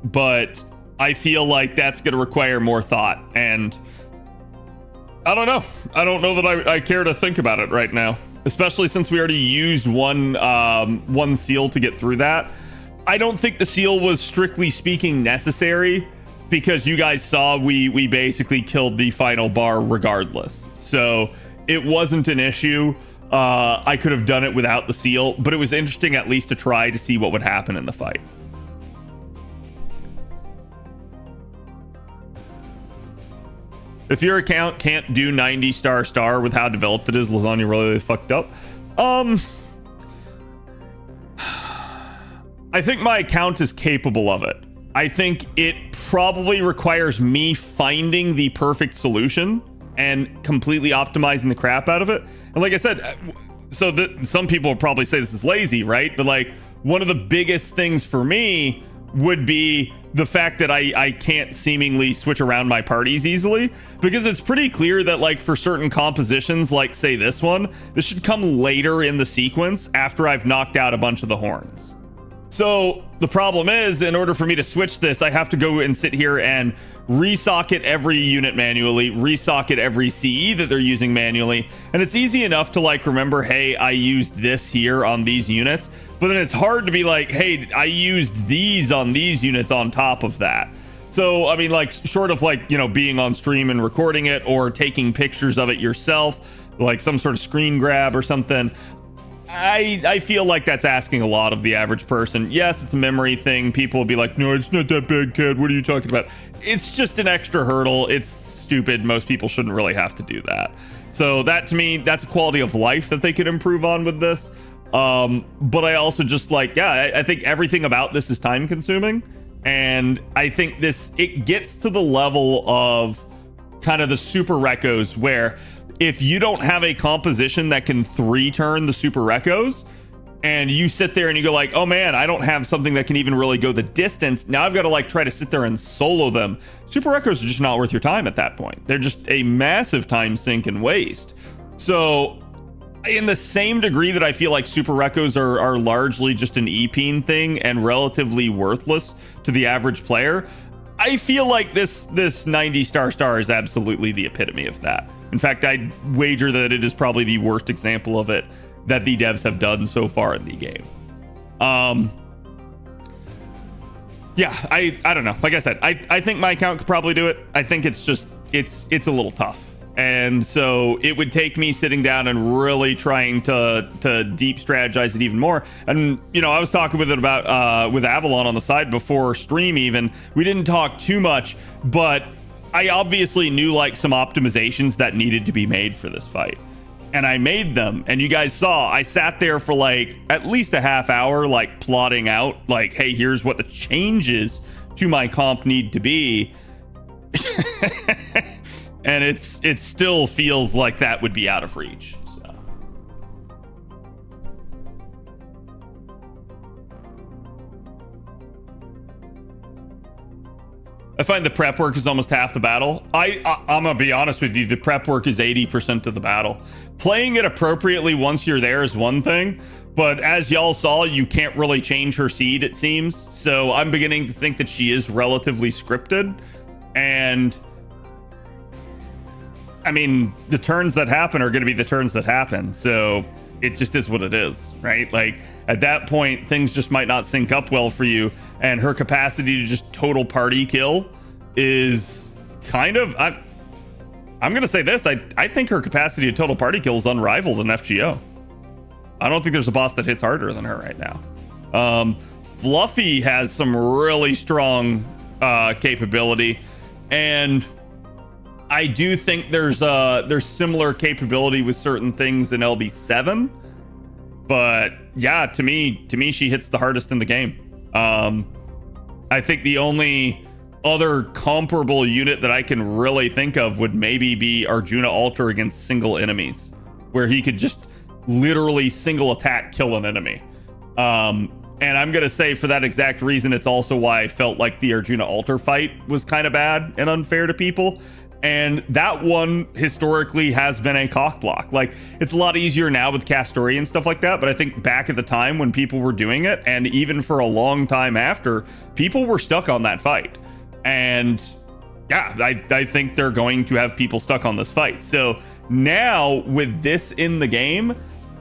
but I feel like that's going to require more thought. And I don't know. I don't know that I care to think about it right now, especially since we already used one seal to get through that. I don't think the seal was, strictly speaking, necessary, because you guys saw we basically killed the final bar regardless. So it wasn't an issue. I could have done it without the seal, but it was interesting at least to try to see what would happen in the fight. If your account can't do 90 star with how developed it is, lasagna really fucked up. I think my account is capable of it. I think it probably requires me finding the perfect solution and completely optimizing the crap out of it. And like I said, so some people will probably say this is lazy, right? But like, one of the biggest things for me would be the fact that I can't seemingly switch around my parties easily, because it's pretty clear that like for certain compositions, like say this one, this should come later in the sequence after I've knocked out a bunch of the horns. So the problem is, in order for me to switch this, I have to go and sit here and resocket every unit manually, resocket every CE that they're using manually. And it's easy enough to like remember, hey, I used this here on these units, but then it's hard to be like, hey, I used these on these units on top of that. So I mean, like, short of like, you know, being on stream and recording it or taking pictures of it yourself, like some sort of screen grab or something, I feel like that's asking a lot of the average person. Yes, it's a memory thing. People will be like, no, it's not that big, kid. What are you talking about? It's just an extra hurdle. It's stupid. Most people shouldn't really have to do that. So that, to me, that's a quality of life that they could improve on with this. But I also just like, yeah, I think everything about this is time consuming. And I think it gets to the level of kind of the super recos where if you don't have a composition that can 3-turn the super recos, and you sit there and you go like, oh man, I don't have something that can even really go the distance. Now I've got to like try to sit there and solo them. Super recos are just not worth your time at that point. They're just a massive time sink and waste. So in the same degree that I feel like super recos are largely just an EPing thing and relatively worthless to the average player, I feel like this 90 star is absolutely the epitome of that. In fact, I'd wager that it is probably the worst example of it that the devs have done so far in the game. Yeah, I don't know. Like I said, I think my account could probably do it. I think it's just, it's a little tough. And so it would take me sitting down and really trying to deep strategize it even more. And, you know, I was talking with Avalon on the side before stream even. We didn't talk too much, but I obviously knew like some optimizations that needed to be made for this fight. and I made them, and you guys saw I sat there for like at least a half hour, like plotting out like, hey, here's what the changes to my comp need to be. And it still feels like that would be out of reach. So I find the prep work is almost half the battle. I'm gonna be honest with you, the prep work is 80% of the battle. Playing it appropriately once you're there is one thing, but as y'all saw, you can't really change her seed, it seems. So I'm beginning to think that she is relatively scripted. And I mean, the turns that happen are going to be the turns that happen. So it just is what it is, right? Like at that point, things just might not sync up well for you. And her capacity to just total party kill is kind of, I'm going to say this. I think her capacity to total party kill is unrivaled in FGO. I don't think there's a boss that hits harder than her right now. Fluffy has some really strong capability, and I do think there's similar capability with certain things in LB7, but yeah, to me she hits the hardest in the game. I think the only other comparable unit that I can really think of would maybe be Arjuna Alter against single enemies, where he could just literally single attack kill an enemy. And I'm gonna say for that exact reason, it's also why I felt like the Arjuna Alter fight was kind of bad and unfair to people. And that one historically has been a cock block. Like, it's a lot easier now with Castori and stuff like that, but I think back at the time when people were doing it, and even for a long time after, people were stuck on that fight. And yeah, I think they're going to have people stuck on this fight. So now with this in the game,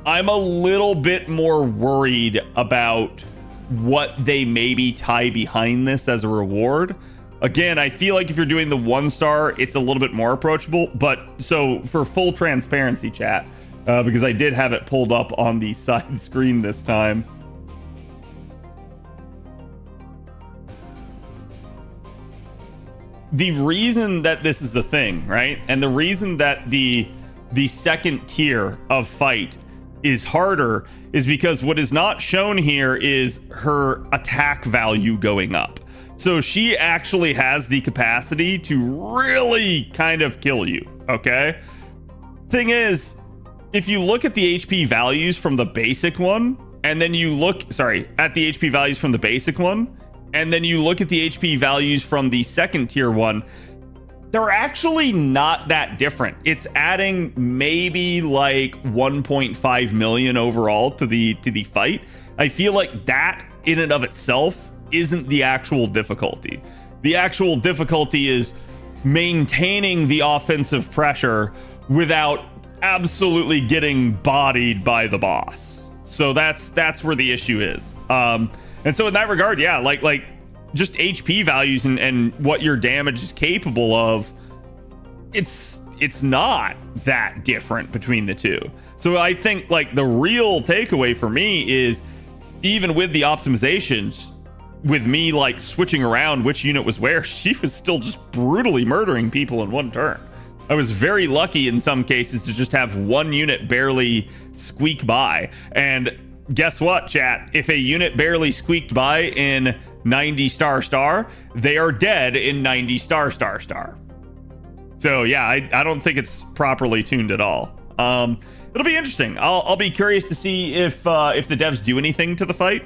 I'm a little bit more worried about what they maybe tie behind this as a reward. Again, I feel like if you're doing the 1-star, it's a little bit more approachable. But so for full transparency, chat, because I did have it pulled up on the side screen this time. The reason that this is a thing, right? And the reason that the second tier of fight is harder is because what is not shown here is her attack value going up. So she actually has the capacity to really kind of kill you, okay? Thing is, if you look at the HP values from the basic one, and then you look, at the HP values from the basic one, and then you look at the HP values from the second tier one, they're actually not that different. It's adding maybe like 1.5 million overall to the fight. I feel like that in and of itself isn't the actual difficulty. The actual difficulty is maintaining the offensive pressure without absolutely getting bodied by the boss. So that's where the issue is. And so in that regard, yeah, like just HP values and what your damage is capable of, it's not that different between the two. So I think like the real takeaway for me is, even with the optimizations, with me like switching around which unit was where, she was still just brutally murdering people in one turn. I was very lucky in some cases to just have one unit barely squeak by. And guess what, chat? If a unit barely squeaked by in 90 star, they are dead in 90 star. So yeah, I don't think it's properly tuned at all. It'll be interesting. I'll be curious to see if the devs do anything to the fight.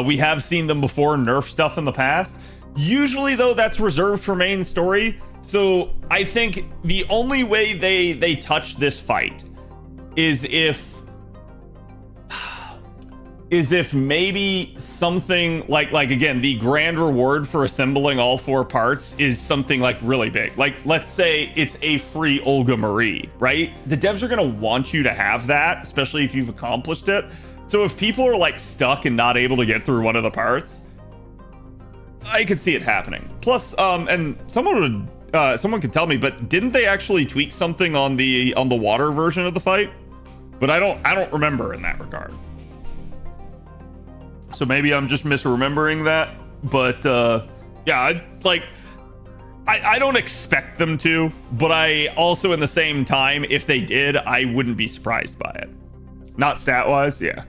We have seen them before nerf stuff in the past. Usually though, that's reserved for main story. So I think the only way they touch this fight is if maybe something like again, the grand reward for assembling all 4 parts is something like really big. Like, let's say it's a free Olga Marie, right? The devs are going to want you to have that, especially if you've accomplished it. So if people are like stuck and not able to get through one of the parts, I could see it happening. Plus, and someone could tell me, but didn't they actually tweak something on the water version of the fight? But I don't remember in that regard. So maybe I'm just misremembering that. But yeah, I don't expect them to, but I also, in the same time, if they did, I wouldn't be surprised by it. Not stat-wise, yeah.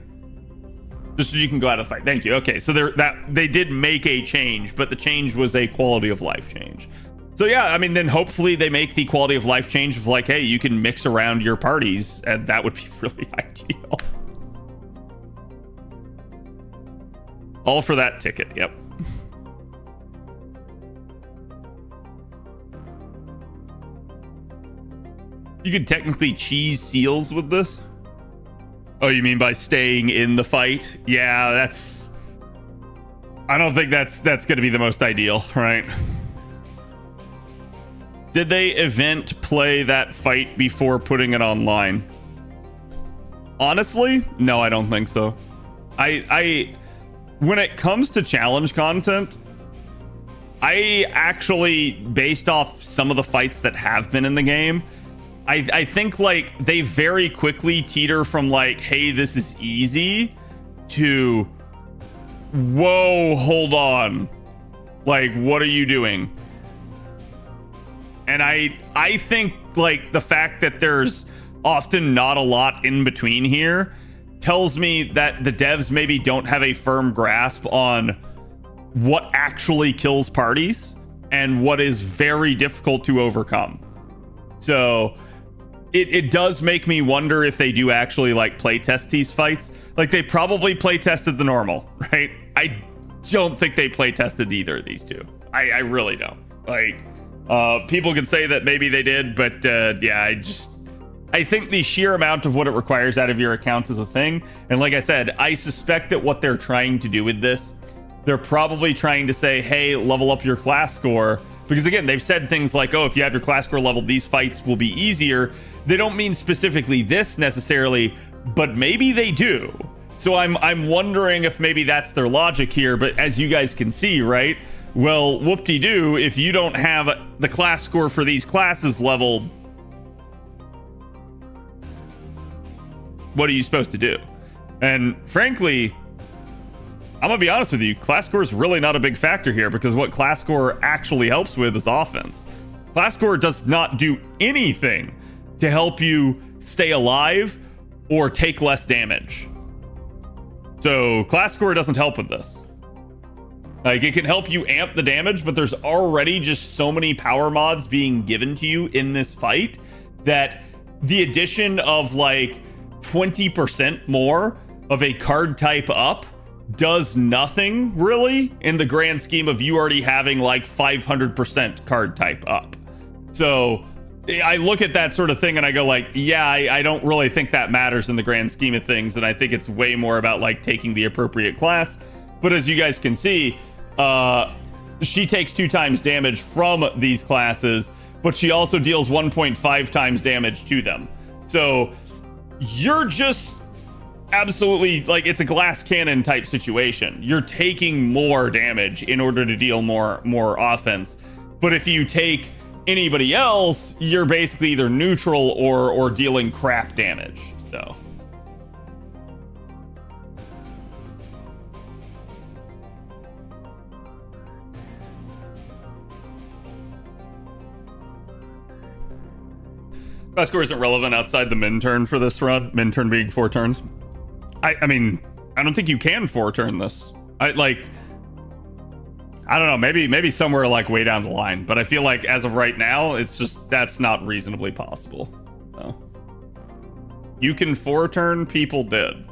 Just so you can go out of the fight. Thank you. Okay, so they did make a change, but the change was a quality of life change. So yeah, I mean, then hopefully they make the quality of life change of like, hey, you can mix around your parties, and that would be really ideal. All for that ticket, yep. You could technically cheese seals with this? Oh, you mean by staying in the fight? Yeah, that's... I don't think that's going to be the most ideal, right? Did they event play that fight before putting it online? Honestly, no, I don't think so. I when it comes to challenge content, I actually, based off some of the fights that have been in the game, I think like they very quickly teeter from like, hey, this is easy, to whoa, hold on, like, what are you doing? And I think like the fact that there's often not a lot in between here tells me that the devs maybe don't have a firm grasp on what actually kills parties and what is very difficult to overcome. So it does make me wonder if they do actually like play test these fights. Like they probably play tested the normal, right? I don't think they play tested either of these two. I really don't. Like people can say that maybe they did, but yeah, I think the sheer amount of what it requires out of your account is a thing. And like I said, I suspect that what they're trying to do with this, they're probably trying to say, hey, level up your class score. Because again, they've said things like, oh, if you have your class score leveled, these fights will be easier. They don't mean specifically this necessarily, but maybe they do. So I'm wondering if maybe that's their logic here. But as you guys can see, right? Well, whoop-de-doo, if you don't have the class score for these classes leveled, what are you supposed to do? And frankly, I'm gonna be honest with you, class score is really not a big factor here, because what class score actually helps with is offense. Class score does not do anything to help you stay alive or take less damage. So class score doesn't help with this. Like, it can help you amp the damage, but there's already just so many power mods being given to you in this fight that the addition of like 20% more of a card type up does nothing really in the grand scheme of you already having like 500% card type up. So I look at that sort of thing and I go like, yeah, I don't really think that matters in the grand scheme of things. And I think it's way more about like taking the appropriate class. But as you guys can see, she takes 2 times damage from these classes, but she also deals 1.5 times damage to them. So you're just absolutely like, it's a glass cannon type situation. You're taking more damage in order to deal more offense. But if you take anybody else, you're basically either neutral or dealing crap damage. So class score isn't relevant outside the min turn for this run. Min turn being 4 turns. I mean, I don't think you can 4 turn this. I don't know, maybe somewhere like way down the line, but I feel like as of right now, it's just, that's not reasonably possible. So you can 4 turn, people did.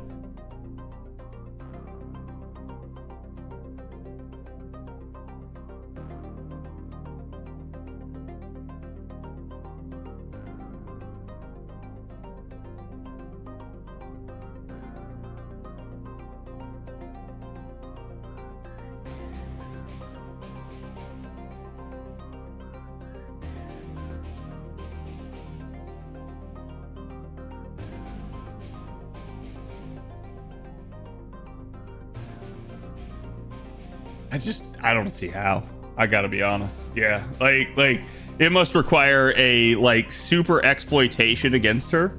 I don't see how. I gotta be honest. Yeah, like it must require a like super exploitation against her,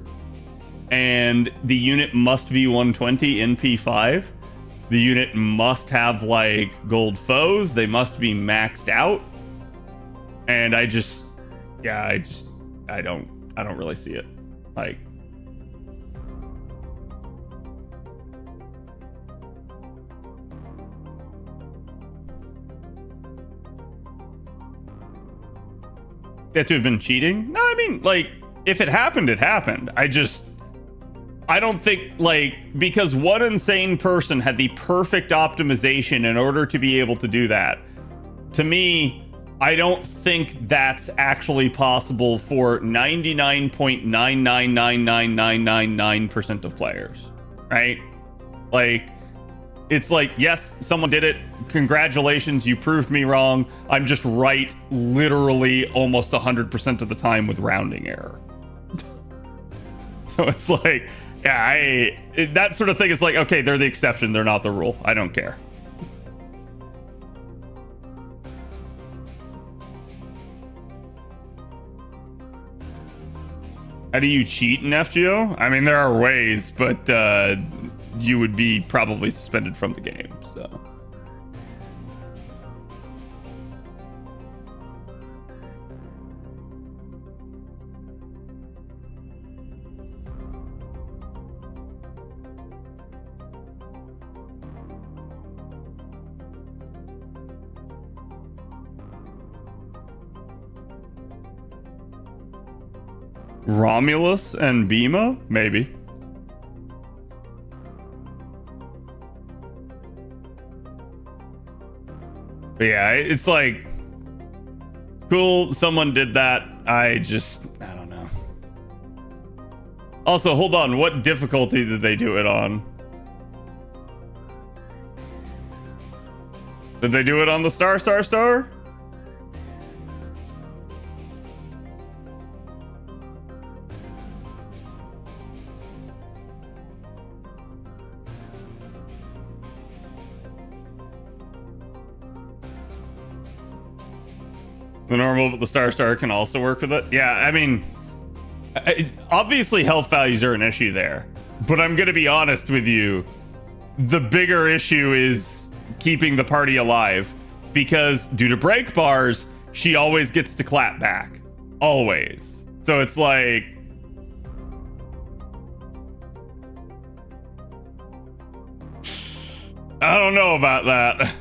and the unit must be 120 in P5. The unit must have like gold foes. They must be maxed out, And I don't really see it. Like, that to have been cheating? No, I mean, like, if it happened, it happened. I don't think, like, because one insane person had the perfect optimization in order to be able to do that. To me, I don't think that's actually possible for 99.9999999% of players, right? Like, it's like, yes, someone did it. Congratulations, you proved me wrong. I'm just right literally almost 100% of the time with rounding error. So it's like, yeah, that sort of thing is like, okay, they're the exception, they're not the rule. I don't care. How do you cheat in FGO? I mean, there are ways, but you would be probably suspended from the game, so. Romulus and Bima? Maybe. But yeah, it's like, cool, someone did that. I don't know. Also, hold on, what difficulty did they do it on? Did they do it on the star? The normal, but the star can also work with it. Yeah, I mean, obviously health values are an issue there, but I'm gonna be honest with you. The bigger issue is keeping the party alive, because due to break bars, she always gets to clap back. Always. So it's like, I don't know about that.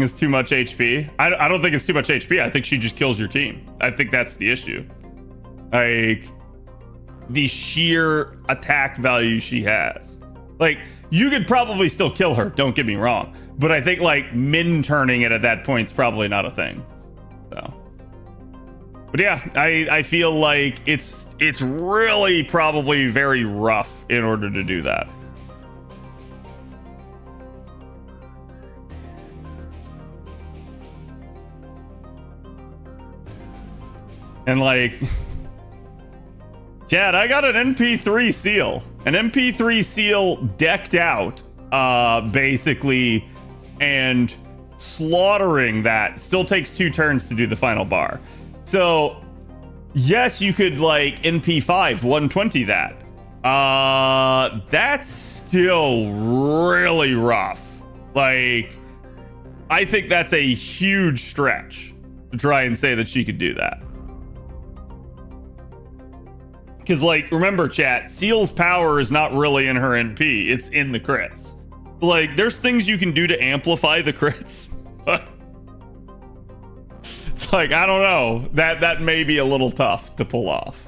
It's too much HP. I don't think it's too much HP. I think she just kills your team. I think that's the issue. Like, the sheer attack value she has. Like, you could probably still kill her, don't get me wrong. But I think, like, min turning it at that point is probably not a thing. So. But yeah, I feel like it's really probably very rough in order to do that. And like, Chad, I got an MP3 seal. An MP3 seal decked out, basically, and slaughtering that still takes 2 turns to do the final bar. So, yes, you could, like, NP5 120 that. That's still really rough. Like, I think that's a huge stretch to try and say that she could do that. Because, like, remember, chat, Seal's power is not really in her NP. It's in the crits. Like, there's things you can do to amplify the crits, but it's like, I don't know. That may be a little tough to pull off.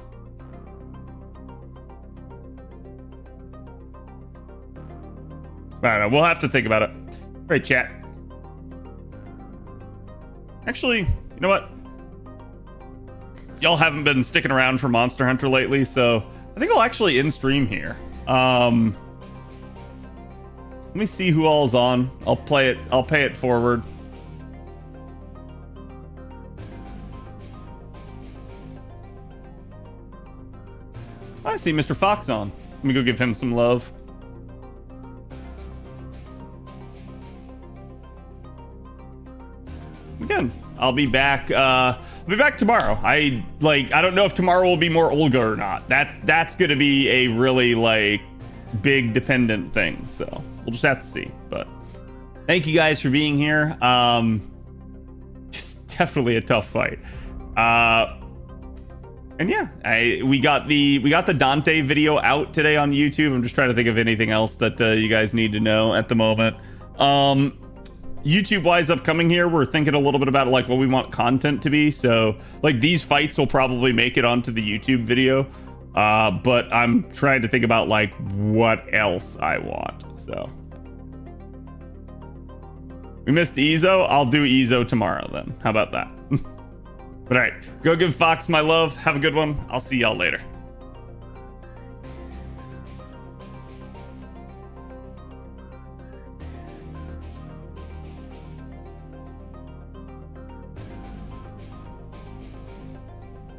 I don't know. We'll have to think about it. All right, chat. Actually, you know what? Y'all haven't been sticking around for Monster Hunter lately, so I think I'll actually end stream here. Let me see who all's on. I'll pay it forward. I see Mr. Fox on. Let me go give him some love. Again, I'll be back tomorrow. I don't know if tomorrow will be more Olga or not. That's gonna be a really, like, big dependent thing, so we'll just have to see. But thank you guys for being here. definitely a tough fight. And yeah, we got the Dante video out today on YouTube. I'm just trying to think of anything else that you guys need to know at the moment. YouTube wise, upcoming here, we're thinking a little bit about like what we want content to be. So like these fights will probably make it onto the YouTube video, but I'm trying to think about like what else I want. So we missed Ezo. I'll do Ezo tomorrow then. How about that? But all right, go give Fox my love. Have a good one. I'll see y'all later.